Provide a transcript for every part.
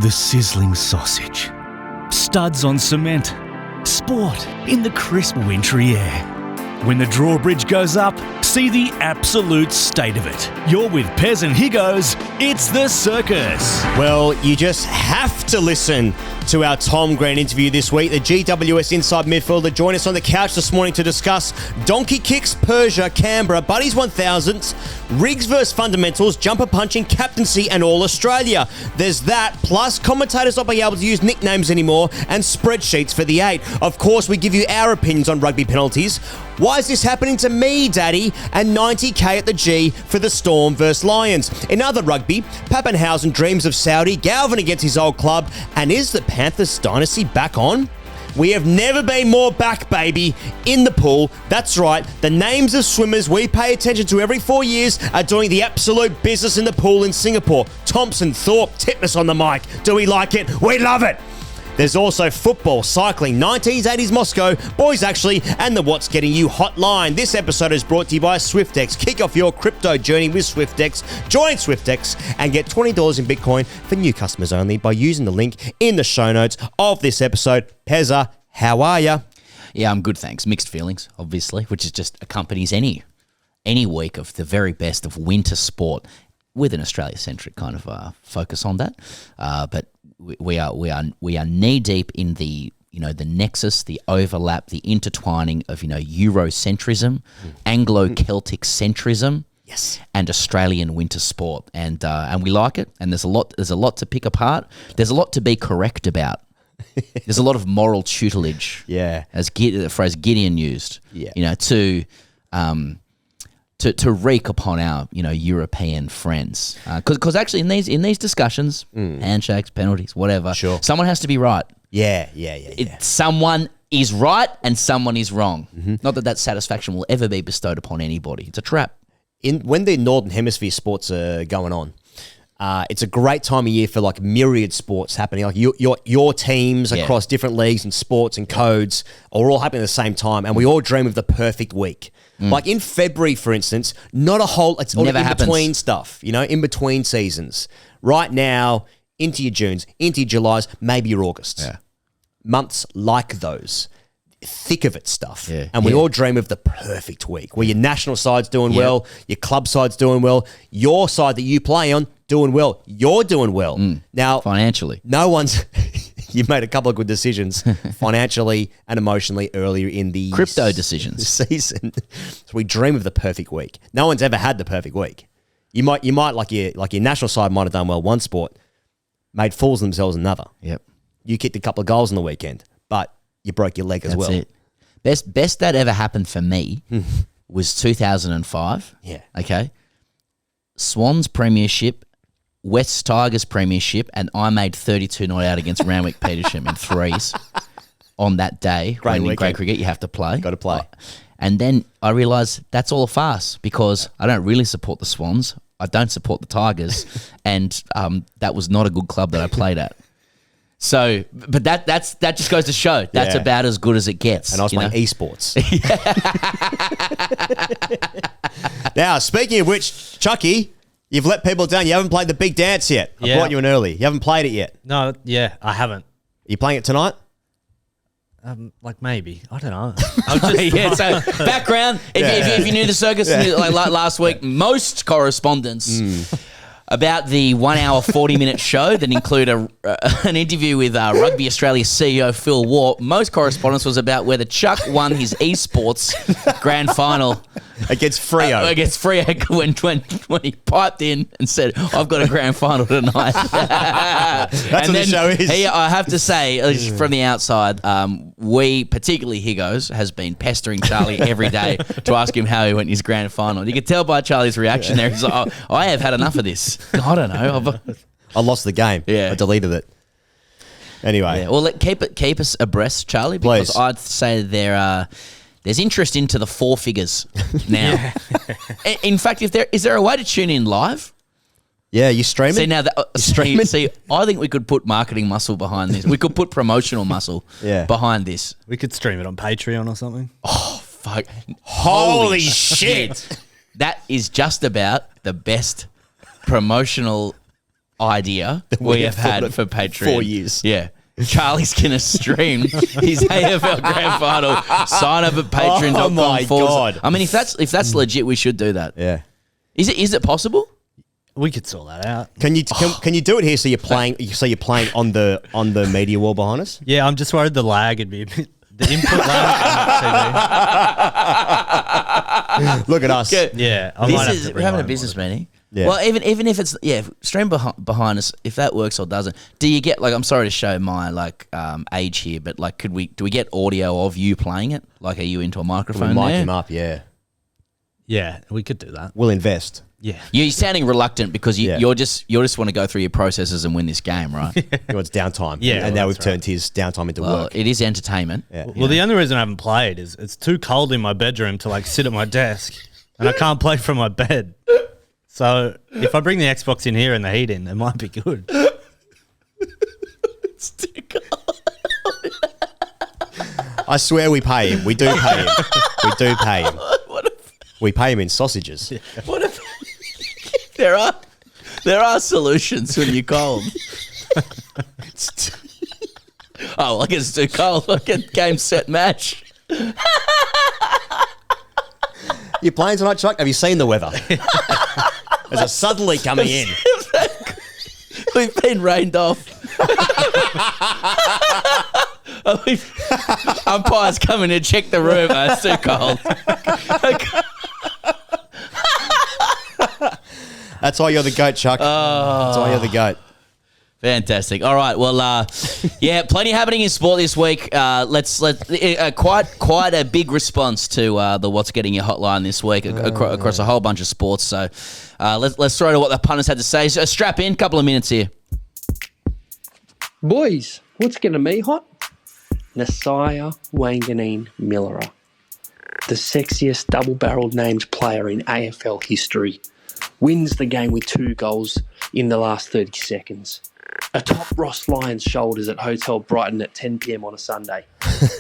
the sizzling sausage, studs on cement, sport in the crisp wintry air. When the drawbridge goes up, see the absolute state of it. You're with Pez and Higgos, it's the circus. Well, you just have to listen to our Tom Grant interview this week. The GWS inside midfielder joined us on the couch this morning to discuss donkey kicks, Persia, Canberra, Buddies 1000s, rigs versus fundamentals, jumper punching, captaincy and All Australia. There's that, plus commentators not being able to use nicknames anymore and spreadsheets for the 8. Of course, we give you our opinions on rugby penalties. Why is this happening to me, Daddy? And 90k at the G for the Storm versus Lions. In other rugby, Pappenhausen dreams of Saudi, Galvin against his old club, and is the Panthers dynasty back on? We have never been more back, baby, in the pool. That's right, the names of swimmers we pay attention to every 4 years are doing the absolute business in the pool in Singapore. Thompson, Thorpe, Titmus on the mic. Do we like it? We love it! There's also football, cycling, 90s, 80s Moscow, boys actually, and the What's Getting You hotline. This episode is brought to you by Swyftx. Kick off your crypto journey with Swyftx. Join Swyftx and get $20 in Bitcoin for new customers only by using the link in the show notes of this episode. Pezza, how are you? Yeah, I'm good, thanks. Mixed feelings, obviously, which is just accompanies any week of the very best of winter sport with an Australia-centric kind of focus on that. But we are knee deep in the nexus, the overlap, the intertwining of Eurocentrism, Anglo-Celtic centrism, yes, and Australian winter sport, and we like it. And there's a lot to pick apart. There's a lot to be correct about. There's a lot of moral tutelage. Yeah, as the phrase Gideon used. Yeah, to wreak upon our European friends, because actually in these discussions, handshakes, penalties, whatever, sure, someone has to be right. Yeah. Someone is right and someone is wrong. Mm-hmm. Not that satisfaction will ever be bestowed upon anybody. It's a trap. When the Northern Hemisphere sports are going on, it's a great time of year for like myriad sports happening. Like your teams across different leagues and sports and codes are all happening at the same time, and we all dream of the perfect week. Like in February, for instance, not a whole. It's all in between stuff, in between seasons. Right now, into your Junes, into your Julys, maybe your Augusts. Yeah. Months like those. Thick of it stuff. Yeah. And we all dream of the perfect week where your national side's doing well, your club side's doing well, your side that you play on doing well, you're doing well. Now, financially, no one's... You've made a couple of good decisions financially and emotionally earlier in the crypto decisions season. So we dream of the perfect week. No one's ever had the perfect week. You might like your national side might have done well one sport, made fools of themselves another. Yep. You kicked a couple of goals on the weekend, but you broke your leg as well. That's it. Best that ever happened for me was 2005. Yeah. Okay. Swans Premiership, West Tigers Premiership, and I made 32 not out against Randwick Petersham in threes on that day. Great when in weekend. grade cricket you have to play. Got to play. And then I realised that's all a farce because I don't really support the Swans. I don't support the Tigers, and that was not a good club that I played at. So, but that just goes to show that's about as good as it gets. And I was playing esports. Now, speaking of which, Chucky, you've let people down. You haven't played the big dance yet. I brought you in early. You haven't played it yet. No, I haven't. Are you playing it tonight? Like maybe. I don't know. So background, if you knew the circus, like last week, most correspondence about the 1 hour, 40-minute show that include an interview with Rugby Australia CEO Phil Waugh. Most correspondence was about whether Chuck won his esports grand final against Freo. Against Freo when he piped in and said, "I've got a grand final tonight." That's what the show is. I have to say, at least from the outside, we, particularly Higgos, has been pestering Charlie every day to ask him how he went in his grand final. You could tell by Charlie's reaction there. He's like, I have had enough of this. I don't know. I lost the game. Yeah. I deleted it. Anyway. Yeah. Well, keep us abreast, Charlie, because please. I'd say there's interest into the four figures now. In fact, is there a way to tune in live? Yeah, you streaming? See, now see, I think we could put marketing muscle behind this. We could put promotional muscle behind this. We could stream it on Patreon or something. Oh, fuck. Holy shit. That is just about the best promotional idea we have had for Patreon. 4 years. Yeah. Charlie's going to stream his AFL Grand Final. Sign up at patreon.com. Oh, my God. I mean, if that's legit, we should do that. Yeah. Is it possible? We could sort that out. Can you do it here so you're playing on the media wall behind us? Yeah, I'm just worried the lag would be a bit. The input lag. Look at us. Yeah, I might have to We're bring having a my business meeting. Yeah. Well, even if it's stream behind us, if that works or doesn't, do you get I'm sorry to show my age here, but do we get audio of you playing it? Like, are you into a microphone? We'll mic there? him up, yeah. Yeah, we could do that. We'll invest. Yeah. You're sounding reluctant because Yeah. you just want to go through your processes and win this game, right? He wants downtime. Yeah, and now well, we've that's turned his downtime into Well, work. it is entertainment. Yeah. Well, the only reason I haven't played is it's too cold in my bedroom to sit at my desk, and I can't play from my bed. So if I bring the Xbox in here and the heat in, it might be good. It's too cold. I swear we pay him. We do pay him. We do pay him. We pay him in sausages. What if there are solutions when you're cold? I guess it's too cold. I get game, set, match. You playing tonight, Chuck? Have you seen the weather? There's a southerly coming in. We've been rained off. Umpire's coming to check the room. It's too cold. That's why you're the goat, Chuck. That's why you're the goat. Fantastic. All right. Well, plenty happening in sport this week. Let's quite a big response to the What's Getting Your Hotline this week across a whole bunch of sports. So let's throw to what the punters had to say. So strap in, couple of minutes here. Boys, what's getting me hot? Nasiah Wanganeen Millera, the sexiest double-barreled named player in AFL history, wins the game with 2 goals in the last 30 seconds. Atop Ross Lyon's shoulders at Hotel Brighton at 10 p.m. on a Sunday.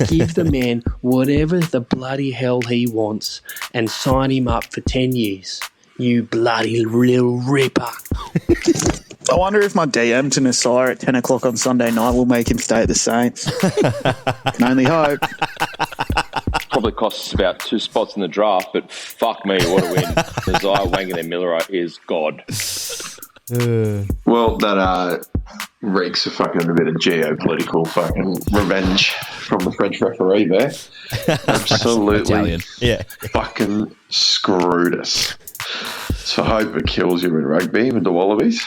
Give the man whatever the bloody hell he wants and sign him up for 10 years. You bloody little ripper. I wonder if my DM to Nasiah at 10 o'clock on Sunday night will make him stay at the Saints. Can only hope. Probably costs us about 2 spots in the draft, but fuck me, what a win. Nasiah Wanganeen Millera is God. Well, that reeks of fucking a bit of geopolitical fucking revenge from the French referee there. Absolutely fucking screwed us. So I hope it kills you in rugby with the Wallabies.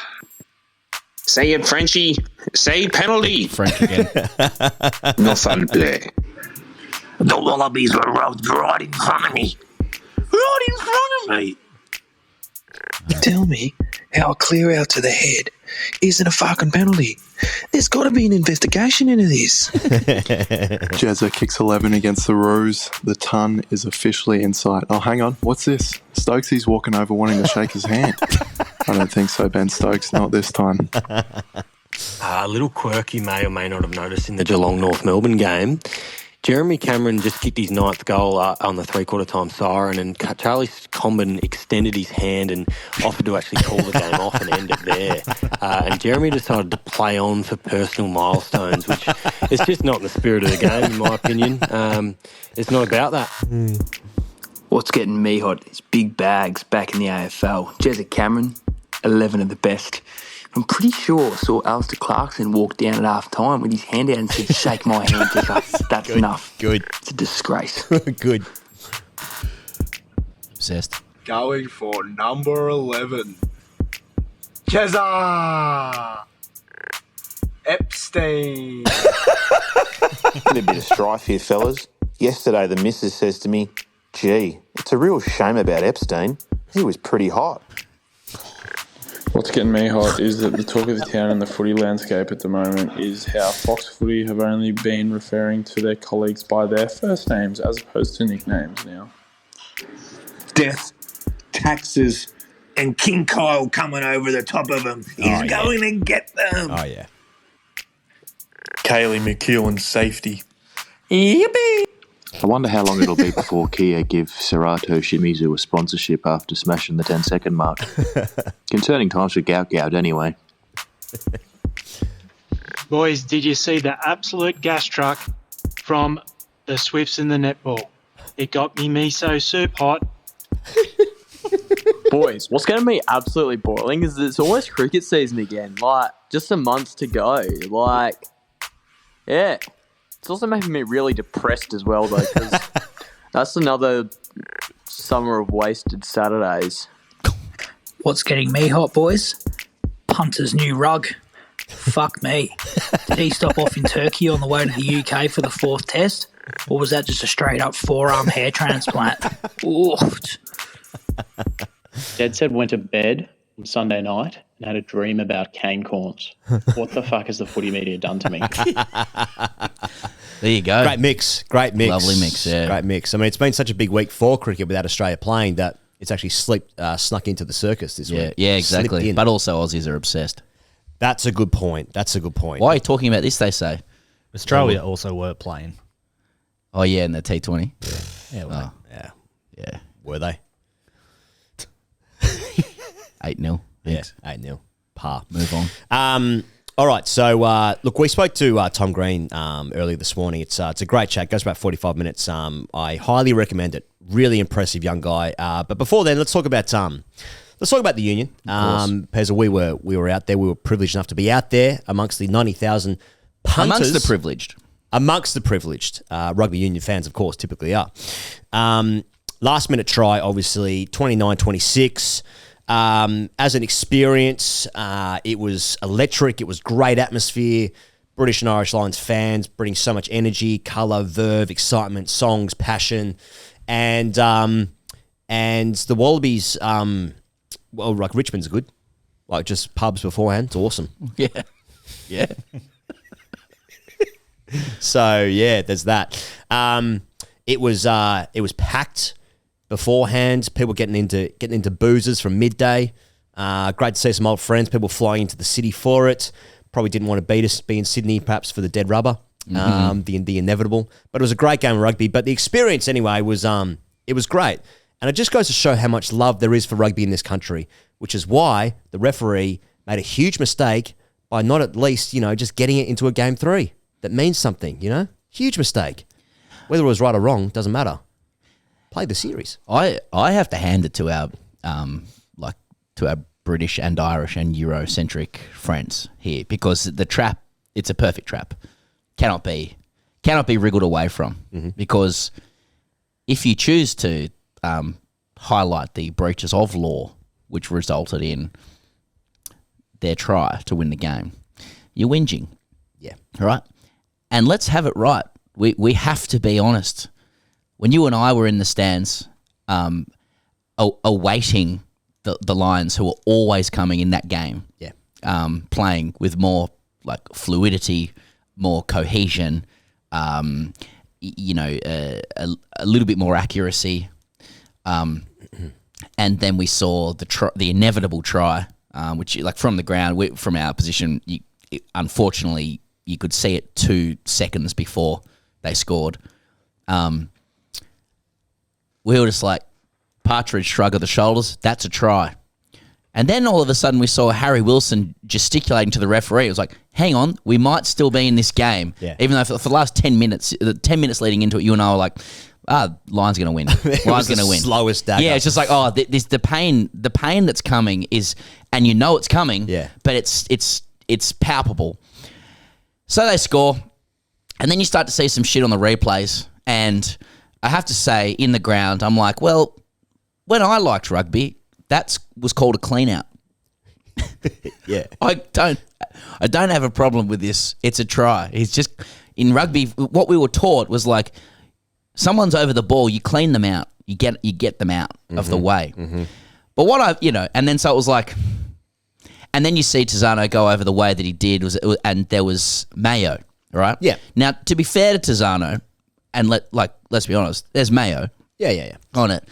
Say it, Frenchie. Say penalty. French again. Nothing play. The Wallabies were right in front of me. Right in front of me. Tell me how a clear out to the head isn't a fucking penalty. There's got to be an investigation into this. Jezza kicks 11 against the Roos. The ton is officially in sight. Oh, hang on. What's this? Stokesy's walking over wanting to shake his hand. I don't think so, Ben Stokes. Not this time. A little quirk you may or may not have noticed in the Geelong North Melbourne game. Jeremy Cameron just kicked his 9th goal on the 3/4 time siren, and Charlie Comben extended his hand and offered to actually call the game off and end it there. And Jeremy decided to play on for personal milestones, which is just not in the spirit of the game, in my opinion. It's not about that. What's getting me hot is big bags back in the AFL. Jezza Cameron, 11 of the best. I'm pretty sure I saw Alistair Clarkson walk down at half time with his hand out and said, "Shake my hand, Dicker. That's enough." Good. It's a disgrace. Good. Obsessed. Going for number 11. Jezza Epstein. A bit of strife here, fellas. Yesterday, the missus says to me, "Gee, it's a real shame about Epstein. He was pretty hot." What's getting me hot is that the talk of the town in the footy landscape at the moment is how Fox Footy have only been referring to their colleagues by their first names as opposed to nicknames now. Death, taxes, and King Kyle coming over the top of them. He's going to get them. Oh, yeah. Kaylee McEwen's safety. Yippee! I wonder how long it'll be before Kia give Serato Shimizu a sponsorship after smashing the 10-second mark. Concerning times for Gout anyway. Boys, did you see the absolute gas truck from the Swifts in the netball? It got me miso soup hot. Boys, what's going to be absolutely boiling is it's almost cricket season again. Like, just a month to go. Like, yeah. It's also making me really depressed as well, though, because that's another summer of wasted Saturdays. What's getting me hot, boys? Punter's new rug. Fuck me. Did he stop off in Turkey on the way to the UK for the 4th test? Or was that just a straight-up forearm hair transplant? Ooh. Dad said went to bed on Sunday night and had a dream about cane corns. What the fuck has the footy media done to me? There you go. Great mix. Lovely mix, yeah. Great mix. I mean, it's been such a big week for cricket without Australia playing that it's actually snuck into the circus this week. Yeah, exactly. But also Aussies are obsessed. That's a good point. Why are you talking about this, they say? Australia also were playing. Oh, yeah, in the T20. Yeah. Yeah. Were they? 8-0. Yeah, 8-0. Par. Move on. All right, so look, we spoke to Tom Green earlier this morning. It's a great chat. Goes about 45 minutes. I highly recommend it. Really impressive young guy. But before then, let's talk about the union. Pez, we were out there. We were privileged enough to be out there amongst the 90,000 punters. Amongst the privileged. Amongst the privileged. Rugby union fans, of course, typically are. Last minute try, obviously, 29-26. As an experience, it was electric. It was great atmosphere. British and Irish Lions fans bringing so much energy, colour, verve, excitement, songs, passion. And the Wallabies, well, like Richmond's good. Like just pubs beforehand. It's awesome. Yeah. Yeah. So, yeah, there's that. It was packed beforehand. People getting into boozers from midday. Great to see some old friends. People flying into the city for it. Probably didn't want to beat us, be in Sydney perhaps for the dead rubber, the inevitable. But it was a great game of rugby. But the experience anyway was it was great, and it just goes to show how much love there is for rugby in this country, which is why the referee made a huge mistake by not at least just getting it into a game 3. That means something, huge mistake. Whether it was right or wrong doesn't matter. Play the series. I have to hand it to our to our British and Irish and Eurocentric friends here, because the trap, it's a perfect trap. Cannot be wriggled away from, because if you choose to highlight the breaches of law which resulted in their try to win the game, you're whinging. Yeah. All right? And let's have it right. We have to be honest. When you and I were in the stands awaiting the Lions, who were always coming in that game, playing with more like fluidity, more cohesion, a little bit more accuracy, and then we saw the inevitable try, which like from the ground, from our position, unfortunately you could see it 2 seconds before they scored. We were just like, Partridge shrug of the shoulders, that's a try. And then all of a sudden we saw Harry Wilson gesticulating to the referee. It was like, hang on, we might still be in this game. Yeah. Even though for the last 10 minutes leading into it, you and I were like, Lions going to win. Lions going to win. Slowest dagger. Yeah, it's just like, the pain that's coming is, and you know it's coming, but it's palpable. So they score, and then you start to see some shit on the replays, and I have to say, in the ground, I'm like, well, when I liked rugby, that was called a clean out. Yeah. I don't have a problem with this. It's a try. It's just, in rugby, what we were taught was like, someone's over the ball, you clean them out. You get them out of the way. But what and then so it was like, and then you see Tiziano go over the way that he did, and there was Mayo, right? Yeah. Now, to be fair to Tiziano, and let's be honest, there's Mayo. Yeah. On it.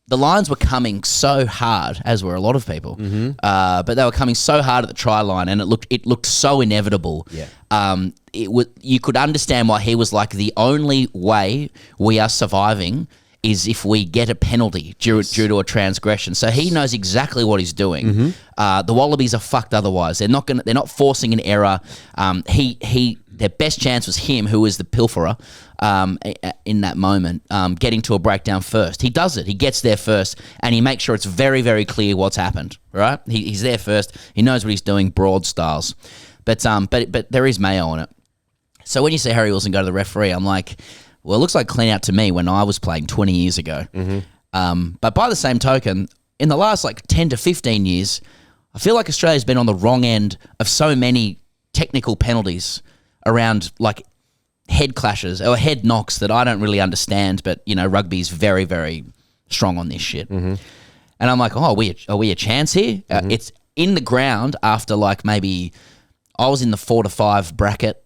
The Lions were coming so hard, as were a lot of people, but they were coming so hard at the try line, and it looked so inevitable. Yeah. You could understand why he was like, the only way we are surviving is if we get a penalty due to a transgression. So he knows exactly what he's doing. The Wallabies are fucked otherwise. They're not forcing an error. Their best chance was him, who was the pilferer in that moment, getting to a breakdown first. He does it. He gets there first, and he makes sure it's very, very clear what's happened, right? He's there first. He knows what he's doing, broad styles. But there is mayo on it. So when you see Harry Wilson go to the referee, I'm like, well, it looks like clean out to me when I was playing 20 years ago. But by the same token, in the last 10 to 15 years, I feel like Australia's been on the wrong end of so many technical penalties around head clashes or head knocks that I don't really understand, but rugby's very, very strong on this shit. And I'm like, are we a chance here? It's in the ground after maybe I was in the 4 to 5 bracket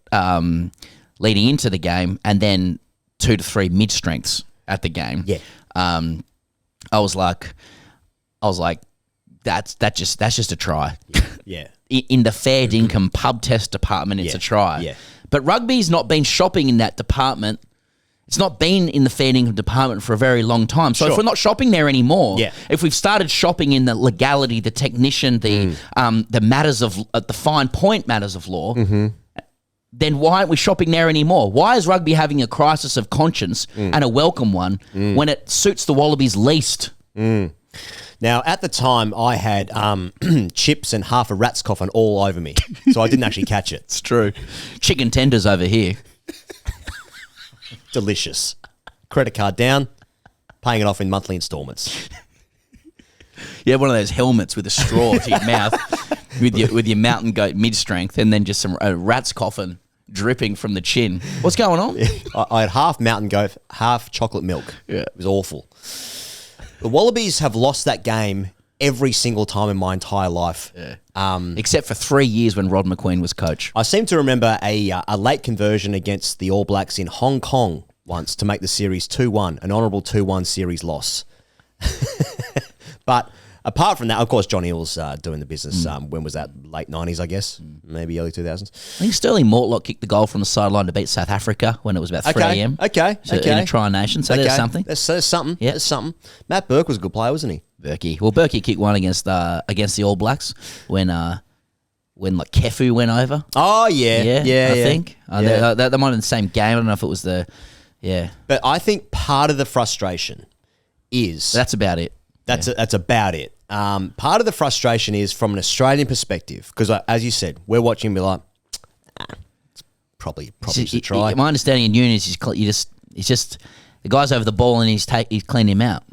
leading into the game, and then 2 to 3 mid strengths at the game. Yeah. I was like, that's just a try. Yeah. In the fair dinkum pub test department, it's a try. Yeah. But rugby's not been shopping in that department. It's not been in the fair dinkum department for a very long time. So if we're not shopping there anymore, if we've started shopping in the legality, the technician, the matters of the fine point matters of law, then why aren't we shopping there anymore? Why is rugby having a crisis of conscience and a welcome one when it suits the Wallabies least? Now, at the time, I had chips and half a rat's coffin all over me, so I didn't actually catch it. It's true. Chicken tenders over here. Delicious. Credit card down, paying it off in monthly installments. You have one of those helmets with a straw to your mouth with your mountain goat mid-strength, and then just a rat's coffin dripping from the chin. What's going on? I had half mountain goat, half chocolate milk. Yeah. It was awful. The Wallabies have lost that game every single time in my entire life. Except for 3 years when Rod McQueen was coach. I seem to remember a late conversion against the All Blacks in Hong Kong once to make the series 2-1, an honourable 2-1 series loss. But apart from that, of course, John Hill was doing the business. When was that? Late 90s, I guess? Maybe early 2000s? I think Sterling Mortlock kicked the goal from the sideline to beat South Africa when it was about 3 a.m. Okay. In a Tri-Nation, so there's something. There's something. Yeah. There's something. Matt Burke was a good player, wasn't he? Berkey. Well, Berkey kicked one against the All Blacks when Kefu went over. Oh, yeah. I think. They might have been the same game. I don't know if it was But I think part of the frustration is... That's about it. That's about it. Part of the frustration is from an Australian perspective, because as you said, we're watching and be like, it's probably just a try. My understanding in uni is he's just the guy's over the ball and he's cleaned him out.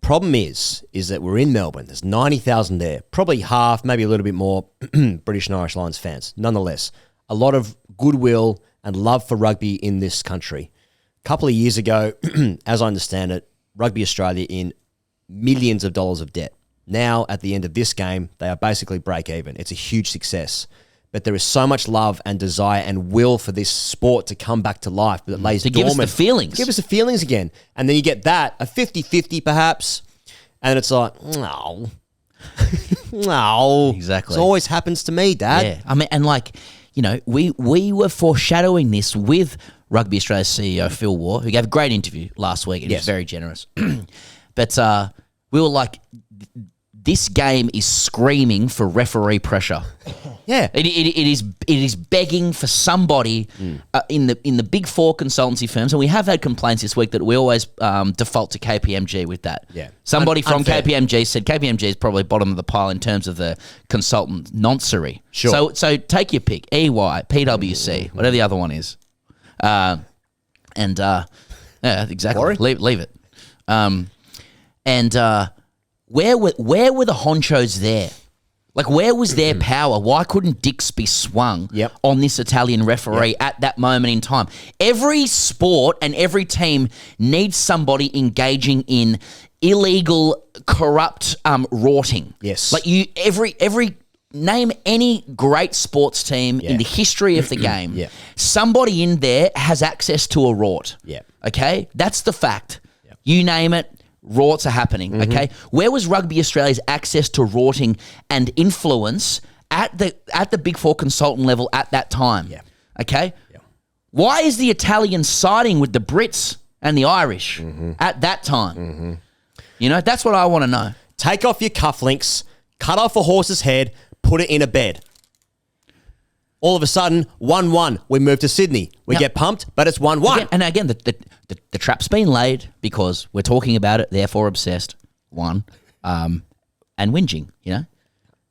Problem is that we're in Melbourne. There's 90,000 there, probably half, maybe a little bit more British and Irish Lions fans. Nonetheless, a lot of goodwill and love for rugby in this country. A couple of years ago, as I understand it, Rugby Australia in millions of dollars of debt. Now, at the end of this game, they are basically break even. It's a huge success. But there is so much love and desire and will for this sport to come back to life that lays dormant. Give us the feelings. Give us the feelings again. And then you get that, a 50-50 perhaps, and it's like, no. No. Exactly. It always happens to me, Dad. Yeah. I mean, and we were foreshadowing this with Rugby Australia's CEO, Phil Waugh, who gave a great interview last week and he was very generous. But we were like, this game is screaming for referee pressure. Yeah, it is begging for somebody in the big four consultancy firms, and we have had complaints this week that we always default to KPMG with that. Yeah, somebody from unfair. KPMG said KPMG is probably bottom of the pile in terms of the consultant noncery. Sure. So take your pick: EY, PwC, whatever the other one is. Yeah, exactly. Leave it. Where were the honchos there? Like, where was their power? Why couldn't dicks be swung on this Italian referee at that moment in time? Every sport and every team needs somebody engaging in illegal, corrupt rorting. Yes. Like every name any great sports team in the history of the game. Somebody in there has access to a rort. Yeah. Okay? That's the fact. You name it. Rorts are happening, okay? Where was Rugby Australia's access to rorting and influence at the Big Four consultant level at that time? Okay? Why is the Italian siding with the Brits and the Irish at that time? You know, that's what I want to know. Take off your cufflinks, cut off a horse's head, put it in a bed. All of a sudden, 1-1. We move to Sydney. We get pumped, but it's 1-1. Again, the trap's been laid because we're talking about it, therefore obsessed. And whinging, you know.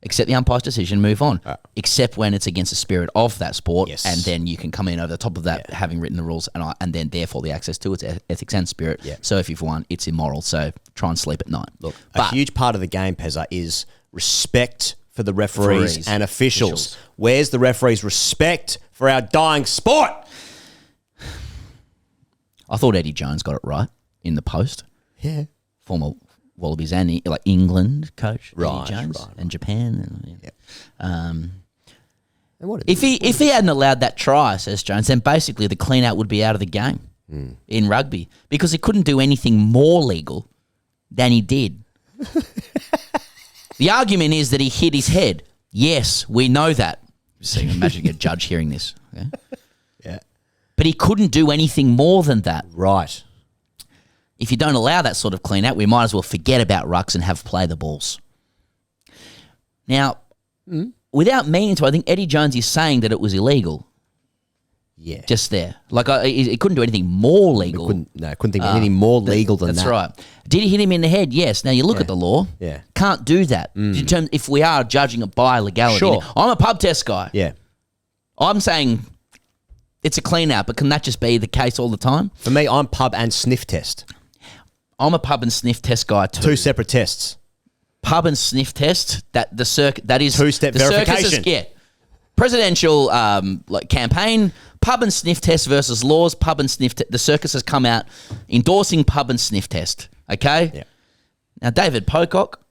Accept the umpire's decision, move on. Except when it's against the spirit of that sport, and then you can come in over the top of that, having written the rules, and then therefore the access to its ethics and spirit. So if you've won, it's immoral. So try and sleep at night. Look, a huge part of the game, Pezza, is respect for the referees and officials. Where's the referees' respect for our dying sport? I thought Eddie Jones got it right in the post. Yeah. Former Wallabies and England coach, Right, Eddie Jones, right. and Japan. If he hadn't allowed that try, says Jones, then basically the clean out would be out of the game in rugby because he couldn't do anything more legal than he did. The argument is that he hit his head. Yes, we know that. So imagine a judge hearing this. Okay? Yeah. But he couldn't do anything more than that. Right. If you don't allow that sort of clean out, we might as well forget about rucks and have play the balls. Now, without meaning to, I think Eddie Jones is saying that it was illegal. Yeah. Just there. Like, he couldn't do anything more legal. Couldn't think of anything more legal than that. That's right. Did he hit him in the head? Yes. Now, you look at the law. Yeah. Can't do that. In terms, if we are judging it by legality. Sure. I'm a pub test guy. Yeah. I'm saying it's a clean out, but can that just be the case all the time? For me, I'm pub and sniff test. I'm a pub and sniff test guy too. Two separate tests. Pub and sniff test, that is two-step the verification. Presidential campaign, pub and sniff test versus laws, pub and sniff the circus has come out endorsing pub and sniff test. Okay? Yeah. Now David Pocock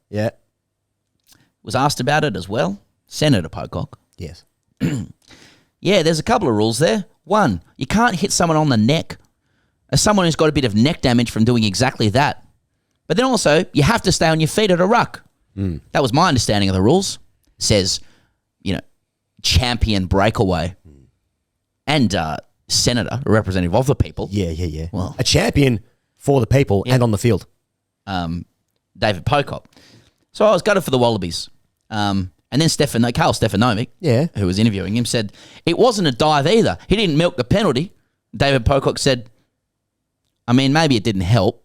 was asked about it as well. Senator Pocock. Yes. Yeah, there's a couple of rules there. One, you can't hit someone on the neck as someone who's got a bit of neck damage from doing exactly that. But then also, you have to stay on your feet at a ruck. That was my understanding of the rules. Says, champion breakaway and senator, a representative of the people. Yeah. Well, a champion for the people and on the field. David Pocock. So I was gutted for the Wallabies. And then Carl Stefanovic, who was interviewing him, said, it wasn't a dive either. He didn't milk the penalty. David Pocock said, I mean, maybe it didn't help.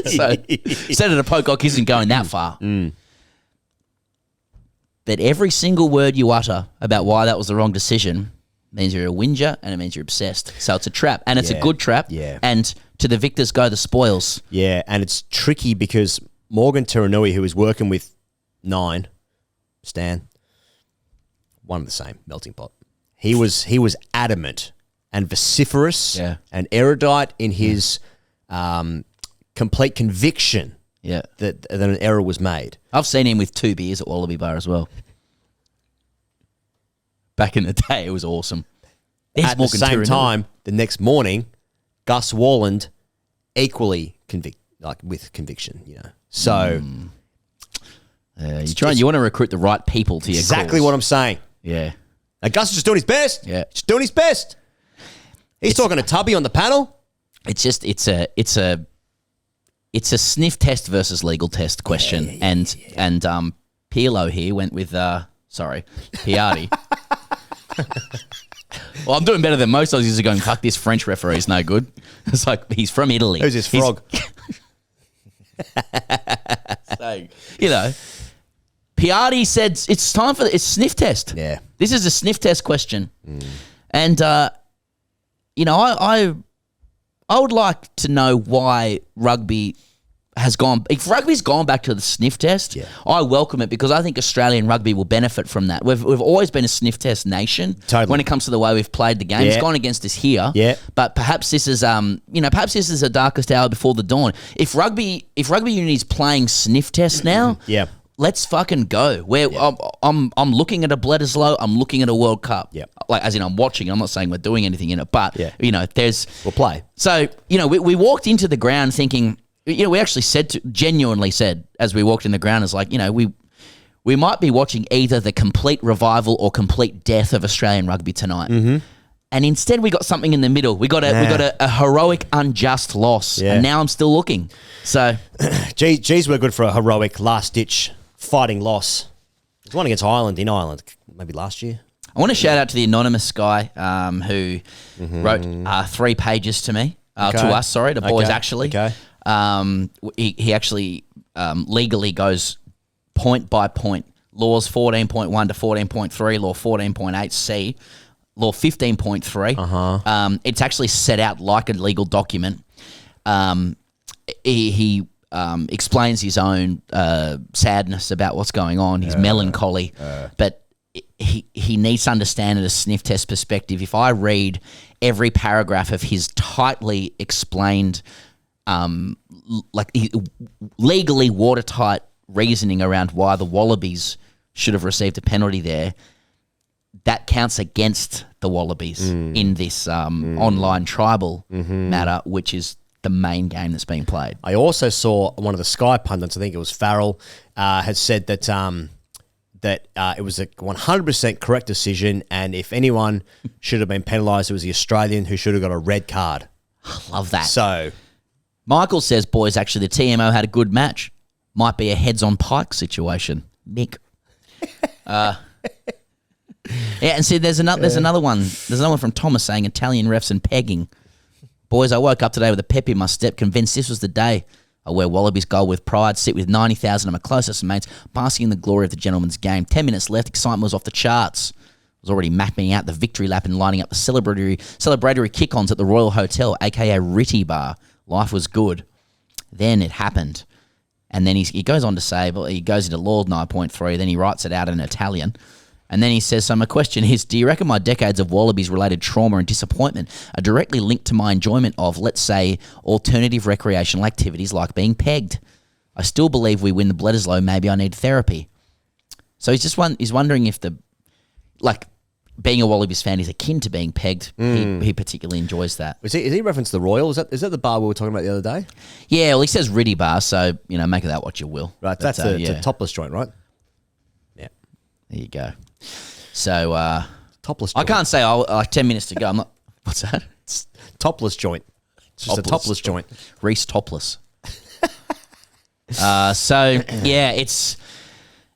So Senator Pocock isn't going that far. But every single word you utter about why that was the wrong decision means you're a whinger and it means you're obsessed. So it's a trap, and it's a good trap. Yeah. And to the victors go the spoils. Yeah, and it's tricky because Morgan Turanui, who is working with Stan, one of the same, melting pot. He was adamant and vociferous and erudite in his complete conviction that an error was made. I've seen him with 2 beers at Wallaby Bar as well. Back in the day, it was awesome. At the same time, the next morning, Gus Warland equally with conviction, So you want to recruit the right people to your exactly cause. what I'm saying. Yeah. Now, Gus is just doing his best. Yeah. Just doing his best. He's talking to Tubby on the panel. It's a sniff test versus legal test question, and Pirlo here went with Piatti. Well, I'm doing better than most Aussies are going, fuck, this French referee's no good. It's like, he's from Italy. Who's this frog? So, Piatti said it's time for it's sniff test. Yeah. This is a sniff test question. And, I would like to know why rugby has gone. If rugby's gone back to the sniff test, I welcome it because I think Australian rugby will benefit from that. We've always been a sniff test nation when it comes to the way we've played the game. It's gone against us here, but perhaps this is perhaps this is a darkest hour before the dawn. If rugby unity is playing sniff test now, let's fucking go. I'm looking at a Bledisloe. I'm looking at a World Cup. Like as in I'm watching. I'm not saying we're doing anything in it, but we'll play. So we walked into the ground thinking. We actually genuinely said as we walked in the ground, is like, we might be watching either the complete revival or complete death of Australian rugby tonight. And instead, we got something in the middle. We got a heroic, unjust loss, and now I'm still looking. So, geez, we're good for a heroic, last-ditch fighting loss. There's one against Ireland in Ireland, maybe last year. I want to shout out to the anonymous guy who wrote 3 pages to me, to us. Sorry, to boys actually. Okay. He actually legally goes point by point. Laws 14.1 to 14.3, Law 14.8C. Law 15.3. It's actually set out like a legal document. He explains his own sadness about what's going on, his melancholy, but he needs to understand it as a sniff test perspective. If I read every paragraph of his tightly explained, legally watertight reasoning around why the Wallabies should have received a penalty there, that counts against the Wallabies in this online tribal matter, which is the main game that's being played. I also saw one of the Sky pundits, I think it was Farrell, had said that it was a 100% correct decision, and if anyone should have been penalised, it was the Australian who should have got a red card. Love that. So, Michael says, boys, actually, the TMO had a good match. Might be a heads-on-pike situation. Mick. Yeah, and see, there's another one. There's another one from Thomas saying Italian refs and pegging. Boys, I woke up today with a pep in my step, convinced this was the day. I wear Wallabies gold with pride, sit with 90,000 of my closest mates, basking in the glory of the gentleman's game. 10 minutes left, excitement was off the charts. I was already mapping out the victory lap and lining up the celebratory kick-ons at the Royal Hotel, aka Ritty Bar. Life was good. Then it happened. And then he goes on to say, well, he goes into Law 9.3, then he writes it out in Italian. And then he says, so my question is, do you reckon my decades of Wallabies-related trauma and disappointment are directly linked to my enjoyment of, let's say, alternative recreational activities like being pegged? I still believe we win the Bledisloe. Maybe I need therapy. So he's wondering if being a Wallabies fan is akin to being pegged. He particularly enjoys that. Is he referenced the Royal? Is that the bar we were talking about the other day? Yeah, well, he says Ritty Bar, so, make of that what you will. Right, that's a topless joint, right? Yeah. There you go. So, topless joint. I can't say, 10 minutes to go. I'm not, what's that? It's topless joint. It's just a topless joint. Reese topless. Yeah,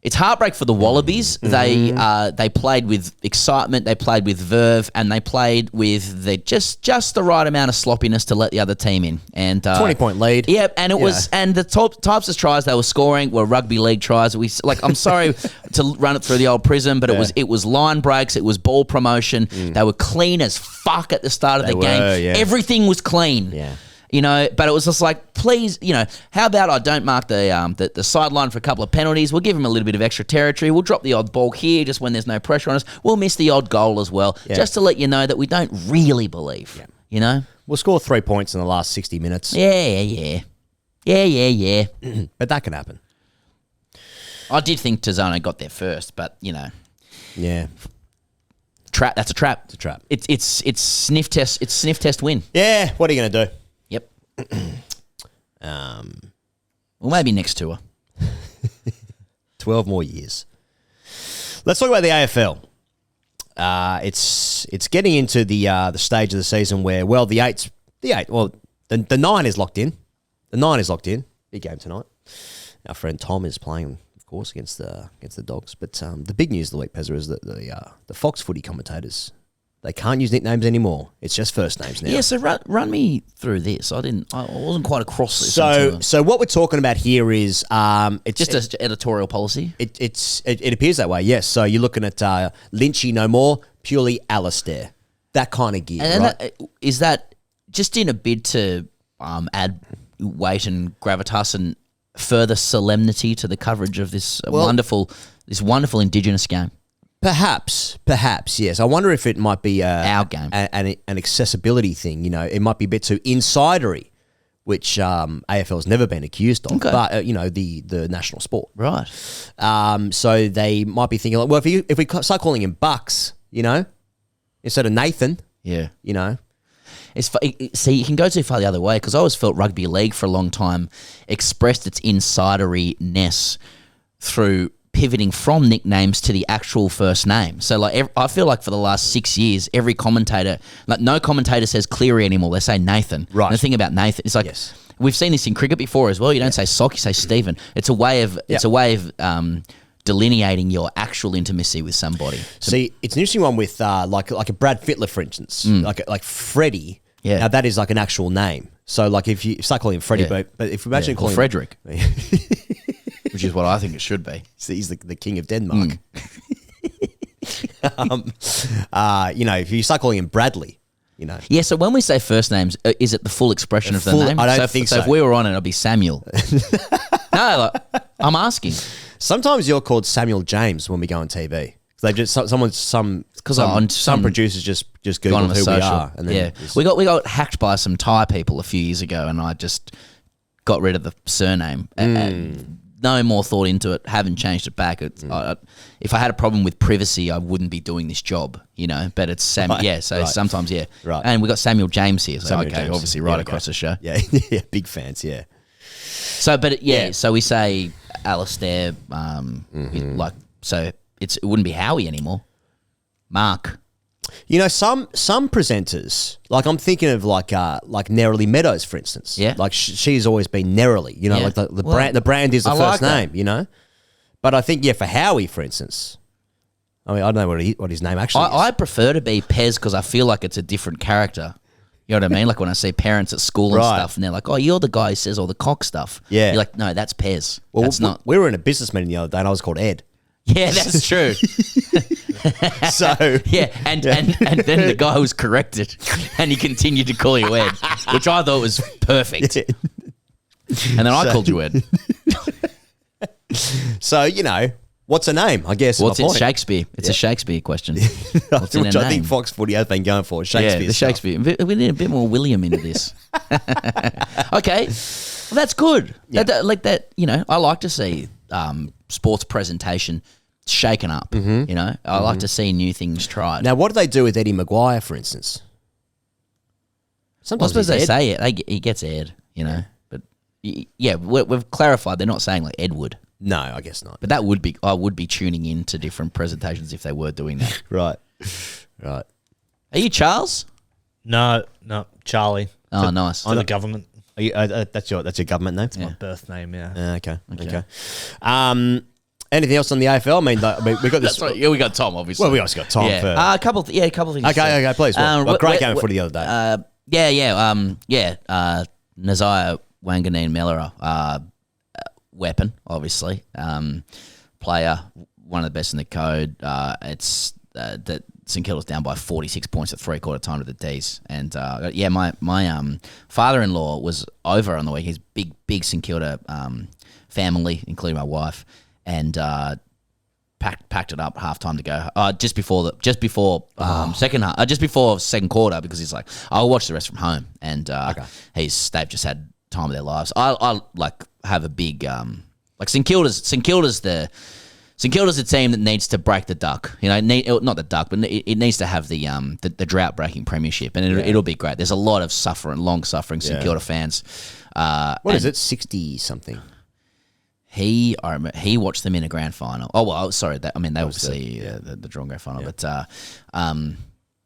it's heartbreak for the Wallabies. They played with excitement, they played with verve, and they played with just the right amount of sloppiness to let the other team in. And 20-point lead. Yeah, and it was, and the types of tries they were scoring were rugby league tries. I'm sorry to run it through the old prism, but it was line breaks, it was ball promotion. They were clean as fuck at the start of the game. Yeah. Everything was clean. Yeah. But it was just like, please, how about I don't mark the sideline for a couple of penalties? We'll give him a little bit of extra territory. We'll drop the odd ball here just when there's no pressure on us. We'll miss the odd goal as well, just to let you know that we don't really believe, We'll score 3 points in the last 60 minutes. Yeah. But that can happen. I did think Tizzano got there first, but, Yeah. That's a trap. It's a trap. It's sniff test. It's sniff test win. Yeah. What are you going to do? Yep. Well, maybe next tour. 12 more years. Let's talk about the AFL. It's getting into the stage of the season where, well, the 9 is locked in. The 9 is locked in. Big game tonight. Our friend Tom is playing, of course, against the Dogs. But the big news of the week, Pezza, is that the Fox footy commentators, they can't use nicknames anymore. It's just first names now. Yeah, so run me through this. I wasn't quite across this. So what we're talking about here is it's just an editorial policy. It appears that way. Yes. So you're looking at Lynchy no more, purely Alistair. That kind of gear. And right? Is that just in a bid to add weight and gravitas and further solemnity to the coverage of this wonderful Indigenous game? Perhaps, yes. I wonder if it might be our game, an accessibility thing. It might be a bit too insidery, which AFL's never been accused of. Okay. But the national sport, right? So they might be thinking, like, well, if we start calling him Bucks, instead of Nathan, yeah, It's you can go too far the other way, because I always felt rugby league for a long time expressed its insidery-ness through pivoting from nicknames to the actual first name. So like I feel like for the last 6 years, every commentator, like no commentator says Cleary anymore. They say Nathan. Right. And the thing about Nathan, it's like we've seen this in cricket before as well. You don't say Sock, you say Stephen. It's a way of delineating your actual intimacy with somebody. See, it's an interesting one with like a Brad Fittler, for instance, like Freddie. Yeah. Now that is like an actual name. So like if you start calling him Freddie, but if you imagine calling Frederick, which is what I think it should be. So he's the king of Denmark. If you start calling him Bradley, Yeah, so when we say first names, is it the full expression of the name? I don't think so. So if we were on it, it'd be Samuel. No, I'm asking. Sometimes you're called Samuel James when we go on TV. They just some producers just Google who we are, and then we got hacked by some Thai people a few years ago, and I just got rid of the surname. No more thought into it. Haven't changed it back. If I had a problem with privacy, I wouldn't be doing this job, But it's Sam. Right, yeah. So right. sometimes, right. And we got Samuel James here. So Samuel okay, James. obviously right across the show. Yeah, yeah, big fans. Yeah. So, but so we say Alistair. It wouldn't be Howie anymore. Mark. Some presenters, like I'm thinking of like Nerily Meadows, for instance. Yeah. Like she's always been Nerily, like the brand is the first name, But I think, for Howie, for instance, I mean, I don't know what his name actually is. I prefer to be Pez because I feel like it's a different character. You know what I mean? Like when I see parents at school and stuff, and they're like, "Oh, you're the guy who says all the cock stuff." Yeah. You're like, "No, that's Pez. Well, that's not." We were in a business meeting the other day, and I was called Ed. Yeah, that's true. So yeah, and then the guy was corrected, and he continued to call you Ed, which I thought was perfect. And then I called you Ed. So what's a name? I guess. What's in Shakespeare? It's a Shakespeare question. What's in Which a I name? think Fox Footy has been going for. Shakespeare. Yeah, the Shakespeare. We need a bit more William into this. Okay, well, that's good. Yeah. I like to see sports presentation shaken up. I like to see new things tried. Now, what do they do with Eddie Maguire, for instance? Sometimes I suppose they say it. He gets aired, But we've clarified they're not saying like Edward. No, I guess not. But I would be tuning in to different presentations if they were doing that. Right. Are you Charles? No, Charlie. Oh, nice. To the government. Are you, that's your government name? It's my birth name, yeah. Okay. Anything else on the AFL? I mean, we got this. We got Tom, obviously. Well, we also got Tom. Yeah. A couple of things. Okay, please. Great game of footy the other day. Nazaya Wanganeen Mellera, weapon, obviously. Player, one of the best in the code. It's that St Kilda's down by 46 points at 3/4 time to the D's. And my father-in-law was over on the week. He's big St Kilda family, including my wife, and packed it up half time to go. Just before second quarter, because he's like, I'll watch the rest from home. And they've just had time of their lives. I like have a big St Kilda's the team that needs to break the duck. Not the duck, but it needs to have the drought breaking premiership, and it'll be great. There's a lot of long suffering St Kilda fans. What is it? 60 something. I remember he watched them in a grand final. Oh well, sorry. They obviously the drawn grand final, but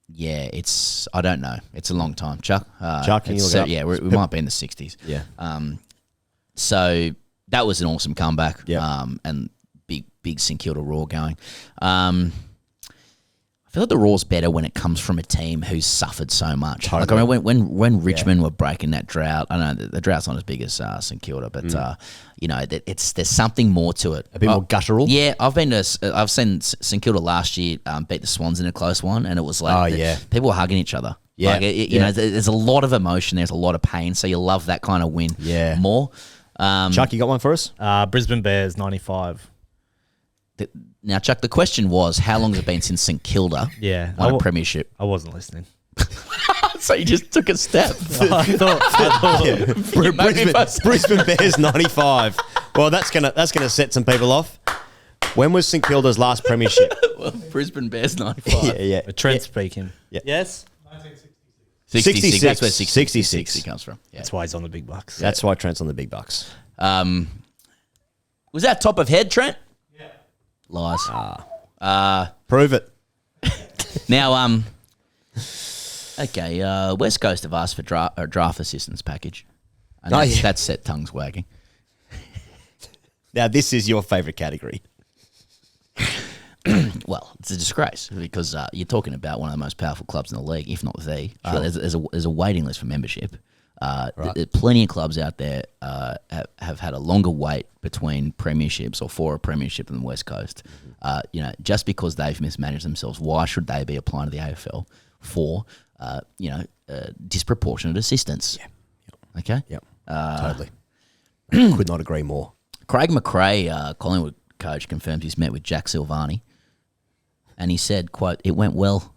it's I don't know. It's a long time, Chuck. Chuck, can you look up? Yeah, we might be in the 60s. Yeah. So that was an awesome comeback. Yeah. And big St Kilda Raw going. I feel like the Raw's better when it comes from a team who's suffered so much. Totally. Like I remember when Richmond were breaking that drought. I know the drought's not as big as St Kilda, but there's something more to it. A bit more guttural. Yeah, I've seen St Kilda last year beat the Swans in a close one, and it was like people were hugging each other. Yeah, like there's a lot of emotion. There's a lot of pain. So you love that kind of win. Yeah, more. Chuck, you got one for us? Brisbane Bears 95. Now, Chuck, the question was, how long has it been since St Kilda won a premiership? I wasn't listening. So you just took a step. I thought. Brisbane Bears 95. Well, that's gonna set some people off. When was St Kilda's last premiership? Well, Brisbane Bears 95. Yeah. Trent speaking. Yeah. Yes. 66. That's where 66 comes from. Yeah. That's why he's on the big bucks. That's why Trent's on the big bucks. Was that top of head, Trent? Lies. Prove it. Now, okay, West Coast have asked for a draft assistance package. And that's set tongues wagging. Now, this is your favourite category. Well, it's a disgrace because you're talking about one of the most powerful clubs in the league, if not the. Sure. There's a waiting list for membership. Plenty of clubs out there have had a longer wait between premierships or for a premiership in the West Coast. Just because they've mismanaged themselves, why should they be applying to the AFL for disproportionate assistance? Yeah. Okay. Yep. Totally. Could not agree more. Craig McRae, Collingwood coach, confirmed he's met with Jack Silvani, and he said, "quote It went well."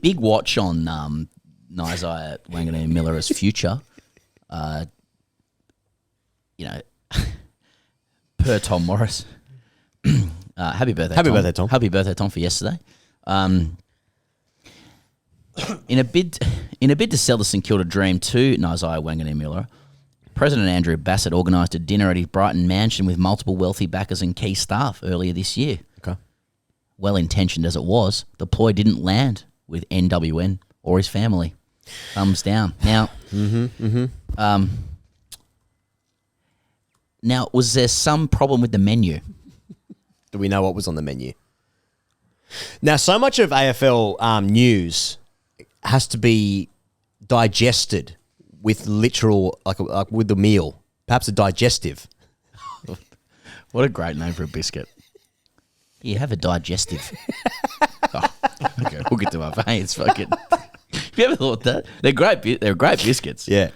Big watch on Nizai Wanganeen Miller's future. Per Tom Morris. Happy birthday, Happy Tom. birthday, Tom. Happy birthday, Tom, for yesterday. In a bid to sell the St Kilda dream to Nizai Wanganeen Miller, President Andrew Bassett organised a dinner at his Brighton mansion with multiple wealthy backers and key staff earlier this year. Okay. Well-intentioned as it was, the ploy didn't land with NWN or his family. Thumbs down. Now, now, was there some problem with the menu? Do we know what was on the menu? Now, so much of AFL news has to be digested with literal, like with the meal, perhaps a digestive. What a great name for a biscuit. You have a digestive. Okay, we'll get to my vein. It's fucking. Have you ever thought that? They're great. They're great biscuits. Yeah,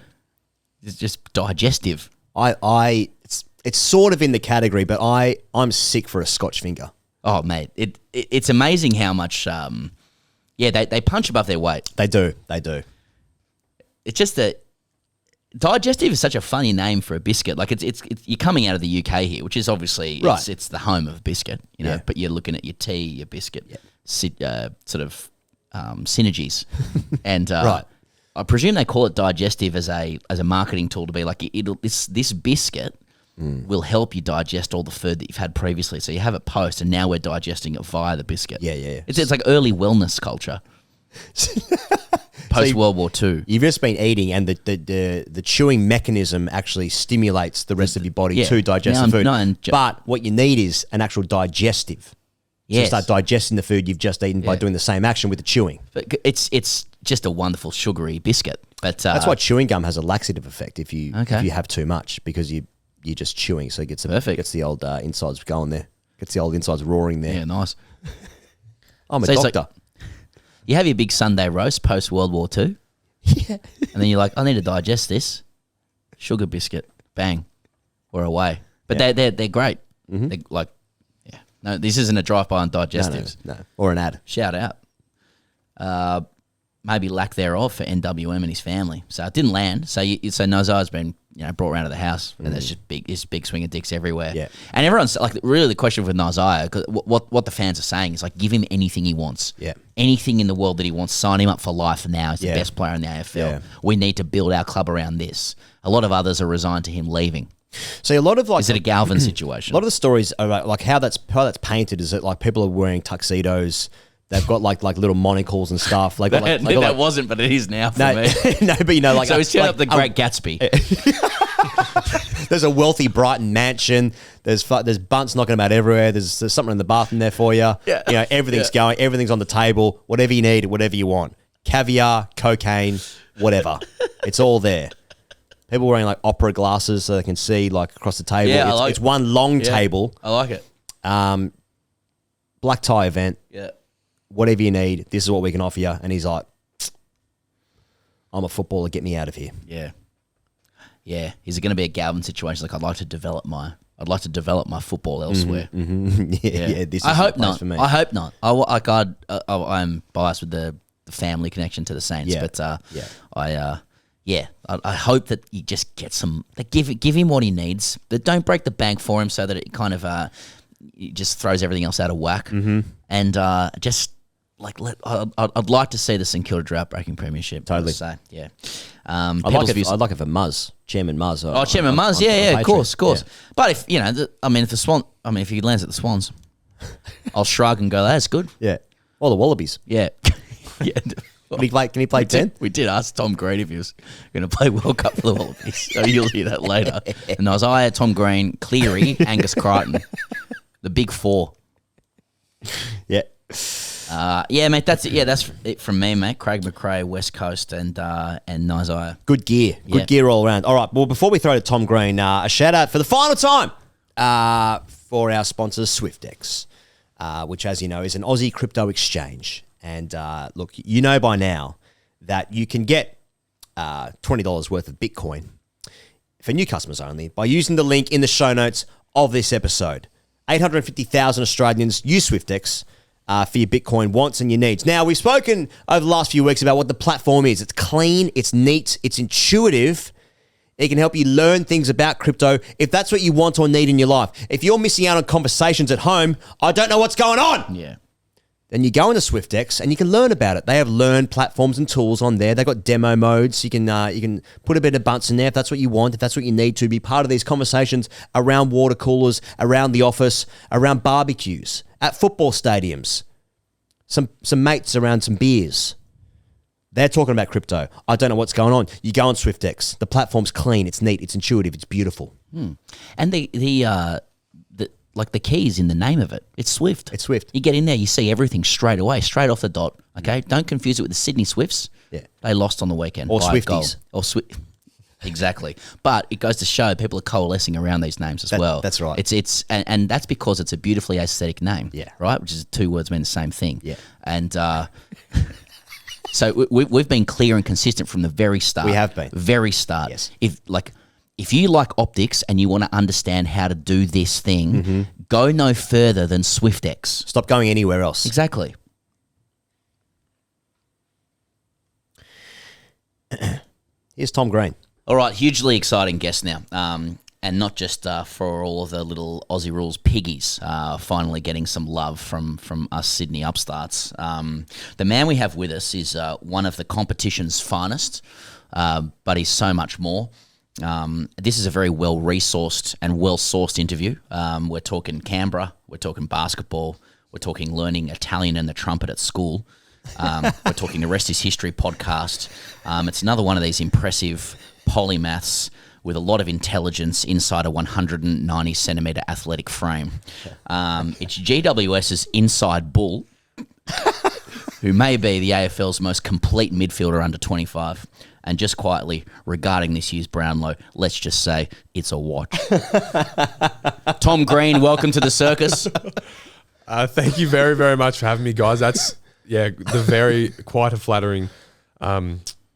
it's just digestive. It's sort of in the category, but I'm sick for a Scotch finger. Oh mate, it's amazing how much. They punch above their weight. They do. It's just that digestive is such a funny name for a biscuit. Like it's you're coming out of the UK here, which is obviously right. It's the home of biscuit, But you're looking at your tea, your biscuit, sort of synergies, and right. I presume they call it digestive as a marketing tool to be like this biscuit will help you digest all the food that you've had previously. So you have it post, and now we're digesting it via the biscuit. Yeah. It's like early wellness culture. Post World War II. You've just been eating, and the chewing mechanism actually stimulates the rest of your body to digest the food. But what you need is an actual digestive. Yes. To start digesting the food you've just eaten by doing the same action with the chewing. But it's just a wonderful sugary biscuit. But that's why chewing gum has a laxative effect if you have too much, because you're just chewing, so it gets the old insides going there. Gets the old insides roaring there. Yeah, nice. I'm a doctor. You have your big Sunday roast post World War II. Yeah. And then you're like, I need to digest this. Sugar biscuit. Bang. We're away. But they're great. Mm-hmm. They're like, no, this isn't a drive-by on digestives. No. Or an ad. Shout out. Maybe lack thereof for NWM and his family. So it didn't land. So Nozai's been brought around to the house, and there's just big swing of dicks everywhere. Yeah. And everyone's like, really the question with Nozai, what the fans are saying is like, give him anything he wants. Yeah. Anything in the world that he wants, sign him up for life now. He's the best player in the AFL. Yeah. We need to build our club around this. A lot of others are resigned to him leaving. So a lot of is it a Galvin situation? A lot of the stories are like how that's painted is that like people are wearing tuxedos. They've got like little monocles and stuff. Like that wasn't, but it is now for me. No, but like so he's turned up the Great Gatsby. There's a wealthy Brighton mansion. There's bunts knocking about everywhere. There's something in the bathroom there for you. Yeah. Everything's going. Everything's on the table. Whatever you need, whatever you want. Caviar, cocaine, whatever. It's all there. People wearing like opera glasses so they can see like across the table. Yeah, it's one long table. I like it. Black tie event. Yeah. Whatever you need, this is what we can offer you. And he's like, I'm a footballer, get me out of here. Yeah. Yeah. Is it going to be a Galvin situation? Like, I'd like to develop my football elsewhere. Mm-hmm. Yeah, this is I hope the place not. for me. I hope not. I'm biased with the family connection to the Saints, but I hope that you just get some. Give him what he needs, but don't break the bank for him so that it kind of it just throws everything else out of whack. Mm-hmm. And just I'd like to see the St Kilda drought breaking premiership. Totally. So yeah. I'd like it for Muzz, Chairman Muzz. Chairman Muzz. Yeah, of course. But if if he lands at the Swans, I'll shrug and go, that's good. Yeah. Or the Wallabies. Yeah. Yeah. Can he play 10th? We did ask Tom Green if he was going to play World Cup for the Wallabies. So you'll hear that later. And I was Tom Green, Cleary, Angus Crichton. The big four. Yeah. Mate, that's it. Yeah, that's it from me, mate. Craig McRae, West Coast, and Isaiah. Good gear. Good gear all around. All right, well, before we throw to Tom Green, a shout-out for the final time for our sponsor, Swyftx, which, as you know, is an Aussie crypto exchange. And look, you know by now that you can get $20 worth of Bitcoin for new customers only by using the link in the show notes of this episode. 850,000 Australians use Swyftx for your Bitcoin wants and your needs. Now, we've spoken over the last few weeks about what the platform is. It's clean, it's neat, it's intuitive. It can help you learn things about crypto if that's what you want or need in your life. If you're missing out on conversations at home, I don't know what's going on. Yeah. Then you go into Swyftx and you can learn about it. They have learn platforms and tools on there. They've got demo modes. You can put a bit of bunts in there if that's what you want, if that's what you need to be part of these conversations around water coolers, around the office, around barbecues, at football stadiums, some mates around some beers. They're talking about crypto. I don't know what's going on. You go on Swyftx. The platform's clean. It's neat. It's intuitive. It's beautiful. And the keys in the name of it. It's Swift. It's Swift. You get in there, you see everything straight away, straight off the dot. Okay, don't confuse it with the Sydney Swifts. Yeah, they lost on the weekend. Or Swifties. Exactly. But it goes to show people are coalescing around these names as well. That's right. It's and that's because it's a beautifully aesthetic name. Yeah. Right. Which is two words mean the same thing. Yeah. And so we've been clear and consistent from the very start. We have been. Very start. Yes. If you like optics and you want to understand how to do this thing, go no further than Swyftx. Stop going anywhere else. Exactly. Here's Tom Green. All right, hugely exciting guest now. And not just for all of the little Aussie Rules piggies finally getting some love from us Sydney upstarts. The man we have with us is one of the competition's finest, but he's so much more. This is a very well-resourced and well-sourced interview. We're talking Canberra, we're talking basketball, we're talking learning Italian and the trumpet at school. We're talking The Rest is History podcast. It's another one of these impressive polymaths with a lot of intelligence inside a 190-centimetre athletic frame. It's GWS's inside bull, who may be the AFL's most complete midfielder under 25. And just quietly, regarding this year's Brownlow, let's just say it's a watch. Tom Green, welcome to the circus. Thank you very, very much for having me, guys. That's, quite a flattering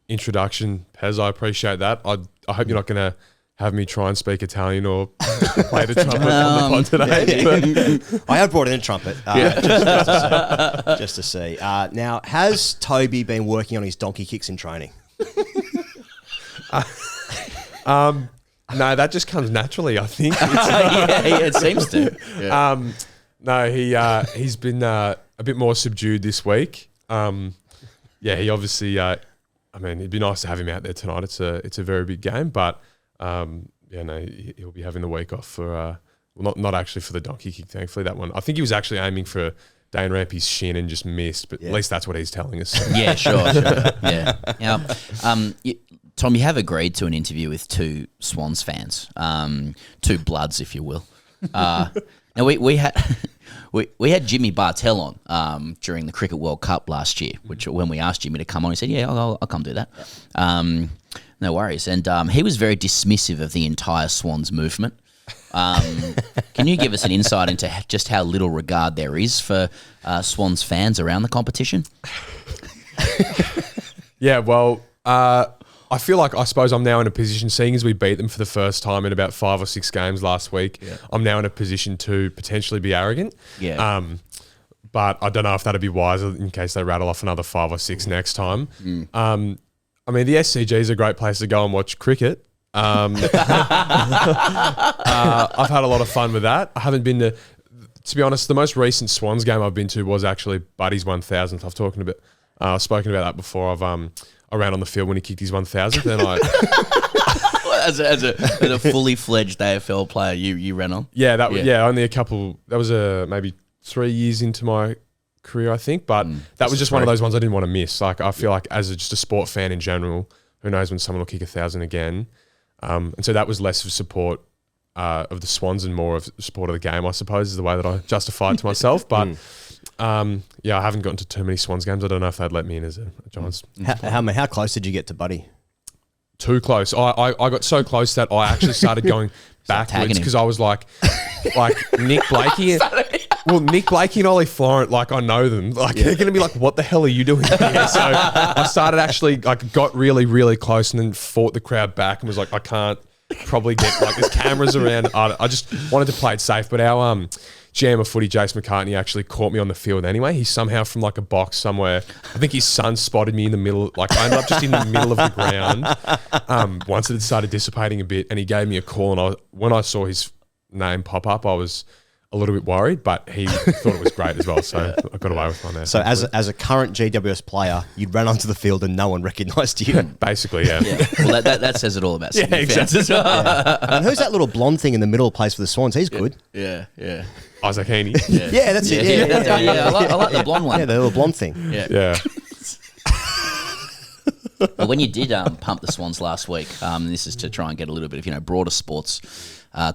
introduction, Pez. I appreciate that. I hope you're not going to have me try and speak Italian or play the trumpet on the pod today. I have brought in a trumpet just to see. Now, has Toby been working on his donkey kicks in training? No, that just comes naturally, I think. It seems to. Yeah. No, he's been a bit more subdued this week. He obviously. It'd be nice to have him out there tonight. It's a very big game, but he'll be having the week off for not actually for the donkey kick. Thankfully, that one. I think he was actually aiming for Dane Rampy's shin and just missed, but at least that's what he's telling us. Yeah, sure. Yeah. Now, Tom, you have agreed to an interview with two Swans fans, two bloods, if you will. Now we had Jimmy Bartell on during the Cricket World Cup last year, which when we asked Jimmy to come on, he said, "Yeah, I'll come do that." No worries. And he was very dismissive of the entire Swans movement. Can you give us an insight into just how little regard there is for Swans fans around the competition? Yeah, well, I feel like I suppose I'm now in a position, seeing as we beat them for the first time in about 5 or 6 games last week, I'm now in a position to potentially be arrogant. Yeah. But I don't know if that'd be wiser in case they rattle off another 5 or 6 next time. The SCG is a great place to go and watch cricket. I've had a lot of fun with that. I haven't been to be honest, the most recent Swans game I've been to was actually Buddy's 1000th. I've spoken about that before. I ran on the field when he kicked his 1000th, and as a fully fledged AFL player, you ran on. Yeah, only a couple. That was maybe 3 years into my career, I think. But that was just one of those ones I didn't want to miss. Like, I feel like as just a sport fan in general, who knows when someone will kick 1,000 again. And so that was less of support of the Swans and more of support of the game, I suppose, is the way that I justify it to myself. But I haven't gotten to too many Swans games. I don't know if they'd let me in as a Giants. How close did you get to Buddy? Too close. I got so close that I actually started going backwards because I was like Nick Blakey. Well, Nick Blakey and Ollie Florent, like, I know them. Like, they're going to be like, what the hell are you doing here? So I started actually, like, got really, really close and then fought the crowd back and was like, I can't probably get, like, there's cameras around. I just wanted to play it safe. But our GM of footy, Jace McCartney, actually caught me on the field anyway. He's somehow from, like, a box somewhere. I think his son spotted me in the middle. Like, I ended up just in the middle of the ground once it had started dissipating a bit. And he gave me a call. And when I saw his name pop up, I was a little bit worried, but he thought it was great as well, so I got away with one there. So as a current GWS player, you'd run onto the field and no one recognised you. Basically, yeah. Well, that says it all about Sydney fans as well. And who's that little blonde thing in the middle plays for the Swans? He's good. Yeah. Isaac Heaney. Yeah, that's it. Yeah, I like the blonde one. Yeah, the little blonde thing. Yeah. But when you did pump the Swans last week, this is to try and get a little bit of broader sports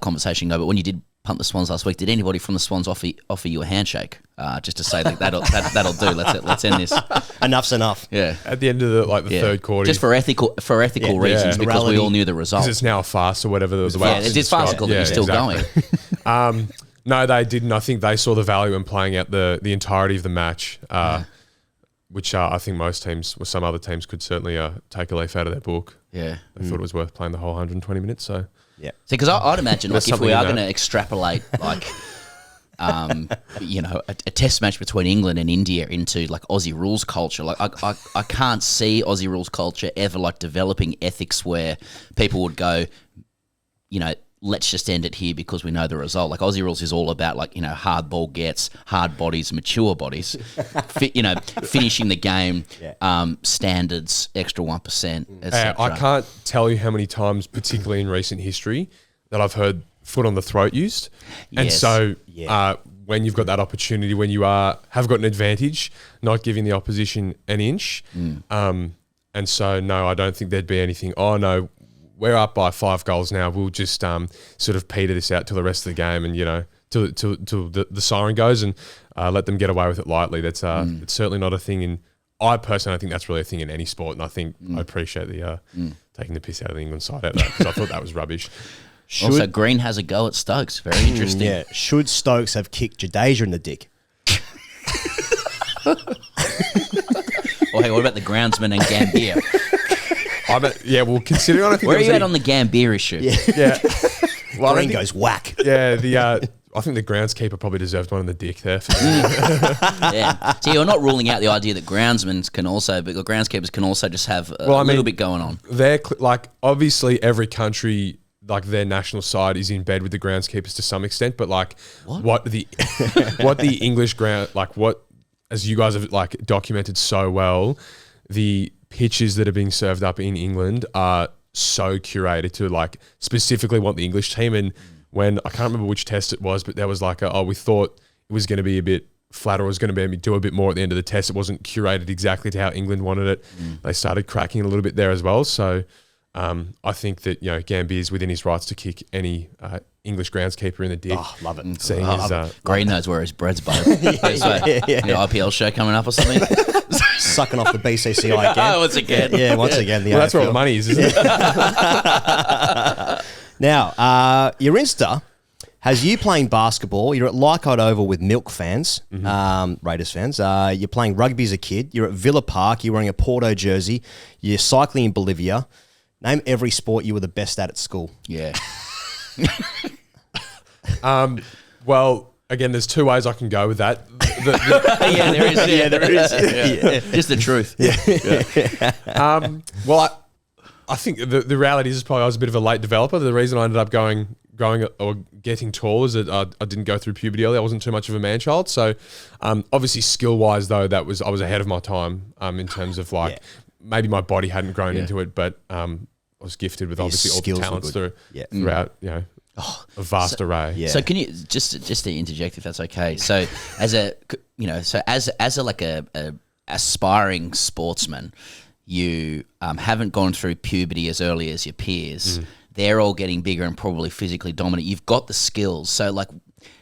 conversation going, but when you did pump the Swans last week, did anybody from the Swans offer you a handshake just to say that that'll do? Let's end this. Enough's enough. Yeah. At the end of the third quarter, just for ethical reasons, because we all knew the result. Because it's now a farce or whatever. It's farcical that you're still going. No, they didn't. I think they saw the value in playing out the entirety of the match, which I think most teams or some other teams could certainly take a leaf out of their book. Yeah. They thought it was worth playing the whole 120 minutes. So. Yeah. See, because I'd imagine, like, if we are going to extrapolate, like, a test match between England and India into, like, Aussie rules culture, like, I can't see Aussie rules culture ever, like, developing ethics where people would go, let's just end it here because we know the result. Like, Aussie rules is all about, like, hard ball gets, hard bodies, mature bodies, finishing the game, standards, extra 1%, etc. I can't tell you how many times, particularly in recent history, that I've heard foot on the throat used. And so when you've got that opportunity, when you have got an advantage, not giving the opposition an inch. And so, no, I don't think there'd be anything, no, we're up by 5 goals now. We'll just sort of peter this out till the rest of the game, and till the siren goes, and let them get away with it lightly. That's it's certainly not a thing I personally don't think that's really a thing in any sport, and I think I appreciate the taking the piss out of the England side out of that, because I thought that was rubbish. Also, Green has a go at Stokes. Very interesting. Yeah. Should Stokes have kicked Jadeja in the dick? Hey, what about the groundsman and Gambier? Considering I think where are you at on the Gambier issue? Yeah. Well, Green goes whack. Yeah, I think the groundskeeper probably deserved one in the dick there. Yeah. So you're not ruling out the idea that groundskeepers can also just have a little bit going on. They're like, obviously every country, like, their national side is in bed with the groundskeepers to some extent, but like what the English ground, like, what, as you guys have, like, documented so well, the pitches that are being served up in England are so curated to, like, specifically want the English team. And when, I can't remember which test it was, but there was like we thought it was going to be a bit flatter, or was going to do a bit more at the end of the test. It wasn't curated exactly to how England wanted it. They started cracking a little bit there as well. So I think that, Gambier is within his rights to kick any English groundskeeper in the dick. Oh, love it. Seeing Green knows where his bread's buttered. IPL show coming up or something? Sucking off the BCCI again. Once again. Yeah, once again. That's where all the money is, isn't it? Now, your Insta has you playing basketball. You're at Leichhardt Oval with Milk fans, Raiders fans. You're playing rugby as a kid. You're at Villa Park. You're wearing a Porto jersey. You're cycling in Bolivia. Name every sport you were the best at school. Yeah. Well, again, there's 2 ways I can go with that. Yeah, there is. Yeah, there is. Yeah. Just the truth. Well, I think the reality is probably I was a bit of a late developer. The reason I ended up going growing or getting tall is that I didn't go through puberty early. I wasn't too much of a man child. So obviously skill wise though, I was ahead of my time in terms of like maybe my body hadn't grown into it, but I was gifted with obviously all the talents throughout, a vast array. Yeah. So can you just to interject if that's okay? So as a like a aspiring sportsman, you haven't gone through puberty as early as your peers. They're all getting bigger and probably physically dominant. You've got the skills. So like,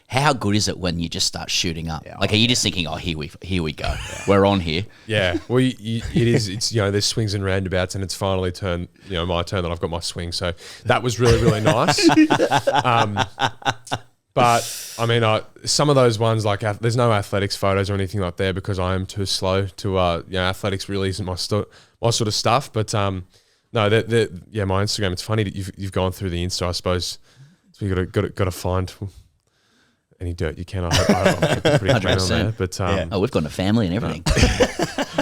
how good is it when you just start shooting up? Like, are you just thinking, oh, here we go, we're on here? Yeah. Well, it is. It's there's swings and roundabouts, and it's finally my turn that I've got my swing. So that was really really nice. But I mean, some of those ones like there's no athletics photos or anything like there because I am too slow to. Athletics really isn't my sort of stuff. But no, my Instagram. It's funny that you've gone through the Insta. I suppose so you got to find any dirt you can. I hope I'm pretty clean on there. But we've got a family and everything.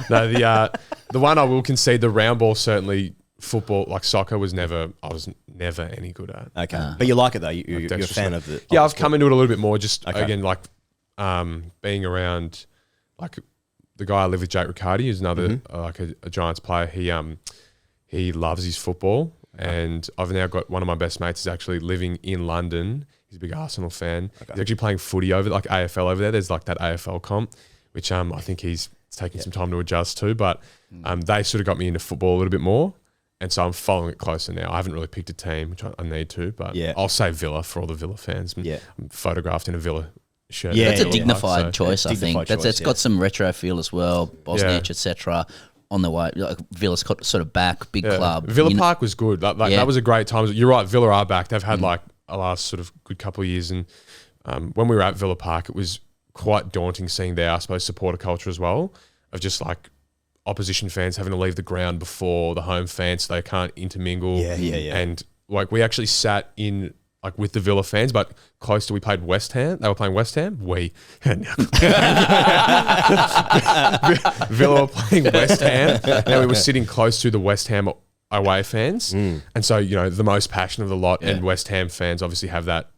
No, the one I will concede, the round ball certainly. Football, like soccer, I was never any good at. Okay, but you like it though. You're a fan of the. Yeah, I've come into it a little bit more. Just again, like being around, like the guy I live with, Jake Riccardi, who's another like a Giants player. He loves his football, and I've now got one of my best mates is actually living in London. He's a big Arsenal fan. He's actually playing footy over like AFL over there. There's like that AFL comp, which I think he's taking some time to adjust to. But they sort of got me into football a little bit more. And so I'm following it closer now. I haven't really picked a team, which I need to, but I'll say Villa for all the Villa fans. I'm photographed in a Villa shirt. Yeah, that's a dignified choice, I think. It's got some retro feel as well, Bosnich, etc. On the way, like Villa's got sort of back, big club. Villa Park was good. That was a great time. You're right, Villa are back. They've had like a last sort of good couple of years. And when we were at Villa Park, it was quite daunting seeing their, I suppose, supporter culture as well, of just like opposition fans having to leave the ground before the home fans so they can't intermingle. Yeah. And like we actually sat in like with the Villa fans, but close to we played West Ham. They were playing West Ham. Villa were playing West Ham, and we were sitting close to the West Ham away fans. And so the most passion of the lot, and West Ham fans obviously have that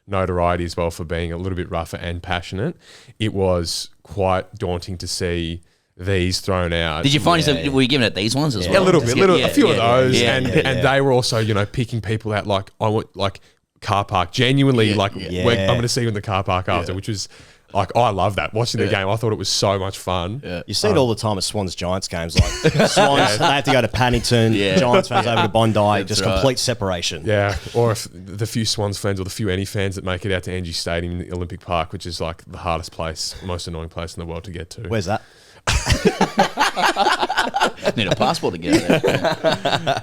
notoriety as well for being a little bit rougher and passionate. It was quite daunting to see these thrown out. Did you find yourself, were you giving it these ones as well? A little bit, a few of those. And they were also, picking people out like, I want like car park, genuinely I'm going to see you in the car park after, which was like, I love that. Watching the game, I thought it was so much fun. You see it all the time at Swans Giants games. Like Swans, they have to go to Paddington, Giants fans over to Bondi, just complete separation. Yeah, or if the few Swans fans or the few any fans that make it out to Angie Stadium in the Olympic Park, which is like the hardest place, most annoying place in the world to get to. Where's that? Need a passport to get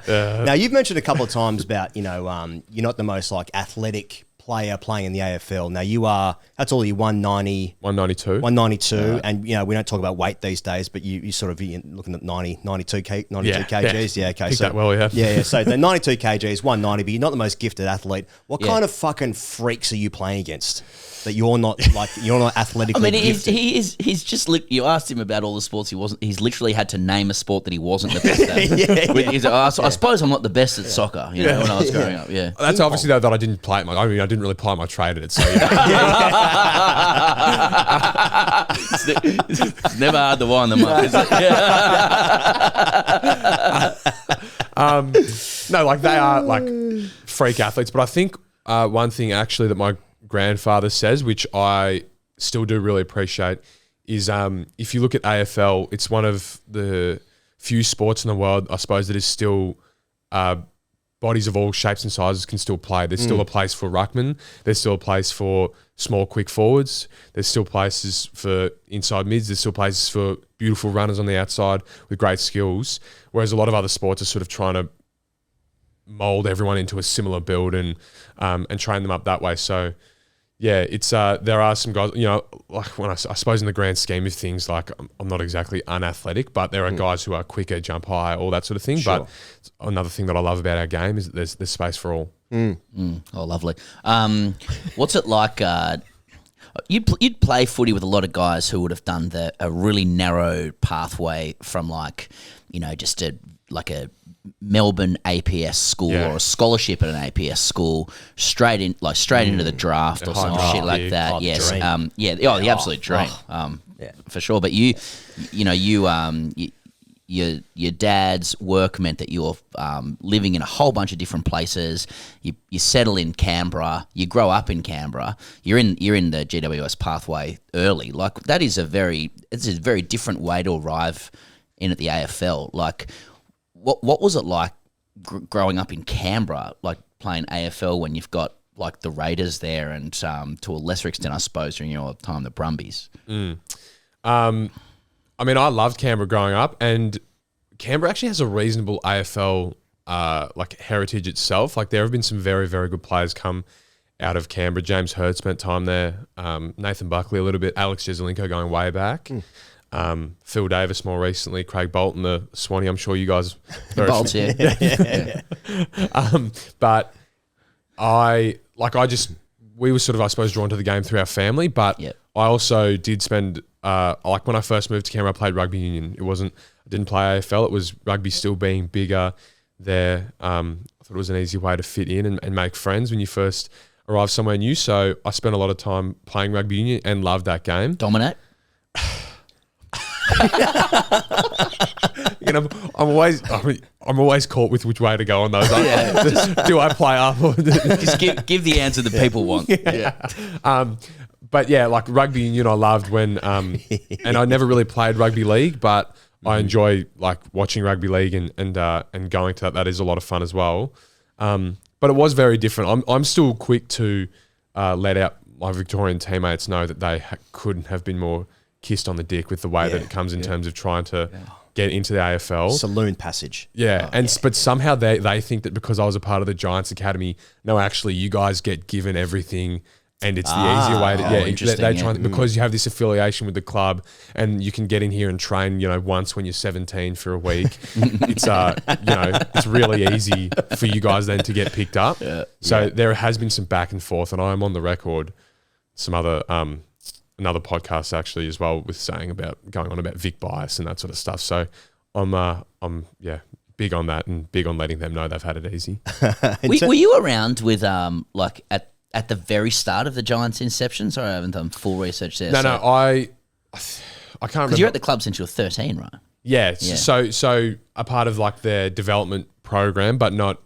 there. Now you've mentioned a couple of times about you're not the most like athletic player playing in the AFL. Now you are. That's all you 190, 192, and we don't talk about weight these days, but you sort of looking at 92 kgs. Yeah, okay. So that well, yeah. So the 92 kgs, 190, but you're not the most gifted athlete. What kind of fucking freaks are you playing against? That you're not athletically gifted. He's just you asked him about all the sports he's literally had to name a sport that he wasn't the best at. I suppose I'm not the best at soccer, when I was growing up. Yeah. That's obviously though that I didn't play it. I didn't really play my trade at it. So it's never hard to wind them up, is it? No, like they are like freak athletes, but I think one thing actually that my grandfather says, which I still do really appreciate, is if you look at AFL, it's one of the few sports in the world, I suppose, that is still bodies of all shapes and sizes can still play. There's still a place for ruckman. There's still a place for small, quick forwards. There's still places for inside mids. There's still places for beautiful runners on the outside with great skills. Whereas a lot of other sports are sort of trying to mold everyone into a similar build and train them up that way. So yeah, it's there are some guys, like when I suppose in the grand scheme of things, like I'm not exactly unathletic, but there are guys who are quicker, jump high, all that sort of thing. Sure. But another thing that I love about our game is that there's space for all. Oh, lovely. What's it like? You'd play footy with a lot of guys who would have done a really narrow pathway from just to Melbourne APS school or a scholarship at an APS school, straight into the draft or some shit like that. Yes, the absolute dream, for sure. But your dad's work meant that you were living in a whole bunch of different places. You settle in Canberra. You grow up in Canberra. You're in the GWS pathway early. Like that is a very different way to arrive in at the AFL. Like, what was it like growing up in Canberra, like playing AFL when you've got like the Raiders there, and to a lesser extent, I suppose, during your time the Brumbies. I mean, I loved Canberra growing up, and Canberra actually has a reasonable AFL like heritage itself. Like there have been some very, very good players come out of Canberra. James Hurd spent time there. Nathan Buckley a little bit. Alex Jezelenko going way back. Phil Davis more recently. Craig Bolton, the Swanee. I'm sure you guys. Bolts, yeah. But we were sort of, I suppose, drawn to the game through our family. But I also did spend, like when I first moved to Canberra, I played rugby union. I didn't play AFL. It was rugby still being bigger there. I thought it was an easy way to fit in and make friends when you first arrive somewhere new. So I spent a lot of time playing rugby union and loved that game. Dominate? I'm always caught with which way to go on those. Do I play up or just give the answer that people want? But yeah, like rugby union, I loved when, and I never really played rugby league, but I enjoy like watching rugby league and going to that. That is a lot of fun as well. But it was very different. I'm still quick to let out my Victorian teammates know that they couldn't have been more kissed on the dick with the way that it comes in terms of trying to get into the AFL. Saloon passage. But somehow they think that because I was a part of the Giants Academy, no, actually you guys get given everything and it's the easier way to they try because you have this affiliation with the club and you can get in here and train, once when you're 17 for a week. It's it's really easy for you guys then to get picked up. So there has been some back and forth, and I'm on the record some other another podcast actually as well with going on about Vic bias and that sort of stuff. So I'm big on that and big on letting them know they've had it easy. Were you around with at the very start of the Giants' inception? Sorry, I haven't done full research there. No, I can't remember. Because you're at the club since you were 13, right? Yeah. So a part of like their development program, but not.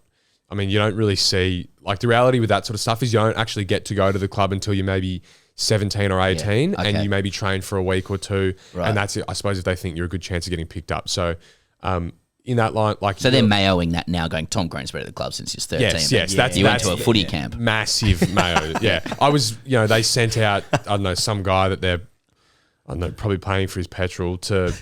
I mean, you don't really see like the reality with that sort of stuff is you don't actually get to go to the club until you maybe 17 or 18 and you maybe train for a week or two. Right. And that's it. I suppose if they think you're a good chance of getting picked up. So in that line, like... So they're mayoing that now going, Tom Green's been at the club since he's 13. Yes. You went to a footy camp. Massive mayo, I was, they sent out, I don't know, some guy that they're, I don't know, probably paying for his petrol to,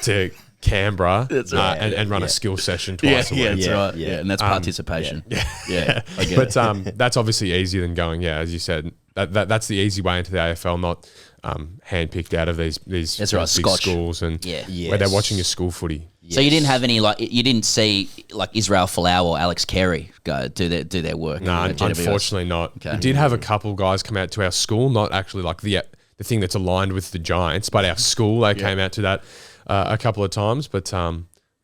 to Canberra and run a skill session twice a week. That's right. Yeah, and that's participation. But that's obviously easier than going, as you said, that's the easy way into the AFL, not handpicked out of these that's right, big schools and where they're watching your school footy. So you didn't have any you didn't see like Israel Folau or Alex Carey go do their work. No, unfortunately not. Okay. We did have a couple guys come out to our school, not actually like the thing that's aligned with the Giants, but our school they came out to that a couple of times, but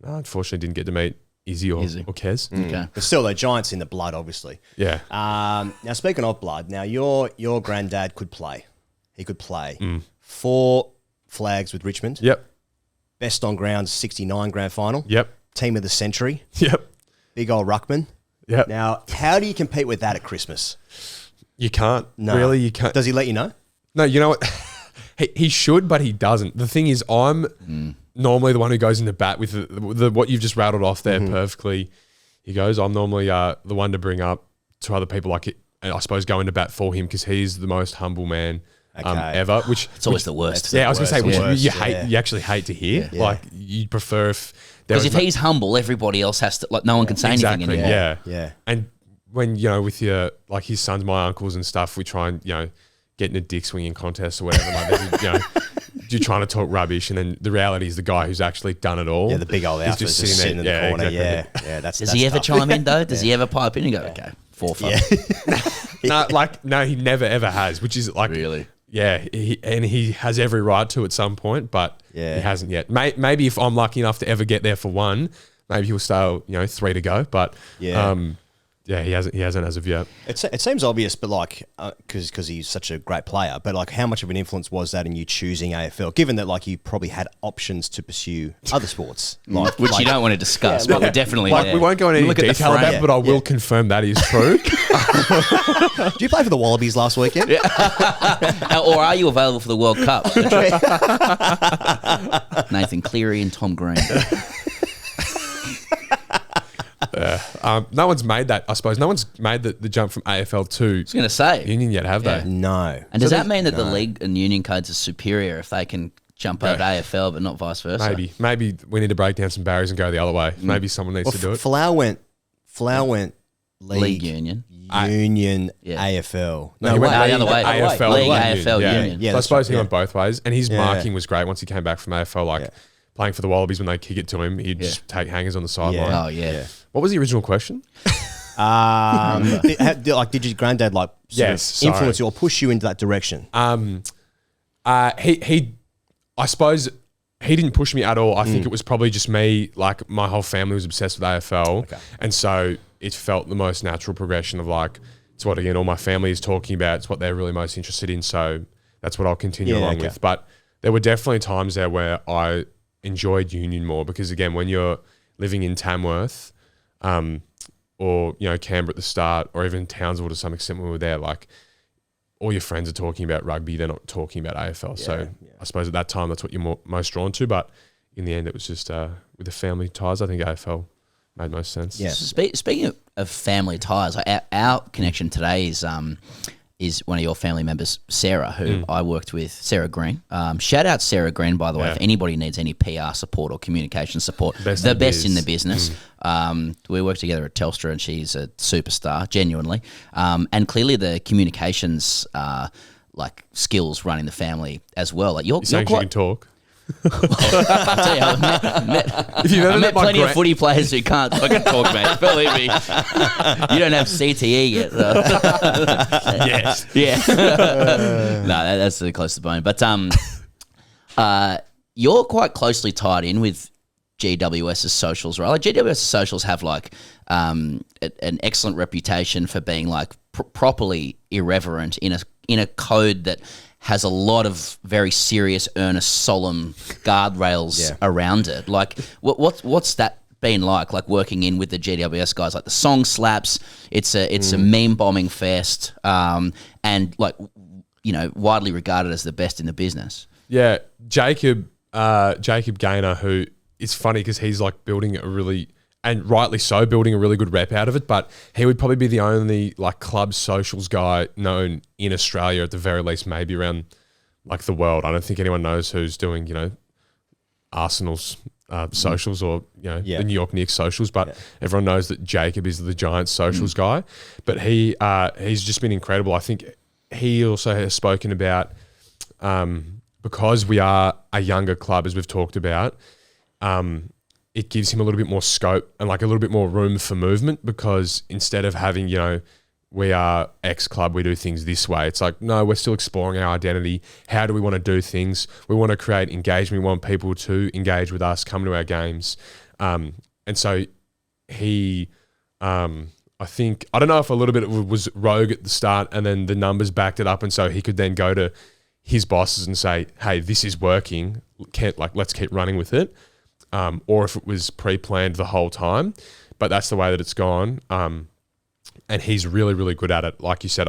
unfortunately didn't get to meet Izzy or Kez. Okay. But still, the Giants in the blood, obviously. Yeah. Now, speaking of blood, now your granddad could play. He could play 4 flags with Richmond. Yep. Best on ground 69 grand final. Yep. Team of the century. Yep. Big old ruckman. Yep. Now, how do you compete with that at Christmas? You can't. No. Really, you can't. Does he let you know? No, you know what? He should, but he doesn't. The thing is, I'm normally the one who goes into bat with the what you've just rattled off there perfectly. He goes, I'm normally the one to bring up to other people like it, and I suppose go into bat for him because he's the most humble man ever. Which it's always the worst. I was going to say, which you hate. You actually hate to hear. Yeah. Like you prefer because if he's humble, everybody else has to. Like no one can say anything anymore. Yeah. And when with your like his sons, my uncles and stuff, we try and get in a dick swinging contest or whatever. Like, you're trying to talk rubbish, and then the reality is the guy who's actually done it all. Yeah, the big old alpha just sitting in the corner. Exactly. Yeah. Does he ever chime in though? Does he ever pipe in and go, okay, 4 fun? No, he never ever has. Which is like really. he has every right to at some point, but he hasn't yet. Maybe if I'm lucky enough to ever get there for one, maybe he'll stay, 3 to go. But he hasn't as of yet. It seems obvious, but like because he's such a great player, but like how much of an influence was that in you choosing AFL? Given that like you probably had options to pursue other sports, which you don't want to discuss, but we're definitely we won't go into any detail about it, but I will confirm that is true. Do you play for the Wallabies last weekend? Or are you available for the World Cup? Nathan Cleary and Tom Green. No one's made that. I suppose no one's made the jump from AFL to Union yet, have they? No. And does that mean that the league and union codes are superior if they can jump over to AFL, but not vice versa? Maybe we need to break down some barriers and go the other way. Maybe someone needs to do it. Flower went league union. AFL. No, he went the other way. AFL League, AFL union. Yeah, so I suppose he went both ways, and his marking was great once he came back from AFL. Playing for the Wallabies, when they kick it to him, he'd just take hangers on the sideline. Oh yeah. What was the original question? Did your granddad influence you or push you into that direction? I suppose he didn't push me at all. I think it was probably just me. Like my whole family was obsessed with AFL, and so it felt the most natural progression of it's what all my family is talking about. It's what they're really most interested in. So that's what I'll continue along with. But there were definitely times there where I enjoyed Union more because again, when you're living in Tamworth, or Canberra at the start, or even Townsville to some extent when we were there, all your friends are talking about rugby, they're not talking about AFL. So I suppose at that time that's what you're most drawn to. But in the end, it was just with the family ties. I think AFL made most sense. Yeah. So speaking of family ties, our connection today is one of your family members, Sarah, who I worked with, Sarah Green. Shout out Sarah Green, by the way, if anybody needs any PR support or communication support. The best in the business. We work together at Telstra and she's a superstar, genuinely. And clearly the communications skills running the family as well. You're saying she can talk? I tell you, I met plenty of footy players who can't fucking talk, mate. Believe me. You don't have CTE yet. Yes. Yeah. No, that's the close to the bone. But you're quite closely tied in with GWS's socials, right? GWS's socials have an excellent reputation for being properly irreverent in a code that has a lot of very serious, earnest, solemn guardrails around it. What's that been like working in with the GWS guys? The song slaps. It's a meme bombing fest, and widely regarded as the best in the business. Yeah, Jacob Gaynor, who it's funny because he's building a really, and rightly so, building a really good rep out of it. But he would probably be the only club socials guy known in Australia, at the very least, maybe around the world. I don't think anyone knows who's doing Arsenal's socials or the New York Knicks socials, but everyone knows that Jacob is the Giants socials guy. But he's just been incredible. I think he also has spoken about because we are a younger club, as we've talked about. It gives him a little bit more scope and a little bit more room for movement, because instead of having, we are X club, we do things this way. It's no, we're still exploring our identity. How do we want to do things? We want to create engagement. We want people to engage with us, come to our games. And so he, I think, I don't know if a little bit it was rogue at the start and then the numbers backed it up. And so he could then go to his bosses and say, hey, this is working. Let's keep running with it. Or if it was pre-planned the whole time, but that's the way that it's gone. And he's really, really good at it. Like you said,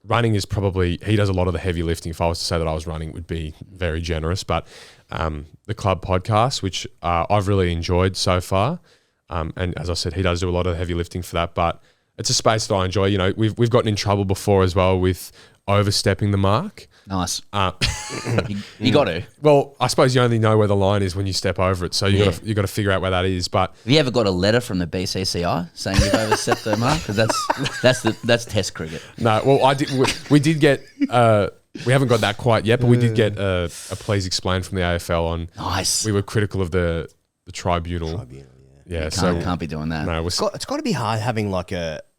running is probably, he does a lot of the heavy lifting. If I was to say that I was running, it would be very generous, but the club podcast, which I've really enjoyed so far. And as I said, he does do a lot of the heavy lifting for that, but it's a space that I enjoy. We've gotten in trouble before as well with overstepping the mark. Nice. You got to. Well, I suppose you only know where the line is when you step over it, so you got to figure out where that is. But have you ever got a letter from the BCCI saying you've overstepped the mark? Because that's Test cricket. No, well, I did. We did get. We haven't got that quite yet, but we did get a please explain from the AFL on. Nice. We were critical of the tribunal. Yeah, so can't be doing that. No, it's got to be hard having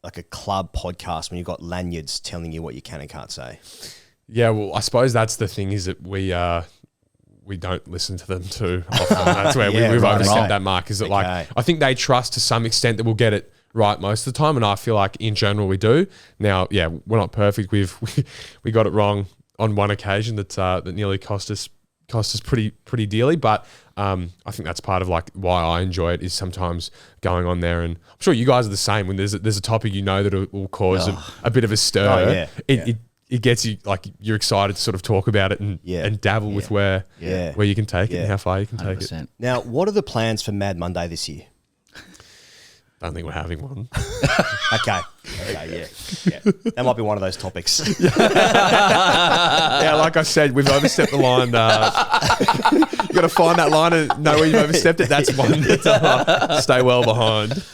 like a club podcast when you've got lanyards telling you what you can and can't say? Yeah, well, I suppose that's the thing is that we don't listen to them too often. That's where we've overstepped that mark. Is that like I think they trust to some extent that we'll get it right most of the time, and I feel like in general we do. Now, yeah, we're not perfect. We got it wrong on one occasion that nearly cost us pretty dearly, but I think that's part of like why I enjoy it is sometimes going on there, and I'm sure you guys are the same. When there's a topic that it will cause a bit of a stir, it gets you like you're excited to sort of talk about it and dabble with where you can take it and how far you can 100%. Take it. Now, what are the plans for Mad Monday this year? Don't think we're having one. Okay, yeah. That might be one of those topics. Yeah, like I said, we've overstepped the line. You got to find that line and know where you've overstepped it. That's one to stay well behind.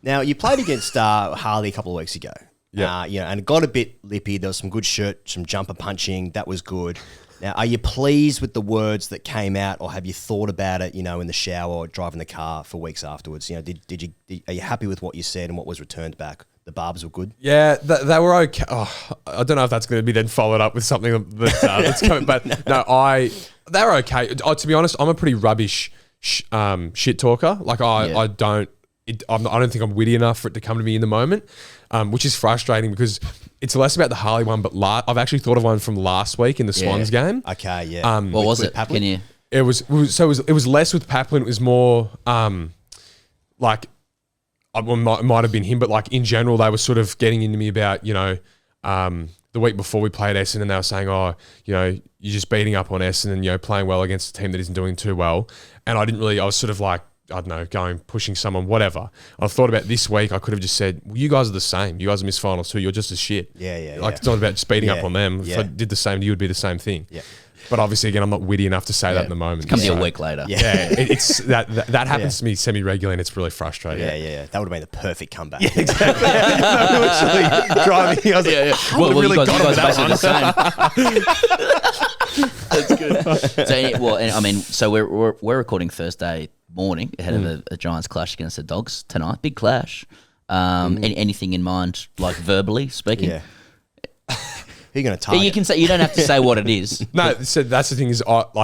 Now, you played against Harley a couple of weeks ago. Yeah. And it got a bit lippy. There was some good some jumper punching. That was good. Now, are you pleased with the words that came out, or have you thought about it, in the shower or driving the car for weeks afterwards? Are you happy with what you said and what was returned back? The barbs were good? Yeah, they were okay. Oh, I don't know if that's going to be then followed up with something that's coming, but no, they were okay. To be honest, I'm a pretty rubbish shit talker. Like I don't think I'm witty enough for it to come to me in the moment, which is frustrating because it's less about the Harley one, but I've actually thought of one from last week in the Swans game. Okay, yeah. What was it? Can you? It was less with Paplin. It was more like it might have been him, but like in general, they were sort of getting into me about the week before we played Essendon, and they were saying, you're just beating up on Essendon and playing well against a team that isn't doing too well. And I was sort of like, I don't know, pushing someone, whatever. I thought about this week, I could have just said, well, you guys are the same. You guys are missed finals too. You're just as shit. It's not about just beating up on them. If I did the same to you, it would be the same thing. Yeah. But obviously, again, I'm not witty enough to say that in the moment. It's coming a week later. Yeah, it's that happens to me semi-regularly, and it's really frustrating. Yeah. That would have been the perfect comeback. Yeah, exactly. Literally driving. I was like, well, you really guys got are basically the same. That's good. So we're recording Thursday morning ahead of a Giants clash against the Dogs tonight. Big clash. Anything in mind, like verbally speaking? Yeah. Who are you going to target? You can say, you don't have to say what it is. No, so that's the thing is,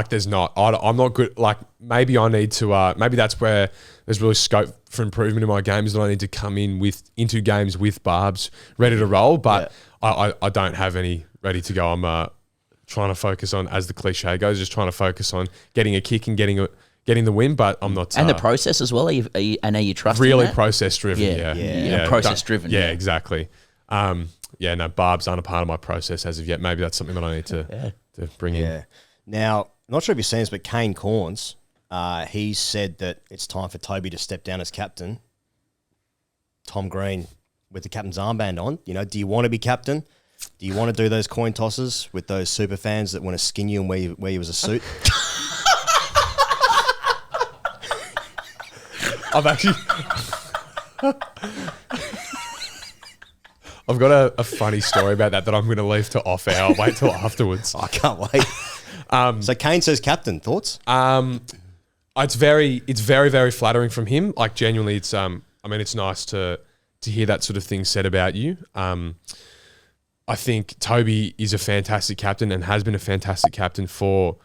there's not. I'm not good. Like, maybe I need to. Maybe that's where there's really scope for improvement in my game. Is that I need to come into games with barbs ready to roll. But I don't have any ready to go. I'm trying to focus on, as the cliche goes, just trying to focus on getting a kick and getting the win. But I'm not. And the process as well. Are you trusting really that? Process driven? Yeah. Process driven. Yeah, exactly. Barbs aren't a part of my process as of yet. Maybe that's something that I need to bring in. Now, I'm not sure if you've seen this, but Kane Corns, he said that it's time for Toby to step down as captain. Tom Green with the captain's armband on. Do you want to be captain? Do you want to do those coin tosses with those super fans that want to skin you and wear you as a suit? I've actually... I've got a funny story about that I'm going to leave to off air. I'll wait till afterwards. I can't wait. So Kane says captain. Thoughts? It's very, very flattering from him. Like genuinely, it's it's nice to hear that sort of thing said about you. I think Toby is a fantastic captain and has been a fantastic captain for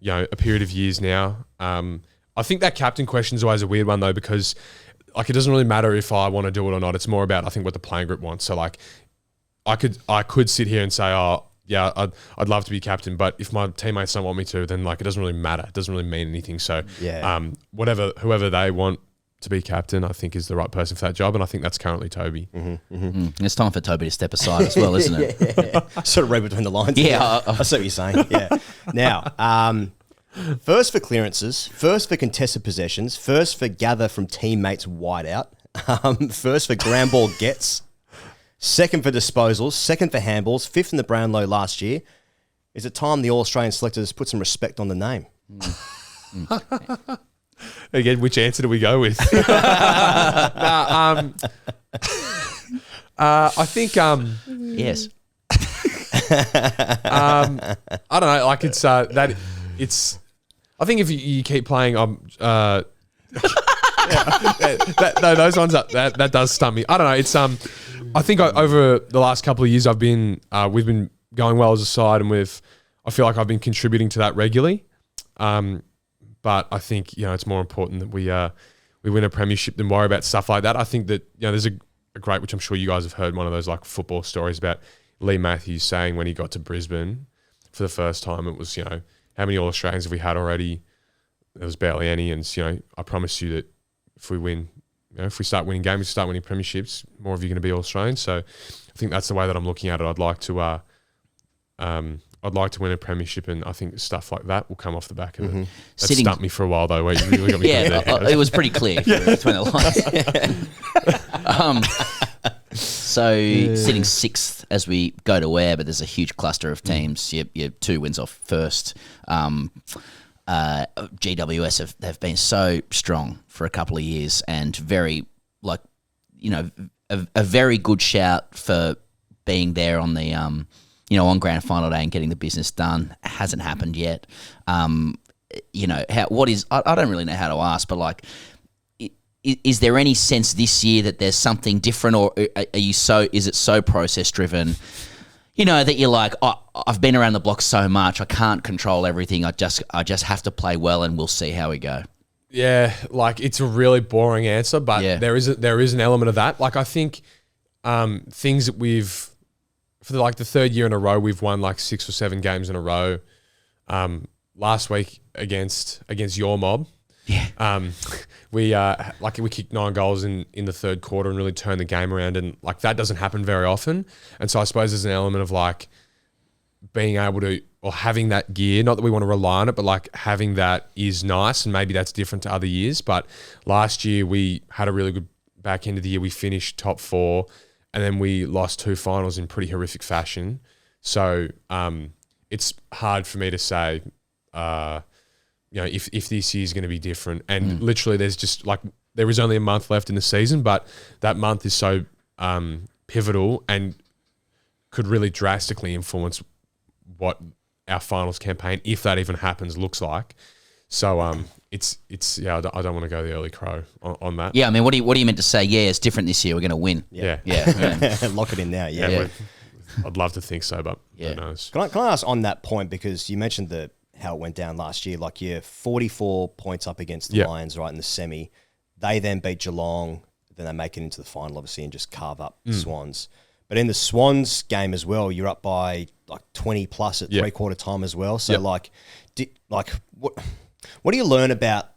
a period of years now. I think that captain question is always a weird one though, because like it doesn't really matter if I want to do it or not. It's more about I think what the playing group wants. So like I could sit here and say, I'd love to be captain, but if my teammates don't want me to, then like it doesn't really matter. It doesn't really mean anything. So whoever they want to be captain, I think is the right person for that job, and I think that's currently Toby. It's time for Toby to step aside as well, isn't it? Sort of read between the lines. Yeah, I see what you're saying. Yeah. Now, first for clearances, first for contested possessions, first for gather from teammates wide out, first for ground ball gets, second for disposals, second for handballs, fifth in the Brownlow last year. Is it time the All-Australian selectors put some respect on the name? Again, which answer do we go with? I think yes. I don't know. Like it's that it's. I think if you keep playing, Those ones that does stump me. I don't know. It's I think over the last couple of years we've been going well as a side, and I feel like I've been contributing to that regularly. But I think it's more important that we win a premiership than worry about stuff like that. I think that there's a great, which I'm sure you guys have heard, one of those like football stories about Lee Matthews saying when he got to Brisbane for the first time, it was how many All Australians have we had already? There was barely any, and I promise you that if we win, if we start winning games, we start winning premierships, more of you are going to be All Australians. So I think that's the way that I'm looking at it. I'd like to win a premiership, and I think stuff like that will come off the back of it. That stumped me for a while though. Where you really got me it was pretty clear between the lines. So sitting sixth as we go to air, but there's a huge cluster of teams. You're 2 wins off first. GWS have been so strong for a couple of years, and very a very good shout for being there on the on grand final day and getting the business done. It hasn't happened yet. I don't really know how to ask, but is there any sense this year that there's something different, or is it so process driven? That you're like, I've been around the block so much, I can't control everything. I just have to play well, and we'll see how we go. Yeah, it's a really boring answer, but there is an element of that. I think things that we've, for the third year in a row, we've won 6 or 7 games in a row. Last week against your mob, we kicked 9 goals in the third quarter and really turned the game around, and that doesn't happen very often. And so I suppose there's an element of being able to, or having that gear, not that we want to rely on it, but having that is nice, and maybe that's different to other years. But last year we had a really good back end of the year. We finished top 4, and then we lost 2 finals in pretty horrific fashion. So it's hard for me to say if this year is going to be different. And literally there's just there is only a month left in the season, but that month is so pivotal and could really drastically influence what our finals campaign, if that even happens, looks like. So I don't want to go the early crow on that. Yeah, I mean, what are you meant to say? Yeah, it's different this year. We're going to win. Yeah. Lock it in now. Yeah. I'd love to think so, but who knows? Can I ask on that point, because you mentioned how it went down last year. You're 44 points up against the Lions, right, in the semi. They then beat Geelong, then they make it into the final, obviously, and just carve up the Swans. But in the Swans game as well, you're up by 20 plus at three-quarter time as well. So what do you learn about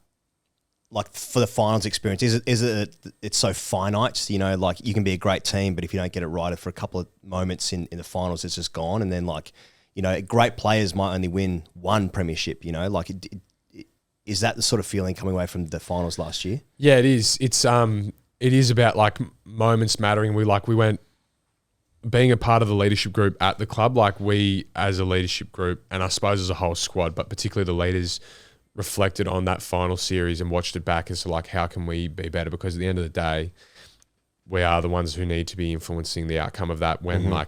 for the finals experience? Is it it's so finite? You can be a great team, but if you don't get it right for a couple of moments in the finals, it's just gone. And then great players might only win 1 premiership. Is that the sort of feeling coming away from the finals last year? Yeah, it is. It is about moments mattering. We went. Being a part of the leadership group at the club, we as a leadership group, and I suppose as a whole squad, but particularly the leaders, reflected on that final series and watched it back as to how can we be better? Because at the end of the day, we are the ones who need to be influencing the outcome of that. When I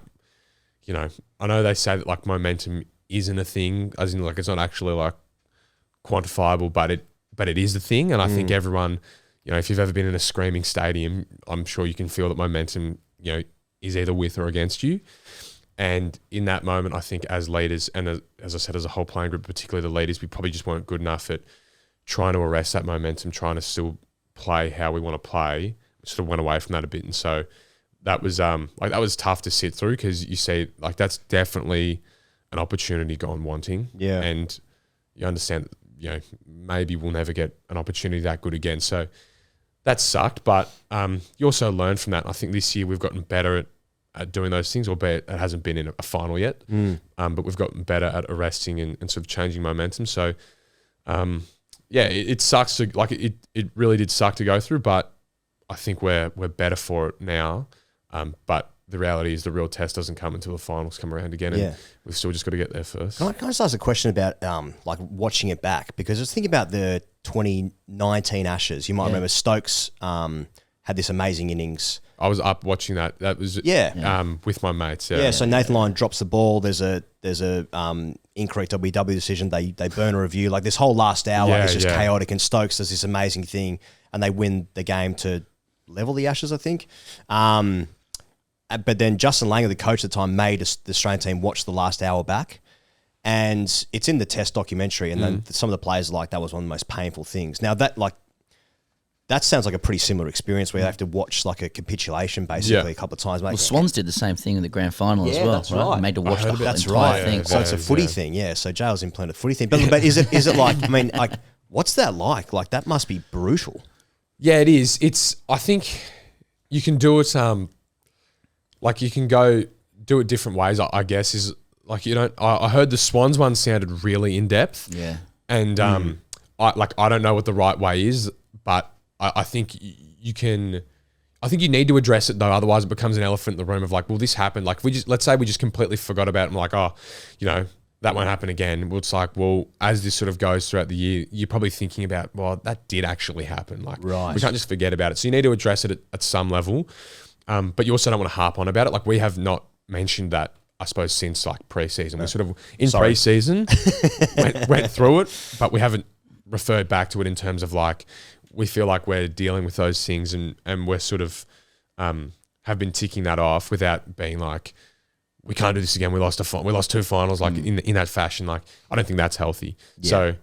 know they say that momentum isn't a thing, as in it's not actually quantifiable, but it is a thing. And I think everyone, if you've ever been in a screaming stadium, I'm sure you can feel that momentum, is either with or against you. And in that moment, I think as leaders, and as I said, as a whole playing group, particularly the leaders, we probably just weren't good enough at trying to arrest that momentum, trying to still play how we want to play. We sort of went away from that a bit. And so that was that was tough to sit through, because you see that's definitely an opportunity gone wanting. Yeah. And you understand maybe we'll never get an opportunity that good again. So that sucked, but you also learn from that. And I think this year we've gotten better at doing those things, albeit it hasn't been in a final yet. But we've gotten better at arresting and sort of changing momentum. So, it sucks to it really did suck to go through, but I think we're better for it now. But the reality is the real test doesn't come until the finals come around again, and we've still just got to get there first. Can I just ask a question about watching it back? Because I was thinking about the 2019 Ashes. You might remember Stokes had this amazing innings. I was up watching that. That was with my mates. So Nathan Lyon drops the ball. There's a incorrect WW decision. They burn a review. This whole last hour is just chaotic, and Stokes does this amazing thing. and they win the game to level the Ashes, I think. But then Justin Langer, the coach at the time, made the Australian team watch the last hour back. And it's in the Test documentary, and then some of the players are like, that was one of the most painful things. Now, that sounds like a pretty similar experience where you have to watch like a capitulation basically a couple of times. Well, Swans did the same thing in the grand final as well, that's right. They made to watch the whole That's entire right. thing. So it's a footy thing, yeah. So Jail's implemented a footy thing. But is it like, I mean, like, what's that like? Like, that must be brutal. Yeah, it is. I think you can do it, like you can go do it different ways, I guess, is like, you don't, I heard the Swans one sounded really in depth. Yeah. And I don't know what the right way is, but I think you can, I think you need to address it though. Otherwise it becomes an elephant in the room of like, well, this happened. Like let's say we just completely forgot about it and like, oh, you know, that won't happen again. Well, it's like, well, as this sort of goes throughout the year, you're probably thinking about, well, that did actually happen. Like, we can't just forget about it. So you need to address it at some level. But you also don't want to harp on about it. Like, we have not mentioned that, I suppose, since like pre-season. We sort of, in pre-season, went through it, but we haven't referred back to it in terms of like, we feel like we're dealing with those things and we're sort of have been ticking that off without being like, we can't do this again. We lost two finals like in that fashion. Like, I don't think that's healthy. Yeah. So,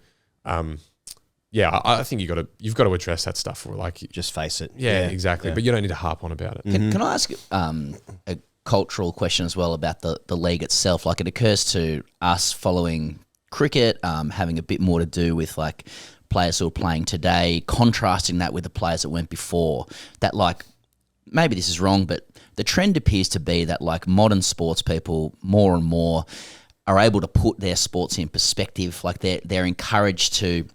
I think you've got to address that stuff, or like just face it. Yeah, exactly. Yeah. But you don't need to harp on about it. Can I ask a cultural question as well about the league itself? Like, it occurs to us following cricket, having a bit more to do with like players who are playing today, contrasting that with the players that went before. That, like, maybe this is wrong, but the trend appears to be that like modern sports people more and more are able to put their sports in perspective. Like, they're encouraged to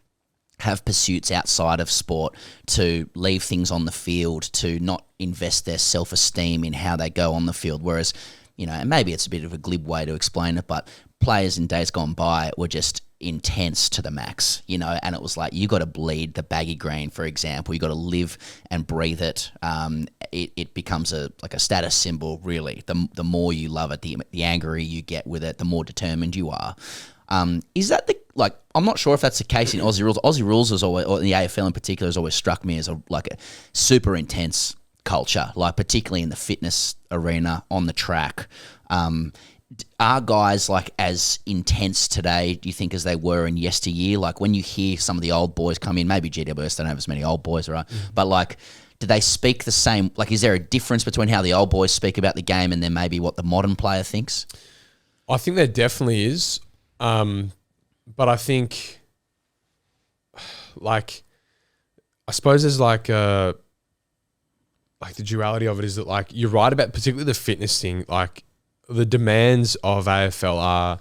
have pursuits outside of sport, to leave things on the field, to not invest their self-esteem in how they go on the field. Whereas, you know, and maybe it's a bit of a glib way to explain it, but players in days gone by were just intense to the max, you know, and it was like, you got to bleed the baggy green, for example. You got to live and breathe it. It becomes a status symbol, really. The more you love it, the angrier you get with it, the more determined you are. Is that I'm not sure if that's the case in Aussie rules. Aussie rules is always, or the AFL in particular, has always struck me as a super intense culture, like particularly in the fitness arena, on the track. Are guys like as intense today, do you think, as they were in yesteryear? Like, when you hear some of the old boys come in, maybe GWS don't have as many old boys, right? But like, do they speak the same? Like, is there a difference between how the old boys speak about the game and then maybe what the modern player thinks? I think there definitely is. But I think, like, I suppose there's like the duality of it is that, like, you're right about particularly the fitness thing. Like, the demands of AFL are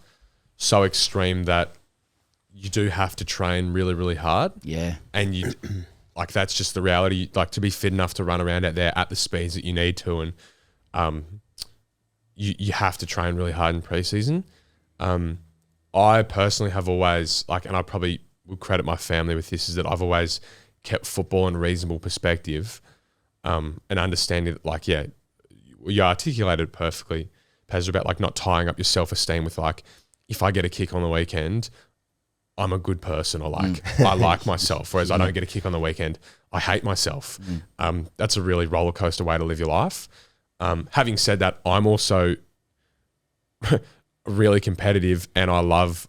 so extreme that you do have to train really, really hard. Yeah. And you, like, that's just the reality. Like, to be fit enough to run around out there at the speeds that you need to, and you have to train really hard in preseason. I personally have always, like, and I probably would credit my family with this, is that I've always kept football in a reasonable perspective, and understanding that, like, yeah, you articulated perfectly, Pez, about like not tying up your self-esteem with like, if I get a kick on the weekend, I'm a good person, or like I like myself, whereas I don't get a kick on the weekend, I hate myself. That's a really roller coaster way to live your life. Having said that, I'm also really competitive, and I love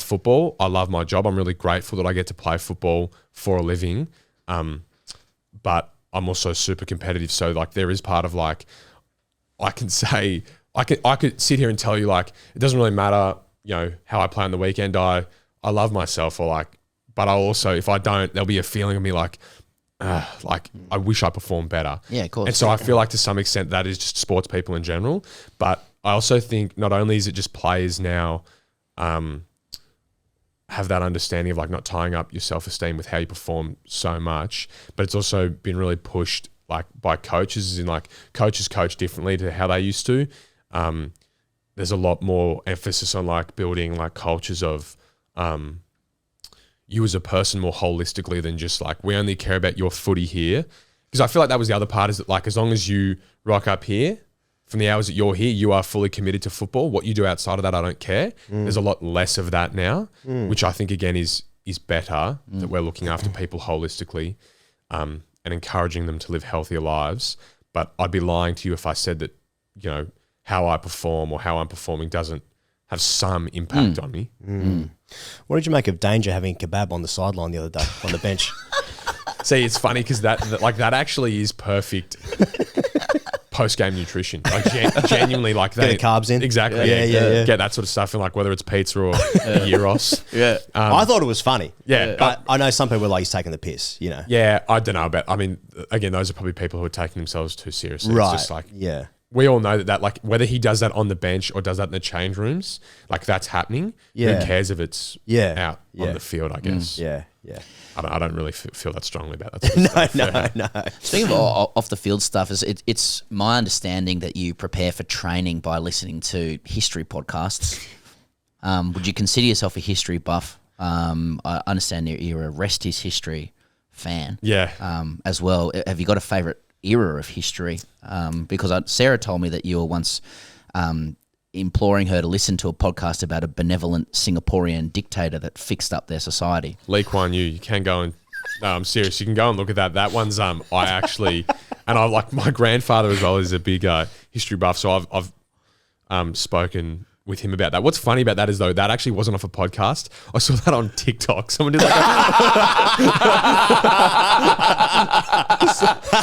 football. I love my job. I'm really grateful that I get to play football for a living. But I'm also super competitive. So like, there is part of like, I could sit here and tell you, like, it doesn't really matter, you know, how I play on the weekend. I love myself, or like, but I'll also, if I don't, there'll be a feeling of me like I wish I performed better. Yeah, of course. And so I feel like to some extent that is just sports people in general. But I also think not only is it just players now have that understanding of like not tying up your self-esteem with how you perform so much, but it's also been really pushed like by coaches, in like coaches coach differently to how they used to. There's a lot more emphasis on like building like cultures of you as a person more holistically than just like, we only care about your footy here. Because I feel like that was the other part, is that like, as long as you rock up here, from the hours that you're here, you are fully committed to football. What you do outside of that, I don't care. There's a lot less of that now, which I think again is better, that we're looking after people holistically. and encouraging them to live healthier lives. But I'd be lying to you if I said that, you know, how I perform or how I'm performing doesn't have some impact on me. What did you make of Danger having kebab on the sideline the other day on the bench? See, it's funny because that actually is perfect post-game nutrition. Like genuinely, like Get the carbs in. Exactly. Yeah. Get that sort of stuff in, like whether it's pizza or gyros. Yeah. I thought it was funny. Yeah. But I know some people are like, he's taking the piss, you know. Yeah, I don't know about. I mean, again, those are probably people who are taking themselves too seriously. Right. It's just like, yeah. We all know that like whether he does that on the bench or does that in the change rooms, like that's happening. Yeah. Who cares if it's out on the field? I guess. Yeah. I don't really feel that strongly about that. Sort of stuff. No. Speaking of off the field stuff, it's my understanding that you prepare for training by listening to history podcasts. Would you consider yourself a history buff? I understand you're a Rest Is History fan. Yeah. As well. Have you got a favourite era of history? Because Sarah told me that you were once imploring her to listen to a podcast about a benevolent Singaporean dictator that fixed up their society. Lee Kuan Yew. You can go and no, I'm serious. You can go and look at that. That one's I actually, and I like my grandfather as well is a big history buff. So I've spoken with him about that. What's funny about that is though that actually wasn't off a podcast. I saw that on TikTok. Someone did like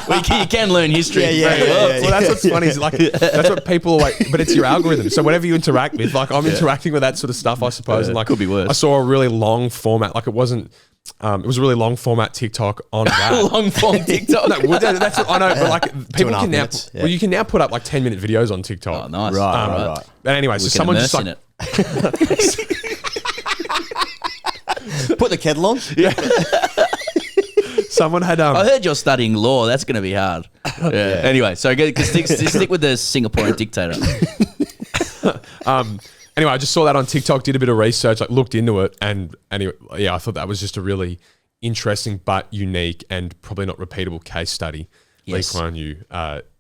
well, you can learn history very well. Well, that's what's funny is like that's what people are like. But it's your algorithm. So whatever you interact with, like I'm interacting with that sort of stuff, I suppose. And like could be worse. I saw a really long format. Like it wasn't. It was a really long format TikTok on that. Long form TikTok. No, that's what I know. But like people can now, minutes, well, you can now put up like 10-minute videos on TikTok. Oh, nice. Right. But anyway, so We can someone immerse just like in it. Put the kettle on. yeah. Someone had I heard you're studying law. That's going to be hard. Yeah. Anyway, so stick with the Singaporean dictator. Anyway, I just saw that on TikTok, did a bit of research, like looked into it, and anyway, yeah, I thought that was just a really interesting but unique and probably not repeatable case study. Yes. Lee Kuan Yew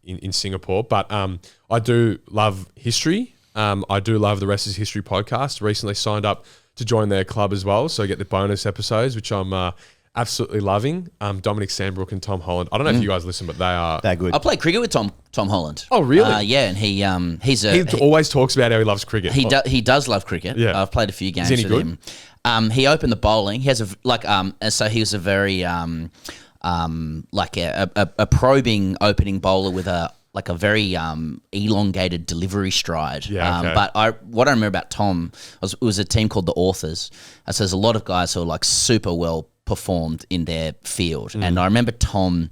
in Singapore. But I do love history. I do love the Rest Is History podcast. Recently signed up to join their club as well, so I get the bonus episodes, which I'm absolutely loving. Dominic Sandbrook and Tom Holland. I don't know if you guys listen, but they're good. I played cricket with Tom Holland. Oh, really? Yeah, and he always talks about how he loves cricket. He does love cricket. Yeah. I've played a few games Is he with any him. He opened the bowling. He has so he was a very like a probing opening bowler with a very elongated delivery stride. Yeah, okay. But what I remember about Tom was it was a team called the Authors. So there's a lot of guys who are like super well performed in their field. And I remember Tom,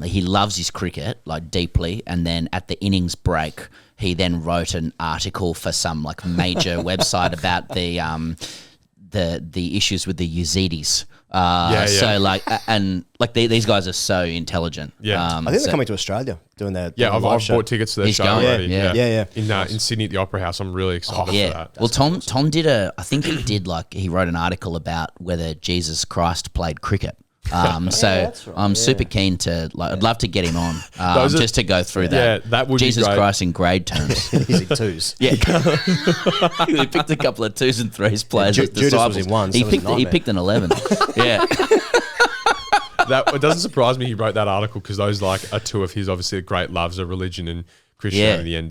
he loves his cricket like deeply, and then at the innings break he then wrote an article for some like major website about the issues with the Yazidis. So like and like these guys are so intelligent. Yeah. I think they're coming to Australia doing their I've live show. bought tickets to their He's show going. already. Yeah. In Sydney at the Opera House. I'm really excited for that. Well, Tom did I think he did he wrote an article about whether Jesus Christ played cricket. I'm super keen to I'd love to get him on just to go through that. Yeah, that would Jesus be great. Christ in grade terms. He's in twos. Yeah, he picked a couple of 2s and 3s players. Yeah, as Judas was disciples. in one, so He it was a picked he nightmare. picked an 11. Yeah. It doesn't surprise me he wrote that article because those are two of his obviously great loves of religion and Christianity and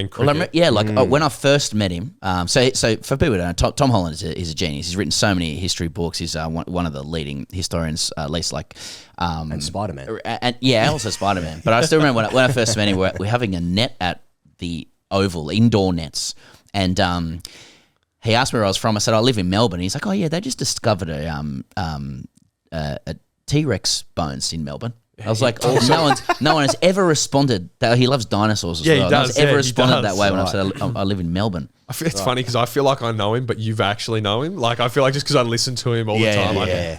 cricket. Well, when I first met him, so for people who don't know, Tom Holland is a genius. He's written so many history books. He's one of the leading historians, at least And Spider-Man. And also Spider-Man. But I still remember when I first met him, we're having a net at the Oval, indoor nets, and he asked me where I was from. I said I live in Melbourne. He's like, oh yeah, they just discovered a T-Rex bones in Melbourne. I was like, no one has ever responded that he loves dinosaurs as well. He does. No one's ever he responded does. that way when I said I live in Melbourne. I feel it's funny because I feel like I know him, but you've actually know him. Like I feel like just because I listen to him all the time,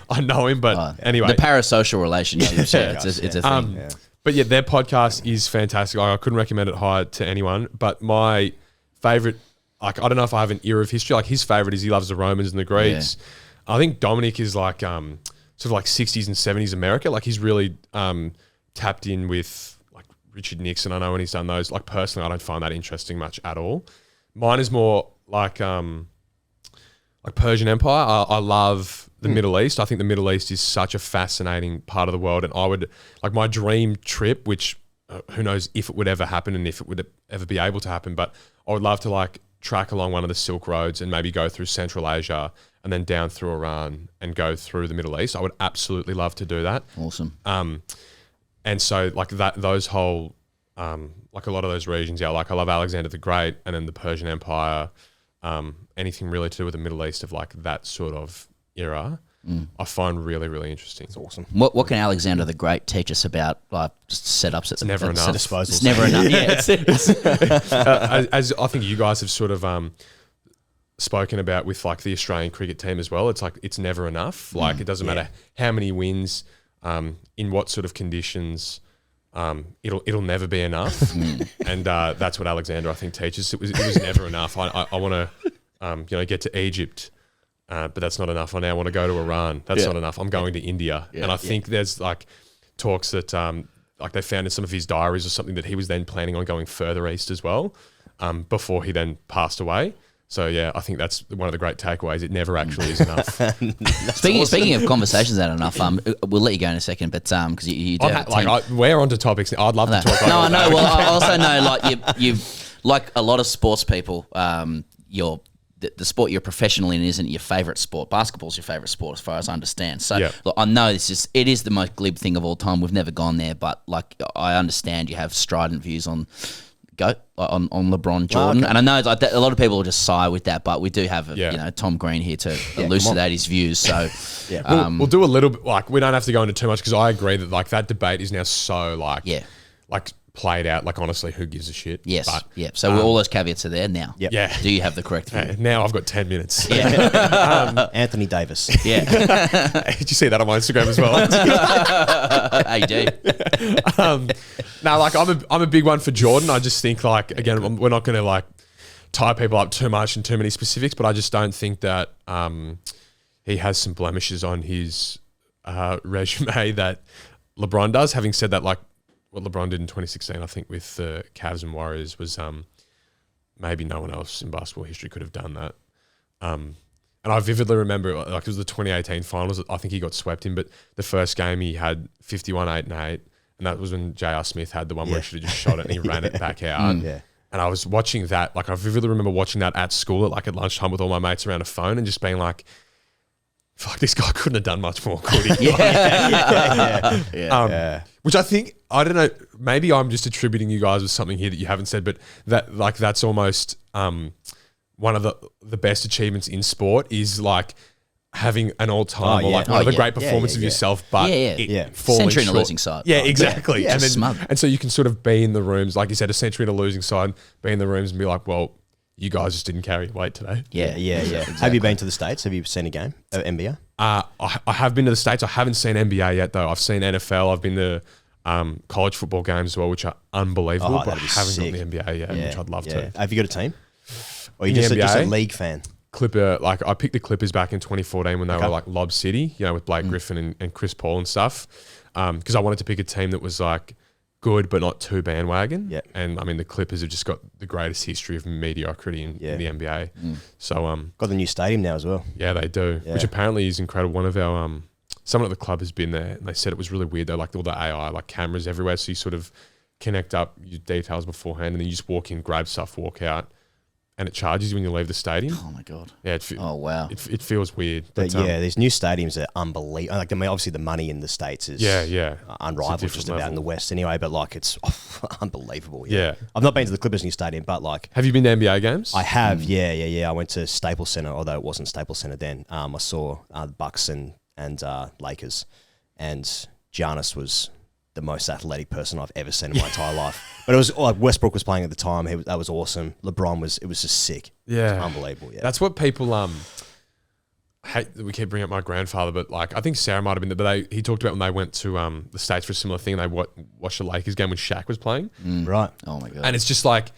I know him. But anyway, the parasocial relationships. It's a thing. But yeah, their podcast is fantastic. I couldn't recommend it higher to anyone. But my favorite, I don't know if I have an era of history. Like his favorite is he loves the Romans and the Greeks. I think Dominic is like sort of like 60s and 70s America. Like he's really tapped in with like Richard Nixon. I know when he's done those. Like personally, I don't find that interesting much at all. Mine is more like Persian Empire. I love the Middle East. I think the Middle East is such a fascinating part of the world, and I would like my dream trip, which who knows if it would ever happen and if it would ever be able to happen, but I would love to like track along one of the Silk Roads and maybe go through Central Asia and then down through Iran and go through the Middle East. I would absolutely love to do that. Awesome. And so like those whole, like a lot of those regions, like I love Alexander the Great and then the Persian Empire, anything really to do with the Middle East of like that sort of era, I find really, really interesting. It's awesome. What can Alexander the Great teach us about like just setups? It's never enough. Disposals. It's never enough. Yeah. As I think you guys have sort of spoken about with like the Australian cricket team as well, it's like it's never enough. Like it doesn't matter how many wins, in what sort of conditions, it'll never be enough. And that's what Alexander I think teaches. It was never enough. I want to get to Egypt. But that's not enough. I now want to go to Iran. That's not enough. I'm going to India. And I think there's like talks that like they found in some of his diaries or something that he was then planning on going further east as well, before he then passed away. So yeah, I think that's one of the great takeaways. It never actually is enough. Speaking of conversations that are enough, we'll let you go in a second, but because you do we're onto topics. I'd love to talk. No, I know. Well, I also know like you like a lot of sports people. The sport you're professional in isn't your favourite sport. Basketball's your favourite sport, as far as I understand. So look, I know it is the most glib thing of all time. We've never gone there, but like I understand you have strident views on LeBron Jordan, and I know like a lot of people will just sigh with that, but we do have Tom Green here to elucidate his views. So we'll do a little bit. Like we don't have to go into too much because I agree that like that debate is now so like played out. Like honestly, who gives a shit? Yes. But, so all those caveats are there now. Yeah. Do you have the correct view? Now I've got 10 minutes. Yeah. Anthony Davis. Yeah. Did you see that on my Instagram as well? I do. No, like I'm a big one for Jordan. I just think like again, we're not going to like tie people up too much in too many specifics, but I just don't think that he has some blemishes on his resume that LeBron does. Having said that, like what LeBron did in 2016, I think with the Cavs and Warriors was maybe no one else in basketball history could have done that. And I vividly remember like it was the 2018 finals. I think he got swept in, but the first game he had 51, 8 and 8. And that was when J.R. Smith had the one where he should have just shot it and he ran it back out. And I was watching that, like I vividly remember watching that at school at lunchtime with all my mates around a phone and just being like, fuck, this guy couldn't have done much more, could he? Which I think, I don't know, maybe I'm just attributing you guys with something here that you haven't said, but that like that's almost one of the best achievements in sport is like having an all-time or like one of the great performances of yourself, but falling century in short. a losing side. Yeah, exactly. And and so you can sort of be in the rooms, like you said, a century in a losing side, be in the rooms and be like, well, you guys just didn't carry weight today. Yeah. Exactly. Have you been to the States? Have you seen a game of NBA? I have been to the States. I haven't seen NBA yet, though. I've seen NFL. I've been to college football games as well, which are unbelievable, but I haven't gone to the NBA yet, which I'd love to. Have you got a team? Or are you just a league fan? Clipper, like I picked the Clippers back in 2014 when they were like Lob City, with Blake Griffin and Chris Paul and stuff, because I wanted to pick a team that was like good but not too bandwagon. Yeah. And I mean the Clippers have just got the greatest history of mediocrity in the NBA. So got the new stadium now as well. Yeah, they do, which apparently is incredible. One of our someone at the club has been there and they said it was really weird. They like all the AI, like cameras everywhere, so you sort of connect up your details beforehand and then you just walk in, grab stuff, walk out. And it charges you when you leave the stadium. Oh my god! Yeah. Wow! It feels weird. But these new stadiums are unbelievable. Like I mean, obviously the money in the States is unrivaled just about in the West anyway. But like it's unbelievable. Yeah. I've not been to the Clippers new stadium, but like, have you been to NBA games? I have. Yeah. I went to Staples Center, although it wasn't Staples Center then. I saw the Bucks and Lakers, and Giannis was the most athletic person I've ever seen in my entire life. But it was like Westbrook was playing at the time. That was awesome. LeBron it was just sick. Yeah. It was unbelievable. Yeah. That's what people hate that we keep bringing up my grandfather, but like I think Sarah might have been there, but he talked about when they went to the States for a similar thing and they watched the Lakers game when Shaq was playing. Right. Oh my God. And it's just like,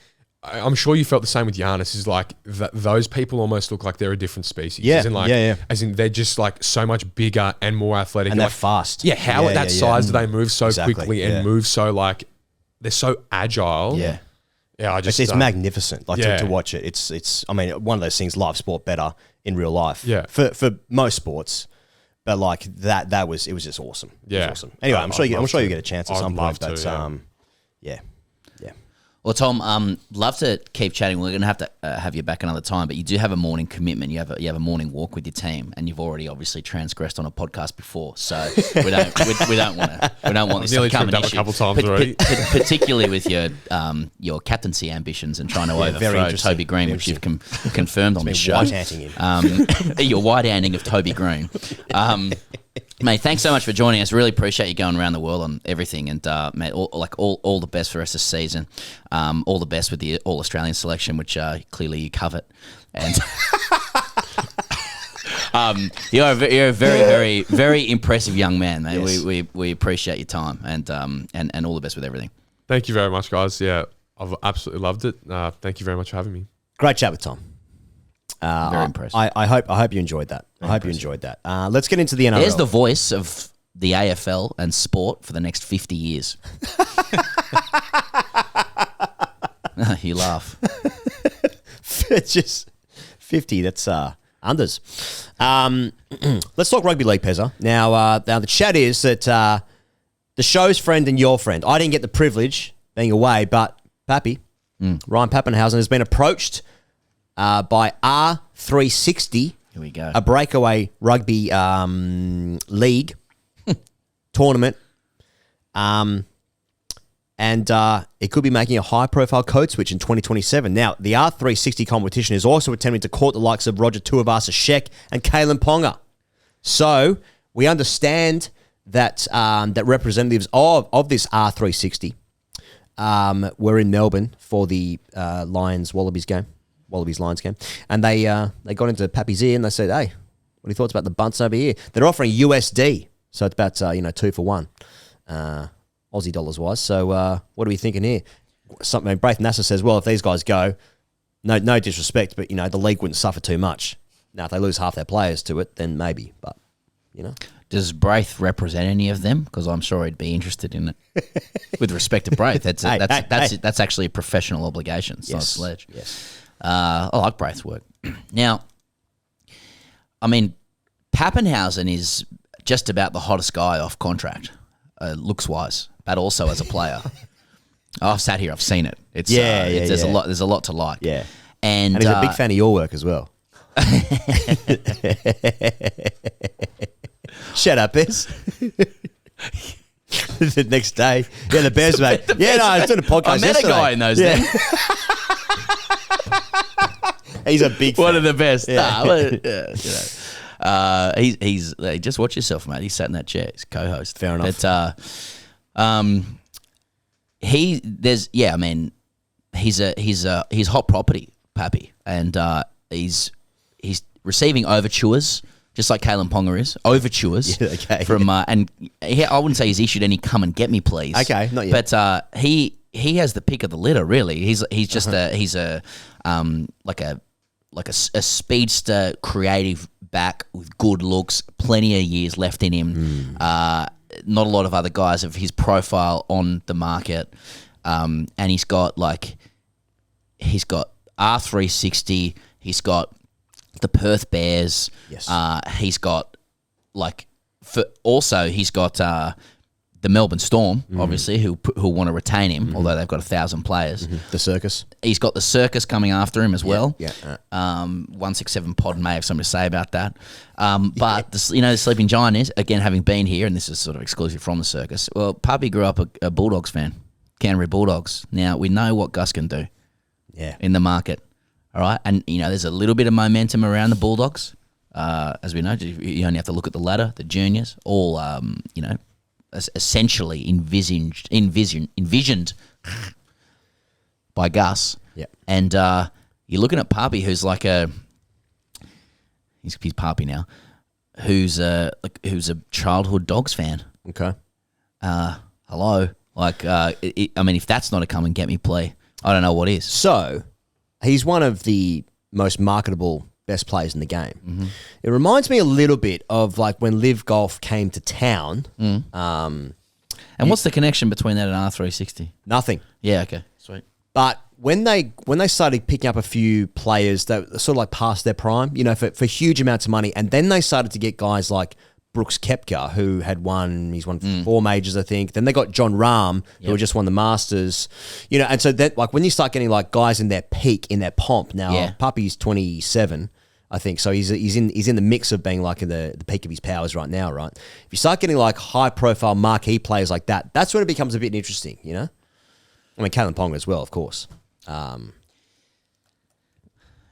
I'm sure you felt the same with Giannis, is like those people almost look like they're a different species. Yeah, As in they're just like so much bigger and more athletic. And they're like, fast. Yeah, how at that size do they move so quickly and move so like, they're so agile. Yeah. Yeah, it's magnificent. Like to watch it. It's I mean, one of those things, live sport better in real life. Yeah. For most sports. But like that was just awesome. It was awesome. Anyway, I'm sure you get a chance at some point. But yeah. Well, Tom, love to keep chatting. We're going to have to have you back another time, but you do have a morning commitment. You have a morning walk with your team, and you've already obviously transgressed on a podcast before, so we don't want this to become an issue. A couple times already. Particularly with your captaincy ambitions and trying to overthrow Toby Green, which you've confirmed on this show. Your white-handing of Toby Green. Mate, thanks so much for joining us. Really appreciate you going around the world on everything, and mate, all the best for the rest of the season. All the best with the All Australian selection, which clearly you covet. And you're a very, very, very impressive young man, mate. Yes. We appreciate your time, and all the best with everything. Thank you very much, guys. Yeah, I've absolutely loved it. Thank you very much for having me. Great chat with Tom. Very impressive. I hope you enjoyed that. You enjoyed that. Let's get into the NRL. There's the voice of the AFL and sport for the next 50 years. You laugh. Just 50. That's unders. Let's talk rugby league, Pezza. Now the chat is that the show's friend and your friend. I didn't get the privilege being away, but Pappy, Ryan Pappenhausen, has been approached by R360. Here we go. A breakaway rugby league tournament. And it could be making a high-profile code switch in 2027. Now, the R360 competition is also attempting to court the likes of Roger Tuivasa-Sheck and Kalen Ponga. So, we understand that that representatives of this R360 were in Melbourne for the Lions-Wallabies game. Wallabies-Lions game. And they got into Pappy's ear and they said, hey, what are your thoughts about the bunts over here? They're offering USD. So it's about, 2 for 1, Aussie dollars wise. So what are we thinking here? Braith Nasser says, well, if these guys go, no disrespect, but, the league wouldn't suffer too much. Now, if they lose half their players to it, then maybe, but, Does Braith represent any of them? Because I'm sure he'd be interested in it. With respect to Braith, that's actually a professional obligation. It's not a sledge. Yes. I like Braith's work. Now, I mean, Pappenhausen is just about the hottest guy off contract, looks-wise, but also as a player. I've sat here, I've seen it. There's a lot to like. Yeah, and he's a big fan of your work as well. Shut up, Bez. The next day, the Bears, mate. I was doing a podcast I met yesterday. a guy in those days. He's a big fan. One of the best. Yeah. He's just watch yourself, mate. He sat in that chair. He's co-host. Fair enough. But he's hot property, Pappy, and he's receiving overtures. Just like Kalen Ponga is, overtures from and I wouldn't say he's issued any "come and get me, please." Okay, not yet. But he has the pick of the litter. Really, he's just a speedster, creative back with good looks, plenty of years left in him. Not a lot of other guys of his profile on the market, and he's got R360. He's got the Perth Bears. Yes. He's got he's got the Melbourne Storm, obviously, who want to retain him, although they've got 1,000 players. The Circus. He's got the Circus coming after him as well. Yeah. 167 Pod may have something to say about that. But the Sleeping Giant is, again, having been here, and this is sort of exclusive from the Circus. Well, Puppy grew up a Bulldogs fan, Canterbury Bulldogs. Now, we know what Gus can do in the market. All right, and there's a little bit of momentum around the Bulldogs, as we know. You only have to look at the ladder, the juniors, all essentially envisioned by Gus. Yeah, and you're looking at Papi, who's like he's Papi now, who's a childhood Dogs fan. Okay, hello, if that's not a come and get me play, I don't know what is. So. He's one of the most marketable best players in the game. Mm-hmm. It reminds me a little bit of like when Live Golf came to town. And what's the connection between that and R360? Nothing. Yeah, okay, sweet. But when they started picking up a few players that sort of like past their prime, for huge amounts of money, and then they started to get guys like Brooks Koepka, who he's won 4 majors, I think. Then they got John Rahm, who had just won the Masters. You know, and so that, like, when you start getting like guys in their peak, in their pomp. Now, Puppy's 27, I think, so he's in the mix of being like in the peak of his powers right now, right? If you start getting like high profile marquee players like that, that's when it becomes a bit interesting, you know. I mean, Kalen Ponga as well, of course.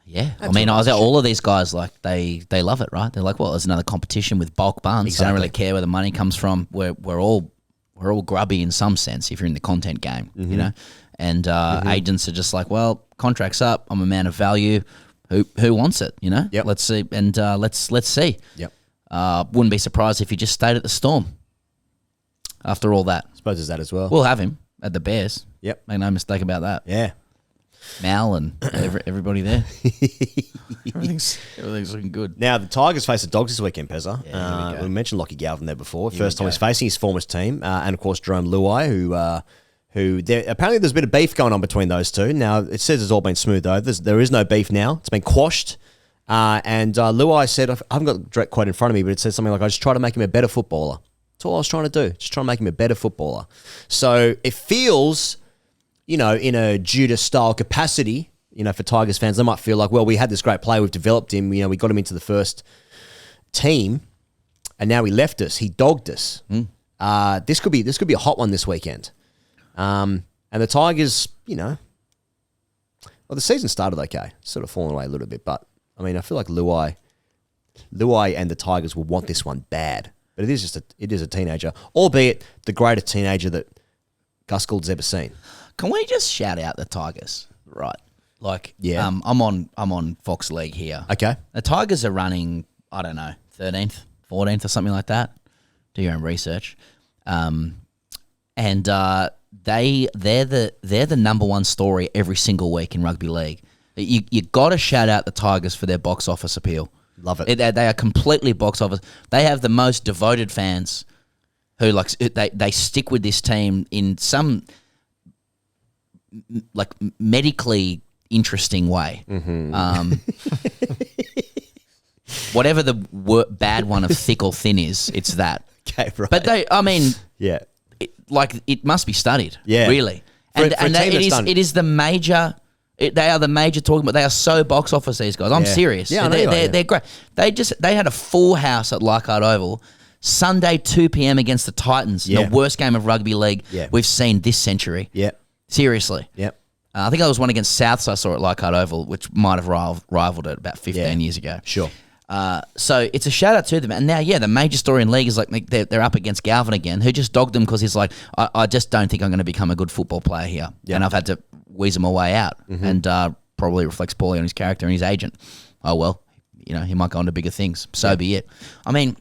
Yeah, I mean, all of these guys, like, they love it, right? They're like, well, there's another competition with bulk buns. Exactly. I don't really care where the money comes from. We're all grubby in some sense if you're in the content game, you know. And agents are just like, well, contract's up. I'm a man of value. Who wants it? You know. Yep. Let's see, and let's see. Yep. Wouldn't be surprised if he just stayed at the Storm. After all that, I suppose there's that as well. We'll have him at the Bears. Yep. Make no mistake about that. Yeah. Mal and everybody there. everything's looking good. Now, the Tigers face the Dogs this weekend, Pezza. Yeah, we mentioned Lockie Galvin there before. First time he's facing his former team. And, of course, Jerome Luai, who apparently there's a bit of beef going on between those two. Now, it says it's all been smooth, though. There is no beef now. It's been quashed. And Luai said, I haven't got the direct quote in front of me, but it says something like, I just try to make him a better footballer. That's all I was trying to do. Just trying to make him a better footballer. So it feels, you know, in a Judas-style capacity, you know, for Tigers fans, they might feel like, well, we had this great player, we've developed him, you know, we got him into the first team, and now he left us. He dogged us. This could be a hot one this weekend. And the Tigers, you know, well, the season started okay, sort of fallen away a little bit, but I mean, I feel like Luai and the Tigers will want this one bad. But it is a teenager, albeit the greatest teenager that Gus Gould's ever seen. Can we just shout out the Tigers, right? Like, yeah, I'm on Fox League here. Okay, the Tigers are running, I don't know, 13th, 14th, or something like that. Do your own research, and they're the number one story every single week in rugby league. You got to shout out the Tigers for their box office appeal. Love it. They are completely box office. They have the most devoted fans who, like, they stick with this team in some like medically interesting way. Whatever the bad one of thick or thin is, it's that. Okay, right. But yeah, it must be studied. Yeah, really. It is the major. They are the major talking, but they are so box office, these guys. I'm serious. Yeah, they're great. They had a full house at Leichhardt Oval Sunday 2 p.m. against the Titans. The worst game of rugby league we've seen this century. Yeah, seriously. Yep. I think I was one against Souths I saw at Leichhardt Oval, which might have rivaled it about 15 years ago. Sure. So it's a shout out to them. And now, the major story in league is like they're up against Galvin again, who just dogged them because he's like, I just don't think I'm going to become a good football player here. Yep. And I've had to weasel my way out. And probably reflects poorly on his character and his agent. Oh, well, you know, he might go on to bigger things. So be it. I mean,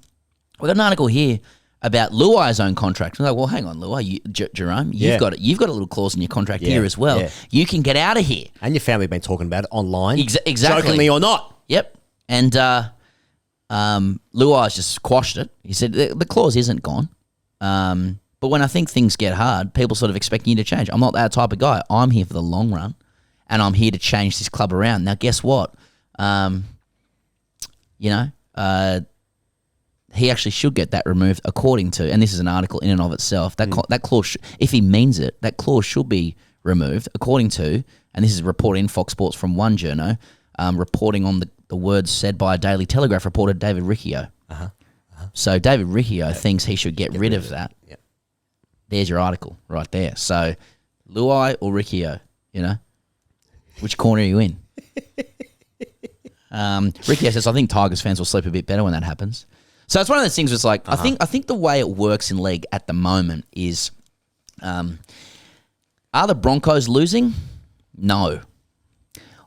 we've got an article here about Luai's own contract. I'm like, well, hang on, Luai, Jerome, you've got a little clause in your contract here as well. Yeah. You can get out of here. And your family have been talking about it online. Exactly. Jokingly or not. Yep. And Luai's just quashed it. He said the clause isn't gone. But when I think things get hard, people sort of expect you to change. I'm not that type of guy. I'm here for the long run, and I'm here to change this club around. Now, guess what? He actually should get that removed according to, and this is an article in and of itself, that clause, if he means it, that clause should be removed according to, and this is reported in Fox Sports from one journo, reporting on the words said by a Daily Telegraph reporter David Riccio. So David Riccio thinks he should get rid of that. Yep. There's your article right there. So Luai or Riccio, you know? Which corner are you in? Riccio says, I think Tigers fans will sleep a bit better when that happens. So it's one of those things where it's like, I think the way it works in league at the moment is, are the Broncos losing? No.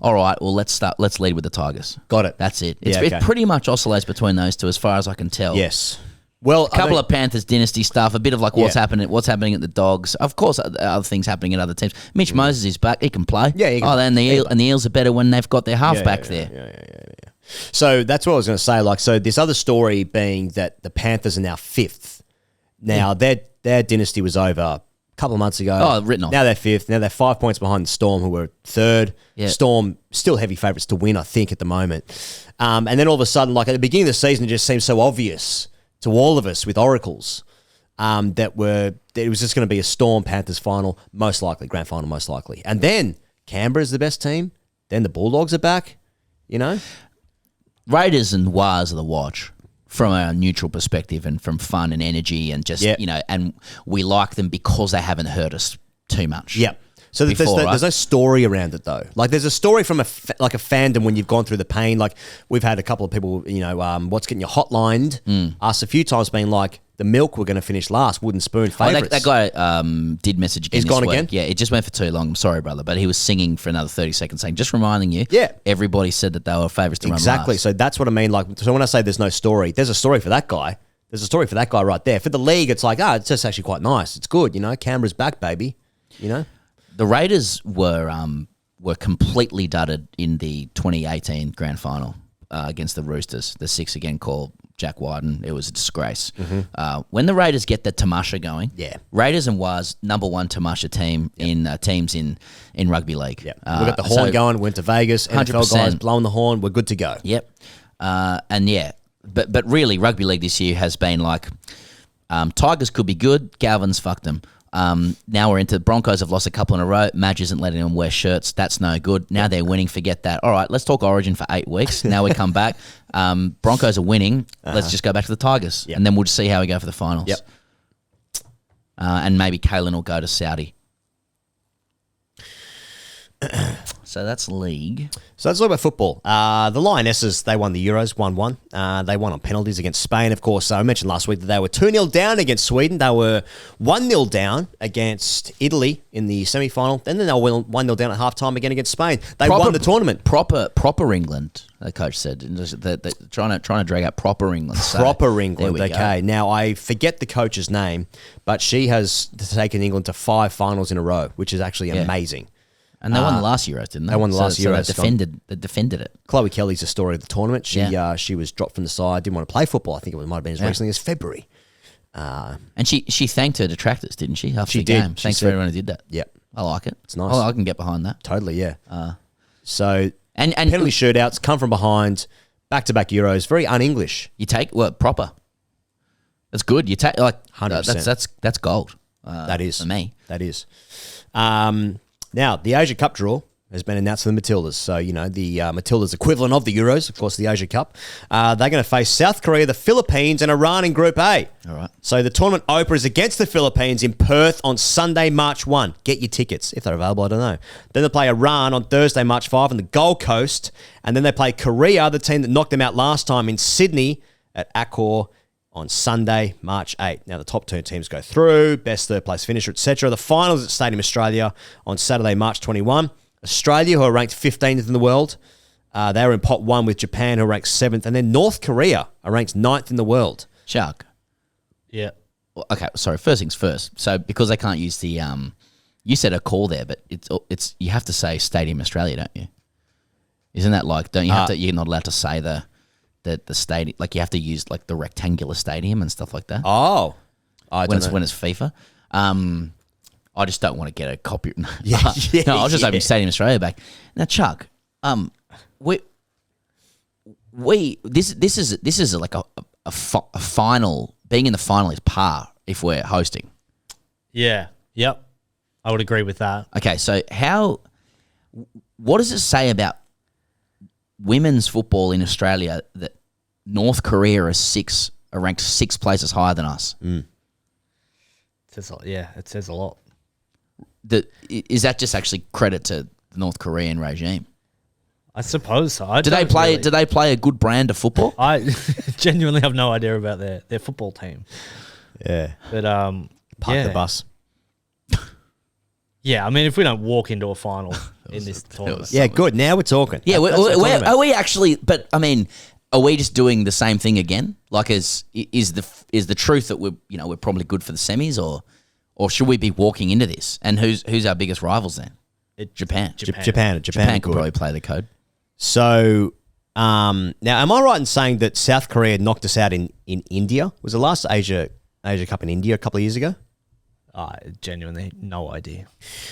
All right, well, let's lead with the Tigers. Got it. That's it. It pretty much oscillates between those two as far as I can tell. Yes. Well, a couple of Panthers dynasty stuff, a bit of like what's happening at the Dogs. Of course, other things happening at other teams. Mitch Moses is back; he can play. Yeah, he can. And the Eels are better when they've got their halfback there. Yeah. So that's what I was going to say. Like, so this other story being that the Panthers are now 5th. Now their dynasty was over a couple of months ago. Oh, written off. Now they're 5th. Now they're 5 points behind the Storm, who were 3rd. Yeah. Storm still heavy favourites to win, I think, at the moment. And then all of a sudden, like at the beginning of the season, it just seemed so obvious to all of us with oracles that it was just going to be a Storm Panthers final, most likely, grand final, most likely. And then Canberra's the best team. Then the Bulldogs are back, you know? Raiders and Wars are the watch from a neutral perspective and from fun and energy and just, you know, and we like them because they haven't hurt us too much. Yep. So there's no story around it though. Like there's a story from a fandom when you've gone through the pain. Like we've had a couple of people, you know, what's getting you hotlined us a few times being like, the milk we're going to finish last, wooden spoon favourites. That guy did message again. He's gone week. again? Yeah, it just went for too long. I'm sorry, brother. But he was singing for another 30 seconds saying, just reminding you, everybody said that they were favourites to run last. Exactly. So that's what I mean. Like, so when I say there's no story, there's a story for that guy. There's a story for that guy right there. For the league, it's like, it's just actually quite nice. It's good, you know. Canberra's back, baby. You know? The Raiders were completely dudded in the 2018 grand final against the Roosters. The 6 again called Jack Wyden. It was a disgrace. When the Raiders get the Tamasha going, Raiders and Waz #1 Tamasha team in teams in rugby league. We've got the horn going. Went to Vegas. 100%. NFL guys blowing the horn. We're good to go. Yep. But really, rugby league this year has been like Tigers could be good. Galvin's fucked them. Now we're into Broncos have lost a couple in a row. Madge isn't letting them wear shirts. That's no good. Now they're winning. Forget that. All right, let's talk Origin for 8 weeks. Now we come back. Broncos are winning. Let's just go back to the Tigers. And then we'll just see how we go for the finals. Yep. And maybe Kalen will go to Saudi. So that's league. So let's talk about football. The Lionesses, they won the Euros 1-1. They won on penalties against Spain, of course. I mentioned last week that they were 2-0 down against Sweden. They were 1-0 down against Italy in the semi-final. And then they were 1-0 down at halftime again against Spain. They won the tournament. Proper England, the coach said. They're trying to drag out proper England. Proper England, okay. Now, I forget the coach's name, but she has taken England to 5 finals in a row, which is actually amazing. And they won the last Euros, didn't they? They won the last Euros. They defended it. Chloe Kelly's the story of the tournament. She was dropped from the side, didn't want to play football. I think it might have been as recently as February. And she thanked her detractors, didn't she? After she the game. did. Thanks for everyone who did that. Yep. I like it. It's nice. I can get behind that. Totally, yeah. So and penalty shootouts, come from behind, back-to-back Euros, very un-English. You take proper. That's good. You take 100%. That's gold. That is for me. That is. Now the Asia Cup draw has been announced for the Matildas. So, you know, the Matildas equivalent of the Euros, of course, the Asia Cup. They're going to face South Korea, the Philippines, and Iran in Group A. All right. So the tournament opener is against the Philippines in Perth on Sunday, March 1. Get your tickets, if they're available, I don't know. Then they play Iran on Thursday, March 5 on the Gold Coast. And then they play Korea, the team that knocked them out last time, in Sydney at Accor on Sunday, March 8. Now, the top 2 teams go through, best third-place finisher, etc. The finals at Stadium Australia on Saturday, March 21. Australia, who are ranked 15th in the world, they were in pot 1 with Japan, who are ranked 7th. And then North Korea are ranked 9th in the world. Shark. Yeah. Well, okay, sorry. First things first. So, because they can't use the you said a call there, but it's you have to say Stadium Australia, don't you? Isn't that like? Don't you have to? You're not allowed to say the stadium. Like you have to use like the rectangular stadium and stuff like that. Oh, when it's FIFA. I just don't want to get a copy. Yeah, no, I was just hoping Stadium Australia back. Now, Chuck, this is like a final. Being in the final is par if we're hosting. Yeah. Yep. I would agree with that. Okay, so what does it say about women's football in Australia that North Korea are ranked 6 places higher than us? Mm. It says a lot. Is that just actually credit to the North Korean regime? I suppose so. Do they play a good brand of football? I genuinely have no idea about their football team. Yeah, but park the bus. Yeah, I mean, if we don't walk into a final in this tournament, good. Now we're talking. Yeah, are we actually? But I mean, are we just doing the same thing again? Like, is the truth that we're probably good for the semis, or should we be walking into this? And who's our biggest rivals then? Japan. Japan could probably play the code. So now, am I right in saying that South Korea knocked us out in India? Was the last Asia Cup in India a couple of years ago? Genuinely no idea.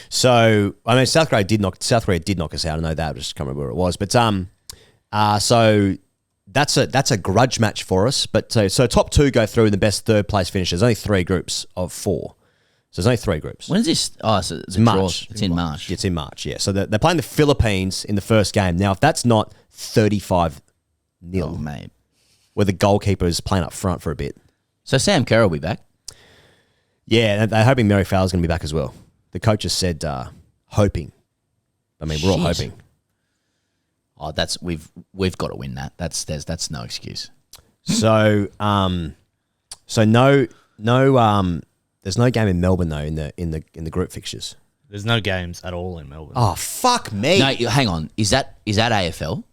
So I mean, South Korea did knock us out. I know that. I just can't remember where it was. But so that's a grudge match for us. But so top 2 go through in the best third place finishes. There's only 3 groups of 4. So there's only 3 groups. When is this? Oh, so it's March. It's in March. It's in March, yeah. So they're playing the Philippines in the first game. Now, if that's not 35-0, mate, where the goalkeeper is playing up front for a bit. So Sam Kerr will be back? Yeah, they're hoping Mary Fowler's going to be back as well. The coach has said hoping. I mean, we're all hoping. Oh, we've got to win that. That's no excuse. So no there's no game in Melbourne though in the group fixtures. There's no games at all in Melbourne. Oh, fuck me. No, hang on. Is that AFL?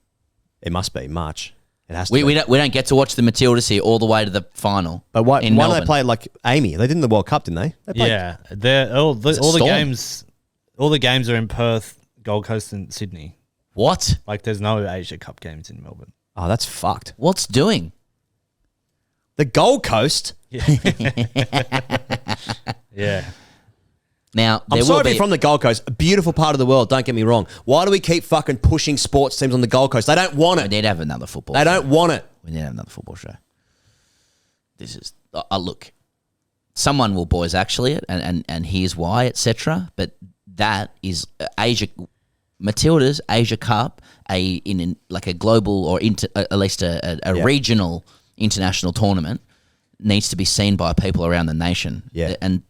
It must be March. It has to. We don't get to watch the Matildas here all the way to the final. But why in do Melbourne? they play like Amy? They did in the World Cup, didn't they? Yeah, all the games are in Perth, Gold Coast, and Sydney. What? Like, there's no Asia Cup games in Melbourne. Oh, that's fucked. What's doing? The Gold Coast. Yeah. Now, I'm sorry to be from the Gold Coast, a beautiful part of the world, don't get me wrong. Why do we keep fucking pushing sports teams on the Gold Coast? They don't want it. We need to have another football show. They don't want it. We need to have another football show. This is... look, someone will boys actually it, and here's why, etc. But that is Asia... Matildas Asia Cup, like a global or at least a regional international tournament, needs to be seen by people around the nation. Yeah. And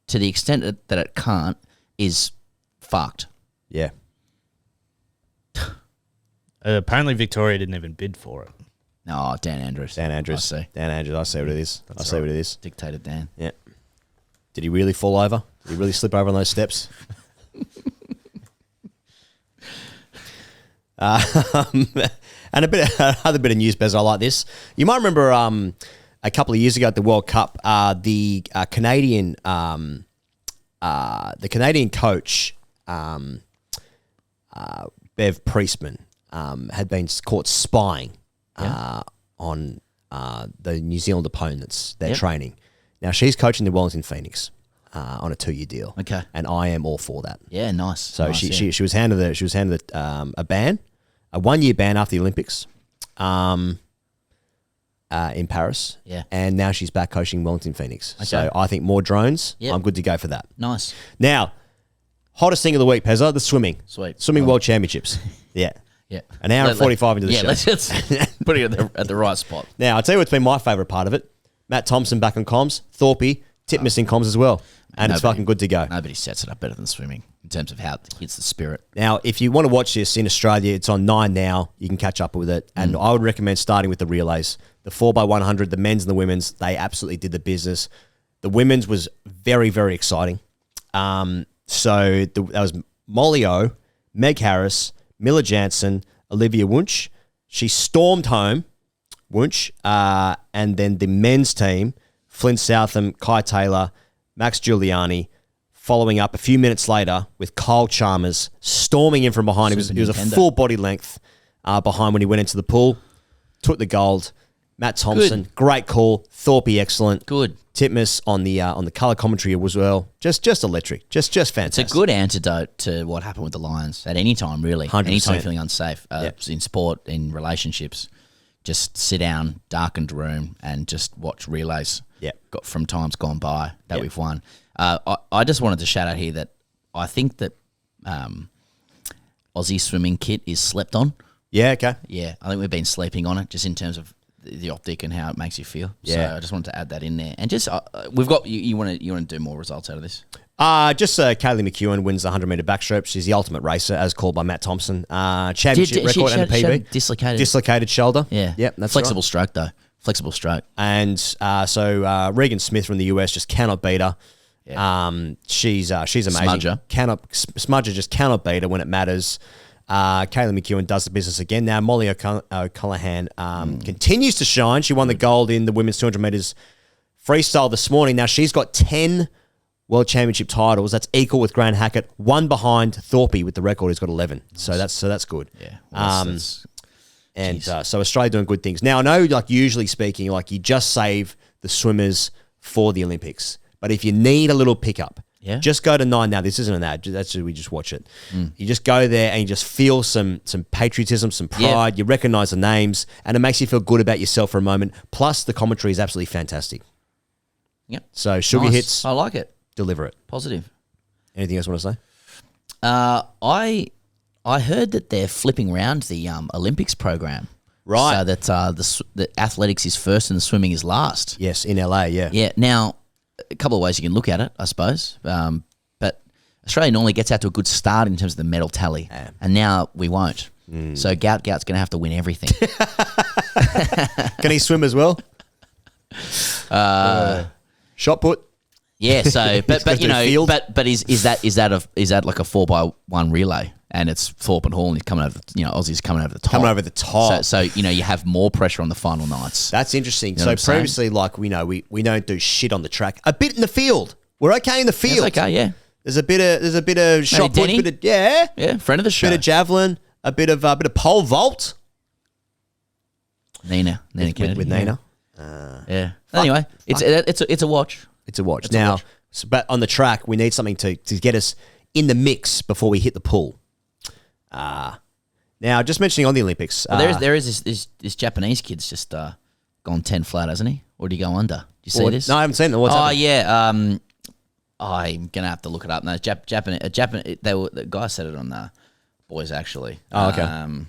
to the extent that it can't is fucked. Yeah. Apparently Victoria didn't even bid for it. No, Dan Andrews. I see what it is. I see what it is. Dictated Dan. Yeah. Did he really fall over? Did he really slip over on those steps? And another bit of news, Bez. I like this. You might remember a couple of years ago at the World Cup, the Canadian coach Bev Priestman had been caught spying on the New Zealand opponents, their training. Now she's coaching the Wellington Phoenix on a 2-year deal. Okay, and I am all for that. Yeah, nice. So she was handed a ban. A 1-year ban after the Olympics in Paris. Yeah. And now she's back coaching Wellington Phoenix. Okay. So I think more drones. Yep. I'm good to go for that. Nice. Now, hottest thing of the week, Pezza, the swimming. Sweet. Swimming World Championships. Yeah. Yeah. An hour and 45 into the show. Let's put it at the right spot. Now, I'll tell you what's been my favourite part of it. Matt Thompson back on comms. Thorpe, Titmus in comms as well. And it's fucking good to go. Nobody sets it up better than swimming in terms of how it hits the spirit. Now, if you want to watch this in Australia, it's on 9 now. You can catch up with it. And I would recommend starting with the relays. The 4x100, the men's and the women's, they absolutely did the business. The women's was very, very exciting. That was Molly O, Meg Harris, Mila Jansen, Olivia Wunsch. She stormed home, Wunsch. And then the men's team, Flynn Southam, Kai Taylor, Max Giuliani, following up a few minutes later with Kyle Chalmers storming in from behind. He was a full body length behind when he went into the pool. Took the gold. Matt Thompson, great call. Thorpe, excellent. Good. Titmus on the colour commentary as well. Just electric. Just fantastic. It's a good antidote to what happened with the Lions at any time, really. 100%. Anytime you're feeling unsafe in sport, in relationships, just sit down, darkened room, and just watch relays. Got from times gone by that we've won. I just wanted to shout out here that I think that Aussie swimming kit is slept on. Yeah, okay. Yeah, I think we've been sleeping on it just in terms of the optic and how it makes you feel. Yeah. So I just wanted to add that in there. And just we've got you want to do more results out of this? Kaylee McEwen wins the 100-metre backstroke. She's the ultimate racer, as called by Matt Thompson. Championship record and a PB. Dislocated shoulder. Yeah. Yep, that's flexible right. stroke, though. Flexible stroke. And so Regan Smith from the US just cannot beat her. Yeah. She's amazing. Smudger just cannot beat her when it matters. Kaylee McEwen does the business again. Now, Molly O'Callaghan continues to shine. She won the gold in the women's 200 metres freestyle this morning. Now, she's got 10 World Championship titles. That's equal with Grant Hackett. One behind Thorpe with the record. He's got 11. So that's good. Yeah. Well, so Australia doing good things. Now, I know, like, usually speaking, like, you just save the swimmers for the Olympics. But if you need a little pickup, Yeah. Just go to 9 now. This isn't an ad. That's we just watch it. You just go there and you just feel some patriotism, some pride. You recognise the names, and it makes you feel good about yourself for a moment. Plus, the commentary is absolutely fantastic. Yep. So sugar Nice. hits. I like it. Deliver it. Positive. Anything else you want to say? I heard that they're flipping around the Olympics program. Right. So that the athletics is first and the swimming is last. Yes, in LA, yeah. Yeah. Now, a couple of ways you can look at it, I suppose. But Australia normally gets out to a good start in terms of the medal tally, and now we won't. So Gout's going to have to win everything. Can he swim as well? Shot put. Yeah. So, but He's you gonna do know, field. but is that like a 4x1 relay? And it's Thorpe and Hall, and he's coming over. Aussies coming over the top. Coming over the top. So you have more pressure on the final nights. That's interesting. You know what I'm So saying? previously, like we know, we don't do shit on the track. A bit in the field. We're okay in the field. That's okay, yeah. There's a bit of shot put, Denny? bit of friend of the show. bit of javelin, a bit of pole vault. Nina Kennedy, with yeah. Nina. Yeah. Anyway, it's a watch. It's a watch. It's a Now, watch. but on the track, we need something to get us in the mix before we hit the pool. Now, just mentioning on the Olympics. Well, there is this Japanese kid's just gone 10 flat, hasn't he? Or did he go under? Did you see this? No, I haven't seen it. What's happening? Yeah. I'm gonna have to look it up. No, Japan. The guy said it on Boys Actually. Oh, okay.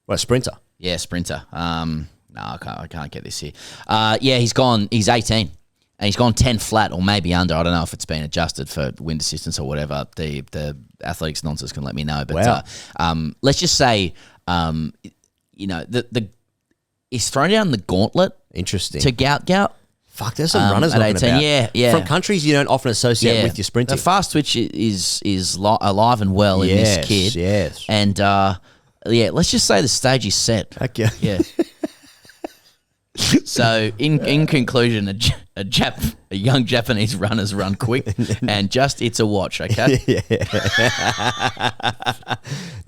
Well, sprinter. Yeah, sprinter. No, I can't get this here. Yeah, he's gone. He's 18, and he's gone 10 flat or maybe under. I don't know if it's been adjusted for wind assistance or whatever. The athletics nonsense can let me know. But let's just say, he's thrown down the gauntlet. Interesting. To Gout. Fuck, there's some runners at knocking 18. about. Yeah. From countries you don't often associate with your sprinting. The fast twitch is alive and well in this kid. Yes. And let's just say the stage is set. Okay. Yeah. So in conclusion, a young Japanese runners run quick, and it's a watch. Okay.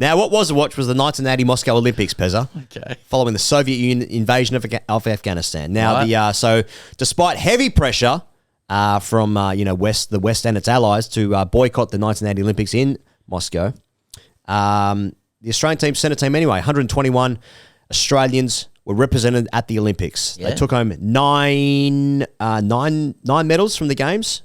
Now, what was a watch was the 1980 Moscow Olympics, Pezza. Okay. Following the Soviet Union invasion of Afghanistan. Now, Right. so despite heavy pressure from the West and its allies to boycott the 1980 Olympics in Moscow, the Australian team sent a team anyway. 121 Australians were represented at the Olympics. Yeah. They took home nine medals from the games.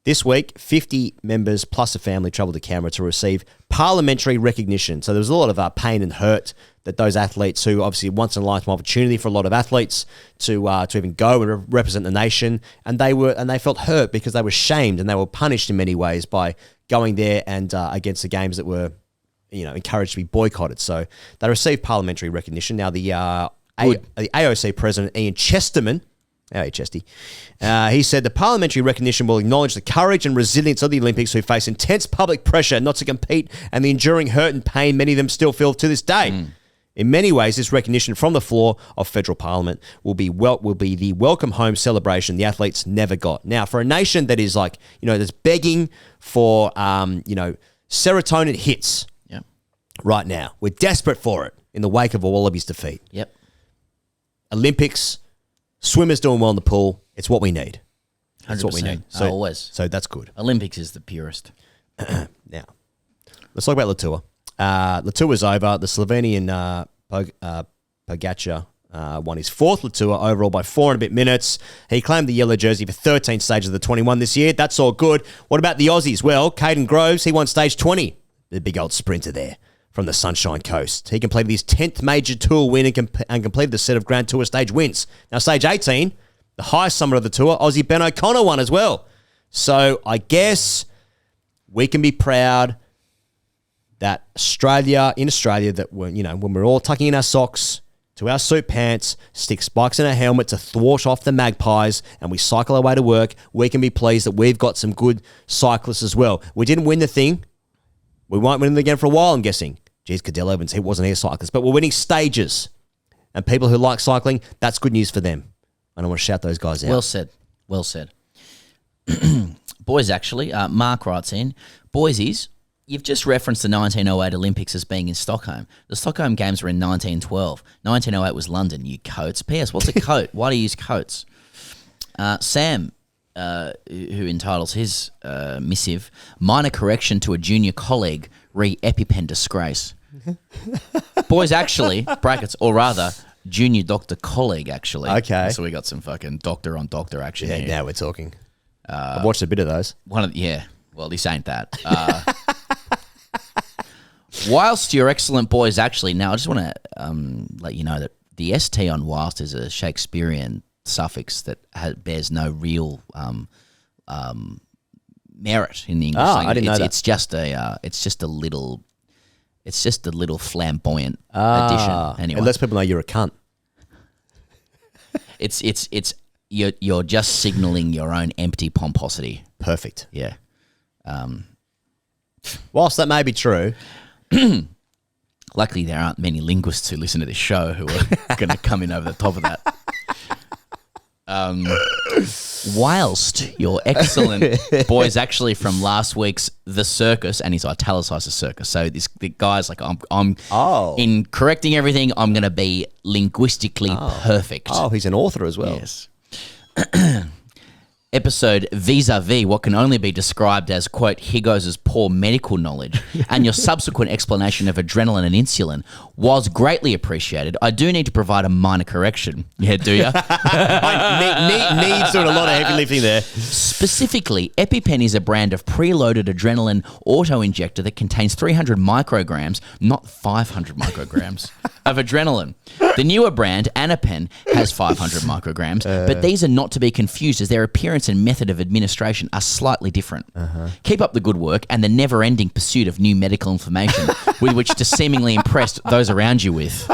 This week, 50 members plus a family travelled to Canberra to receive parliamentary recognition. So there was a lot of pain and hurt that those athletes, who obviously once in a lifetime opportunity for a lot of athletes to even go and represent the nation, and they felt hurt because they were shamed and they were punished in many ways by going there and against the games that were encouraged to be boycotted. So they received parliamentary recognition. Now the AOC president Ian Chesterman. Hey, Chesty. He said the parliamentary recognition will acknowledge the courage and resilience of the Olympics, who face intense public pressure not to compete and the enduring hurt and pain many of them still feel to this day. In many ways, this recognition from the floor of federal parliament will be the welcome home celebration the athletes never got. Now, for a nation that is that's begging for serotonin hits right now, we're desperate for it in the wake of a Wallabies defeat. Yep. Olympics. Swimmers doing well in the pool. It's what we need. That's what we 100%. need. So, Always. So that's good. Olympics is the purest. Now, let's talk about Latour. Latour was over. The Slovenian Pogacar won his fourth Latour overall by 4 and a bit minutes. He claimed the yellow jersey for 13 stages of the 21 this year. That's all good. What about the Aussies? Well, Caden Groves, he won stage 20. The big old sprinter there from the Sunshine Coast. He completed his 10th major tour win and completed the set of Grand Tour stage wins. Now, stage 18, the highest summit of the tour, Aussie Ben O'Connor won as well. So I guess we can be proud that in Australia, that when we're all tucking in our socks to our suit pants, stick spikes in our helmet to thwart off the magpies, and we cycle our way to work, we can be pleased that we've got some good cyclists as well. We didn't win the thing. We won't win it again for a while, I'm guessing. Geez, Cadell Evans, he wasn't a cyclist. But we're winning stages. And people who like cycling, that's good news for them. And I want to shout those guys out. Well said. Well said. Boys, actually, Mark writes in, Boysies, you've just referenced the 1908 Olympics as being in Stockholm. The Stockholm Games were in 1912. 1908 was London, you coats. P.S. What's a coat? Why do you use coats? Sam, who entitles his missive, minor correction to a junior colleague, re EpiPen disgrace. Boys actually, brackets, or rather, junior doctor colleague actually. Okay. So we got some fucking doctor on doctor action Yeah, here. now we're talking. I've watched a bit of those. Well, this ain't that. Whilst your excellent boys actually, now I just want to let you know that the ST on whilst is a Shakespearean suffix that bears no real merit in the English language. I didn't know that. It's just a little flamboyant addition. Anyway, It lets people know you're a cunt. You're just signalling your own empty pomposity. Perfect. Yeah. Whilst that may be true, luckily there aren't many linguists who listen to this show who are going to come in over the top of that. Whilst your excellent boys actually from last week's The Circus, and he's italicized The Circus. So the guy's like, I'm in correcting everything, I'm going to be linguistically perfect. Oh, he's an author as well. Yes. Episode vis-a-vis what can only be described as, quote, Higgos' poor medical knowledge and your subsequent explanation of adrenaline and insulin was greatly appreciated. I do need to provide a minor correction. Yeah, do you? Needs doing a lot of heavy lifting there. Specifically, EpiPen is a brand of preloaded adrenaline auto-injector that contains 300 micrograms, not 500 micrograms, of adrenaline. The newer brand, Anapen, has 500 micrograms, but these are not to be confused as their appearance and method of administration are slightly different. Keep up the good work and the never-ending pursuit of new medical information with which to seemingly impress those around you with.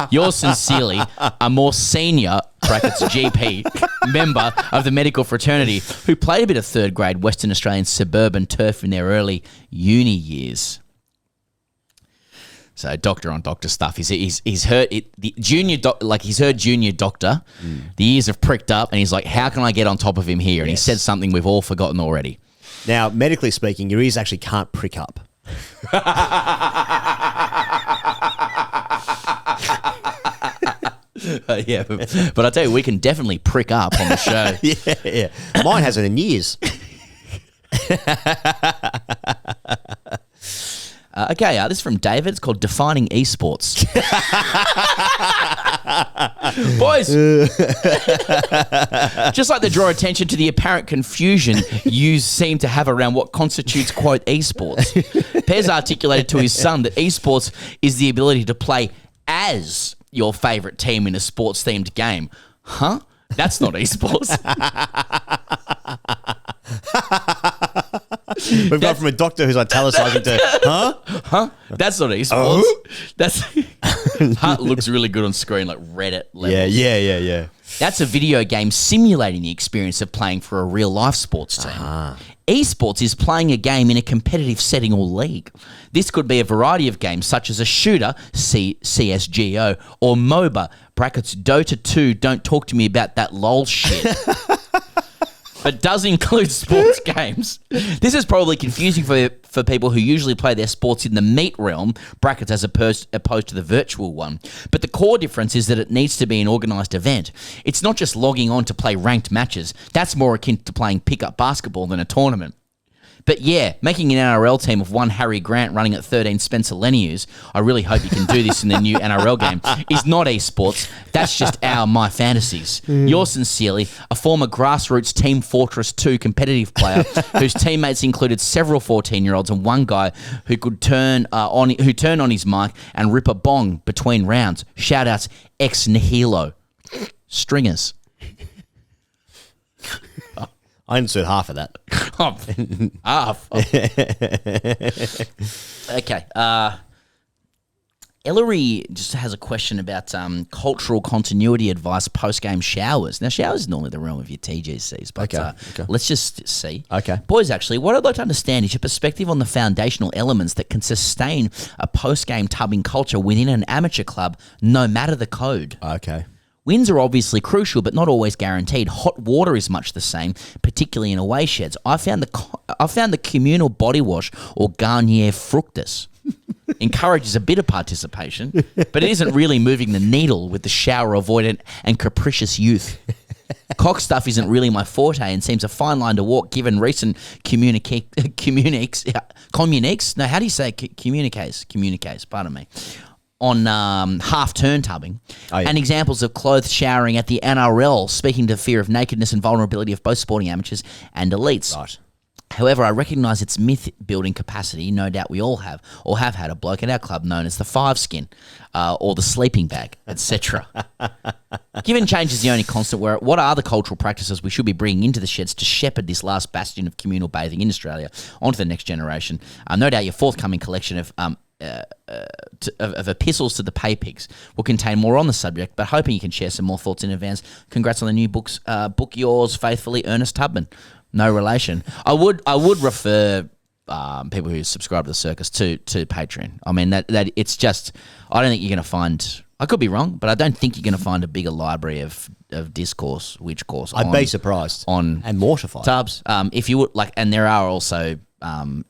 Yours sincerely, a more senior, brackets GP, member of the medical fraternity who played a bit of third-grade Western Australian suburban turf in their early uni years. So doctor on doctor stuff. He's heard it. The junior he's heard junior doctor. The ears have pricked up, and he's like, "How can I get on top of him here?" And he said something we've all forgotten already. Now, medically speaking, your ears actually can't prick up. Yeah, but I tell you, we can definitely prick up on the show. Yeah. Mine hasn't in years. Okay, this is from David. It's called Defining Esports. Boys, just like to draw attention to the apparent confusion you seem to have around what constitutes, quote, esports. Pez articulated to his son that esports is the ability to play as your favourite team in a sports-themed game. Huh? That's not esports. We've gone from a doctor who's italicizing to, huh? That's not esports. That's looks really good on screen, like Reddit levels. Yeah. That's a video game simulating the experience of playing for a real-life sports team. Esports is playing a game in a competitive setting or league. This could be a variety of games such as a shooter, CSGO, or MOBA, brackets Dota 2, don't talk to me about that lol shit. But does include sports games. This is probably confusing for people who usually play their sports in the meat realm, brackets as opposed to the virtual one. But the core difference is that it needs to be an organised event. It's not just logging on to play ranked matches. That's more akin to playing pickup basketball than a tournament. But yeah, making an NRL team of one Harry Grant running at 13 Spencer Lenius, I really hope you can do this in the new NRL game, is not esports. That's just my fantasies. Yours sincerely, a former grassroots Team Fortress 2 competitive player whose teammates included several 14-year-olds and one guy who could turn on his mic and rip a bong between rounds. Shout-outs ex nihilo. Stringers. I insert half of that. Half. Okay. Ellery just has a question about cultural continuity advice post-game showers. Now, showers is normally the realm of your TGCs, but Okay. let's just see. Okay. Boys, actually, what I'd like to understand is your perspective on the foundational elements that can sustain a post-game tubbing culture within an amateur club, no matter the code. Okay. Wins are obviously crucial, but not always guaranteed. Hot water is much the same, particularly in away sheds. I found the communal body wash or Garnier Fructus encourages a bit of participation, but it isn't really moving the needle with the shower avoidant and capricious youth. Cock stuff isn't really my forte and seems a fine line to walk given recent communiques. No, how do you say communiques, pardon me, on half-turn tubbing, and examples of clothed showering at the NRL, speaking to the fear of nakedness and vulnerability of both sporting amateurs and elites. Right. However, I recognise its myth-building capacity. No doubt we all have or have had a bloke at our club known as the five skin or the sleeping bag, etc. Given change is the only constant, what are the cultural practices we should be bringing into the sheds to shepherd this last bastion of communal bathing in Australia onto the next generation? No doubt your forthcoming collection of epistles to the pay pigs will contain more on the subject, but hoping you can share some more thoughts in advance. Congrats on the new book, yours faithfully, Ernest Tubman. No relation. I would refer people who subscribe to the circus to Patreon. I mean that it's just, I don't think you're going to find, I could be wrong, but I don't think you're going to find a bigger library of discourse, I'd be surprised and mortified. Tubs. If you would like, and there are also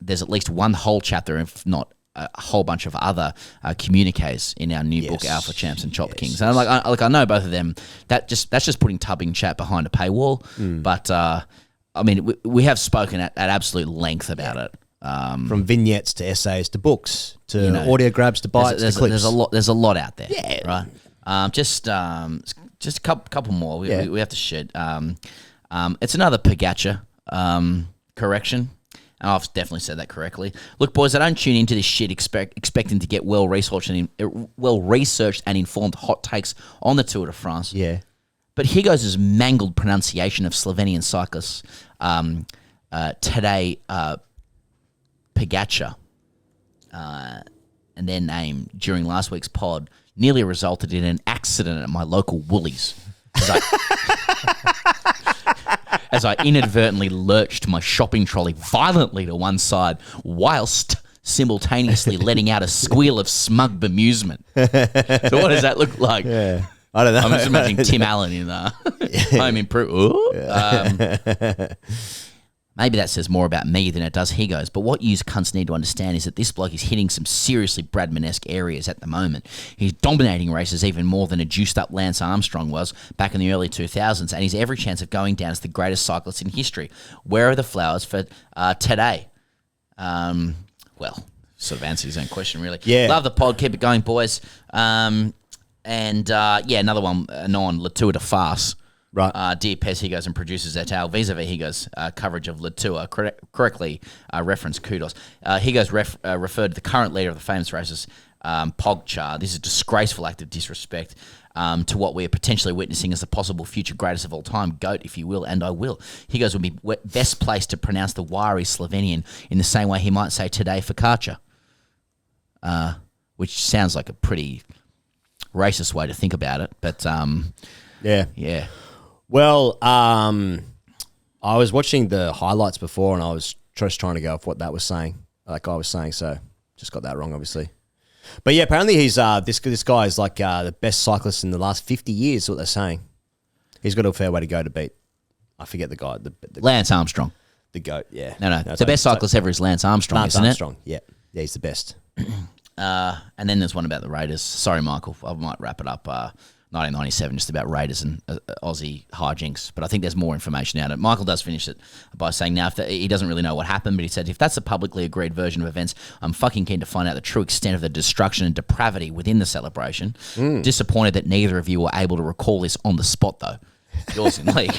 there's at least one whole chapter, if not a whole bunch of other communiques in our new book, Alpha Champs and Chop Kings. And I know both of them. That's just putting tubbing chat behind a paywall, but. I mean, we have spoken at absolute length about it. From vignettes to essays to books to audio grabs to bites to clips. There's a lot out there, right? Just a couple more. We have to shit. It's another Pagacha correction. And I've definitely said that correctly. Look, boys, I don't tune into this shit expecting to get well-researched and informed hot takes on the Tour de France. Yeah. But Higgos' mangled pronunciation of Slovenian cyclists today, Pagacha, and their name during last week's pod nearly resulted in an accident at my local Woolies as I inadvertently lurched my shopping trolley violently to one side whilst simultaneously letting out a squeal of smug bemusement. So what does that look like? Yeah. I don't know. I'm just imagining Tim Allen in Home Improvement. Maybe that says more about me than it does Higgos, but what you cunts need to understand is that this bloke is hitting some seriously Bradman-esque areas at the moment. He's dominating races even more than a juiced-up Lance Armstrong was back in the early 2000s, and he's every chance of going down as the greatest cyclist in history. Where are the flowers for today? Well, sort of answers his own question, really. Yeah. Love the pod. Keep it going, boys. Another one, non La Tour de Farce. Right. Dear Pez, Higgos and producers et al. Vis-a-vis Higgos coverage of La Tour, correctly referenced kudos. Higgos referred to the current leader of the famous races, Pogačar. This is a disgraceful act of disrespect to what we are potentially witnessing as the possible future greatest of all time, GOAT, if you will, and I will. Higgos would be best placed to pronounce the wiry Slovenian in the same way he might say today Focaccia, which sounds like a pretty racist way to think about it, but yeah. Well, I was watching the highlights before, and I was just trying to go off what that guy was saying. So just got that wrong, obviously. But yeah, apparently he's this guy is like the best cyclist in the last 50 years. Is what they're saying. He's got a fair way to go to beat. I forget the guy. The Lance Armstrong, the GOAT. Yeah, no, the best cyclist ever is Lance Armstrong. Lance isn't Armstrong. It? Yeah, he's the best. And then there's one about the Raiders. Sorry, Michael, I might wrap it up. 1997, just about Raiders and Aussie hijinks. But I think there's more information out of it. Michael does finish it by saying now he doesn't really know what happened, but he said, if that's a publicly agreed version of events, I'm fucking keen to find out the true extent of the destruction and depravity within the celebration. Disappointed that neither of you were able to recall this on the spot, though. Yours in league.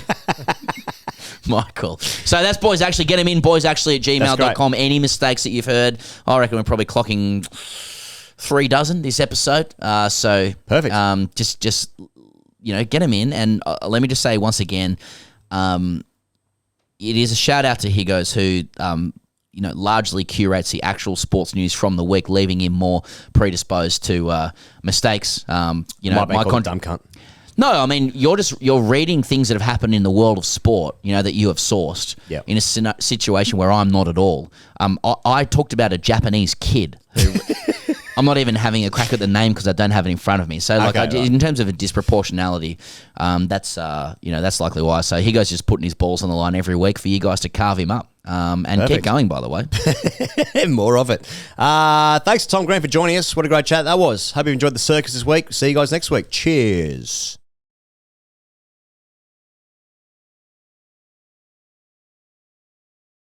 Michael. So that's Boys Actually. Get him in, boysactually@gmail.com. Any mistakes that you've heard, I reckon we're probably clocking 3 dozen this episode. So perfect. Just get them in. And let me just say once again, it is a shout out to Higgos who largely curates the actual sports news from the week, leaving him more predisposed to mistakes. Dumb cunt. No, I mean you're reading things that have happened in the world of sport, that you have sourced in a situation where I'm not at all. I talked about a Japanese kid who I'm not even having a crack at the name because I don't have it in front of me. So in terms of a disproportionality, that's likely why. So he goes just putting his balls on the line every week for you guys to carve him up. And keep going, by the way. More of it. Thanks to Tom Grant for joining us. What a great chat that was. Hope you enjoyed the circus this week. See you guys next week. Cheers.